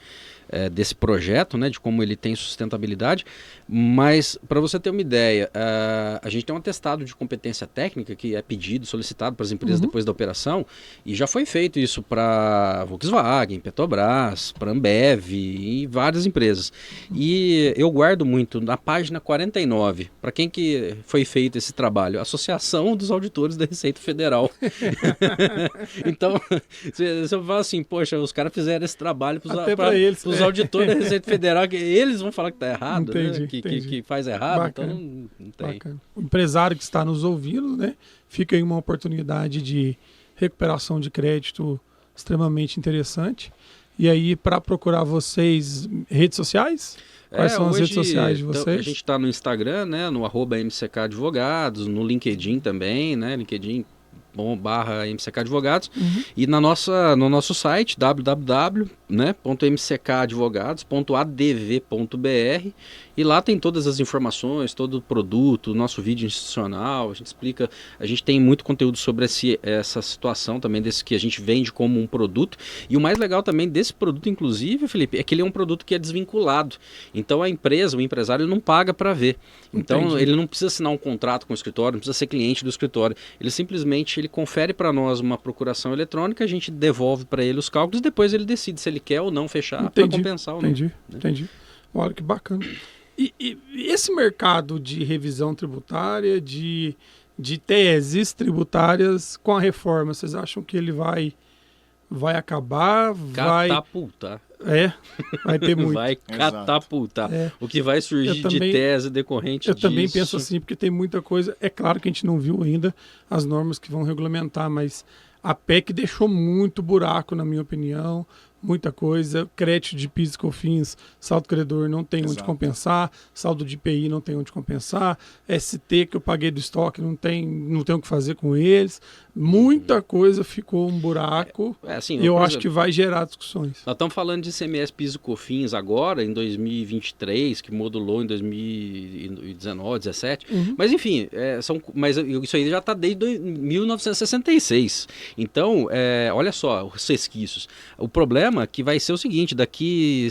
desse projeto, né, de como ele tem sustentabilidade, mas para você ter uma ideia, a gente tem um atestado de competência técnica que é pedido, solicitado para as empresas depois da operação, e já foi feito isso para Volkswagen, Petrobras, para Ambev e várias empresas. E eu guardo muito na página 49, para quem que foi feito esse trabalho? A Associação dos Auditores da Receita Federal. Então, você fala assim, poxa, os caras fizeram esse trabalho para eles. Os auditores da Receita Federal, que eles vão falar que está errado, entendi, né? Que faz errado, bacana, então não tem. Bacana. O empresário que está nos ouvindo, né, fica aí uma oportunidade de recuperação de crédito extremamente interessante. E aí, para procurar vocês, redes sociais? Quais são as redes sociais de vocês? A gente está no Instagram, né, no @MCK Advogados, no LinkedIn também, né, LinkedIn.com/MCK Advogados, e no nosso site www.mckadvogados.adv.br, e lá tem todas as informações, todo o produto, nosso vídeo institucional, a gente explica, a gente tem muito conteúdo sobre essa situação também, desse que a gente vende como um produto, e o mais legal também desse produto, inclusive, Felipe, é que ele é um produto que é desvinculado, então a empresa, o empresário não paga para ver, então ele não precisa assinar um contrato com o escritório, não precisa ser cliente do escritório, ele simplesmente confere para nós uma procuração eletrônica, a gente devolve para ele os cálculos, e depois ele decide se ele quer ou não fechar para compensar ou não. Entendi. Olha que bacana. E esse mercado de revisão tributária, de teses tributárias com a reforma, vocês acham que ele vai acabar? Catapultar. Vai ter muito. Vai catapultar. O que vai surgir de tese decorrente disso. Eu também penso assim, porque tem muita coisa. É claro que a gente não viu ainda as normas que vão regulamentar, mas a PEC deixou muito buraco, na minha opinião, muita coisa. Crédito de PIS e COFINS, saldo credor não tem onde compensar, saldo de IPI não tem onde compensar, ST que eu paguei do estoque não tem o que fazer com eles. Muita coisa ficou um buraco. Assim, eu acho que vai gerar discussões. Nós estamos falando de ICMS, PIS e COFINS agora, em 2023, que modulou em 2019, 2017. Mas, enfim, mas isso aí já está desde 1966. Então, olha só, os resquícios. O problema é que vai ser o seguinte, daqui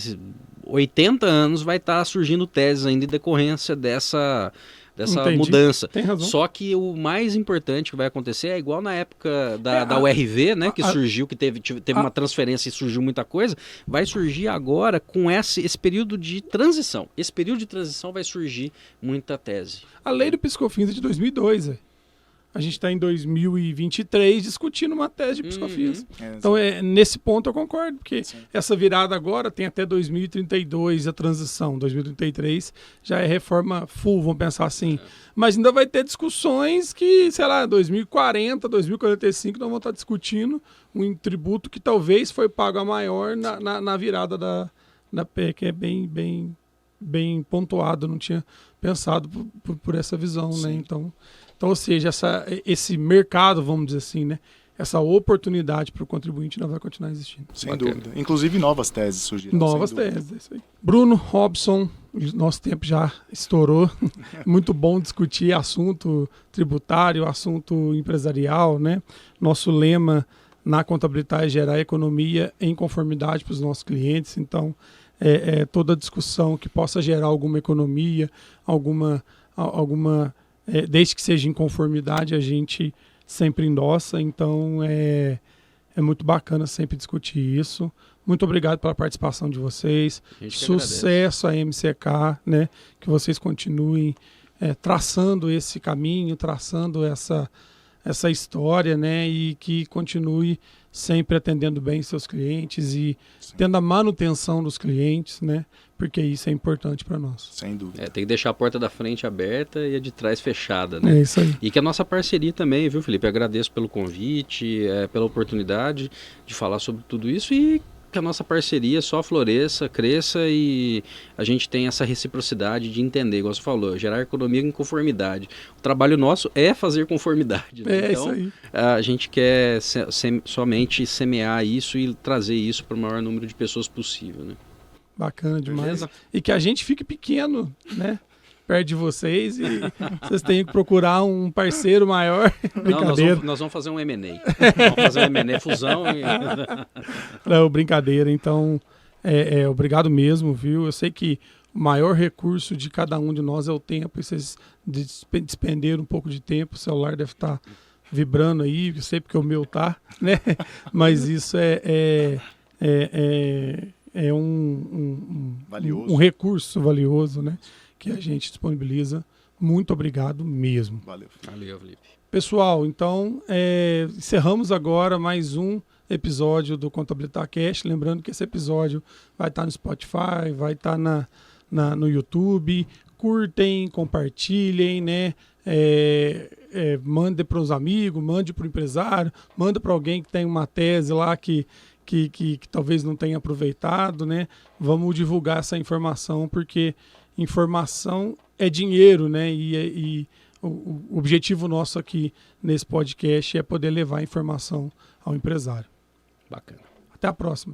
80 anos vai estar surgindo teses ainda em decorrência dessa mudança. Tem razão. Só que o mais importante que vai acontecer é igual na época da URV, né, que surgiu, que teve uma transferência e surgiu muita coisa, vai surgir agora com esse período de transição. Esse período de transição vai surgir muita tese. A lei do PIS/COFINS é de 2002, A gente está em 2023 discutindo uma tese de PIS/COFINS. Então, nesse ponto eu concordo, porque essa virada agora tem até 2032 a transição. 2033 já é reforma full, vamos pensar assim. Mas ainda vai ter discussões que, sei lá, 2040, 2045, nós vamos estar discutindo um tributo que talvez foi pago a maior na virada da PEC, que é bem pontuado, não tinha pensado por essa visão, né? Então, ou seja, esse mercado, vamos dizer assim, né? Essa oportunidade para o contribuinte não vai continuar existindo. Sem dúvida. Inclusive novas teses surgiram. Novas teses, é isso aí. Bruno, Robson, nosso tempo já estourou. Muito bom discutir assunto tributário, assunto empresarial, né? Nosso lema na contabilidade é gerar economia em conformidade para os nossos clientes. Então, toda discussão que possa gerar alguma economia, alguma desde que seja em conformidade, a gente sempre endossa. Então, é muito bacana sempre discutir isso. Muito obrigado pela participação de vocês. Sucesso à MCK, né? Que vocês continuem traçando esse caminho, traçando essa história, né? E que continue sempre atendendo bem seus clientes e tendo a manutenção dos clientes, né? Porque isso é importante para nós. Sem dúvida. Tem que deixar a porta da frente aberta e a de trás fechada, né? É isso aí. E que a nossa parceria também, viu, Felipe? Eu agradeço pelo convite, pela oportunidade de falar sobre tudo isso e que a nossa parceria só floresça, cresça e a gente tem essa reciprocidade de entender, igual você falou, gerar economia em conformidade. O trabalho nosso é fazer conformidade, né? Então, isso aí. A gente quer somente semear isso e trazer isso para o maior número de pessoas possível, né? Bacana demais. Beleza? E que a gente fique pequeno, né? Perto de vocês e vocês têm que procurar um parceiro maior. Brincadeira. Não, nós vamos fazer um M&A. Vamos fazer um M&A, fusão. Não, brincadeira. Então, obrigado mesmo, viu? Eu sei que o maior recurso de cada um de nós é o tempo. E vocês despenderam um pouco de tempo. O celular deve estar vibrando aí. Eu sei porque o meu tá, né? Mas isso é um recurso valioso, né? Que a gente disponibiliza. Muito obrigado mesmo. Valeu, Felipe. Pessoal, então, encerramos agora mais um episódio do Contabilidade Cash. Lembrando que esse episódio vai estar no Spotify, vai estar no YouTube. Curtem, compartilhem, né? Mande para os amigos, mande para o empresário, manda para alguém que tem uma tese lá que talvez não tenha aproveitado, né? Vamos divulgar essa informação, porque informação é dinheiro, né? E o objetivo nosso aqui nesse podcast é poder levar informação ao empresário. Bacana. Até a próxima.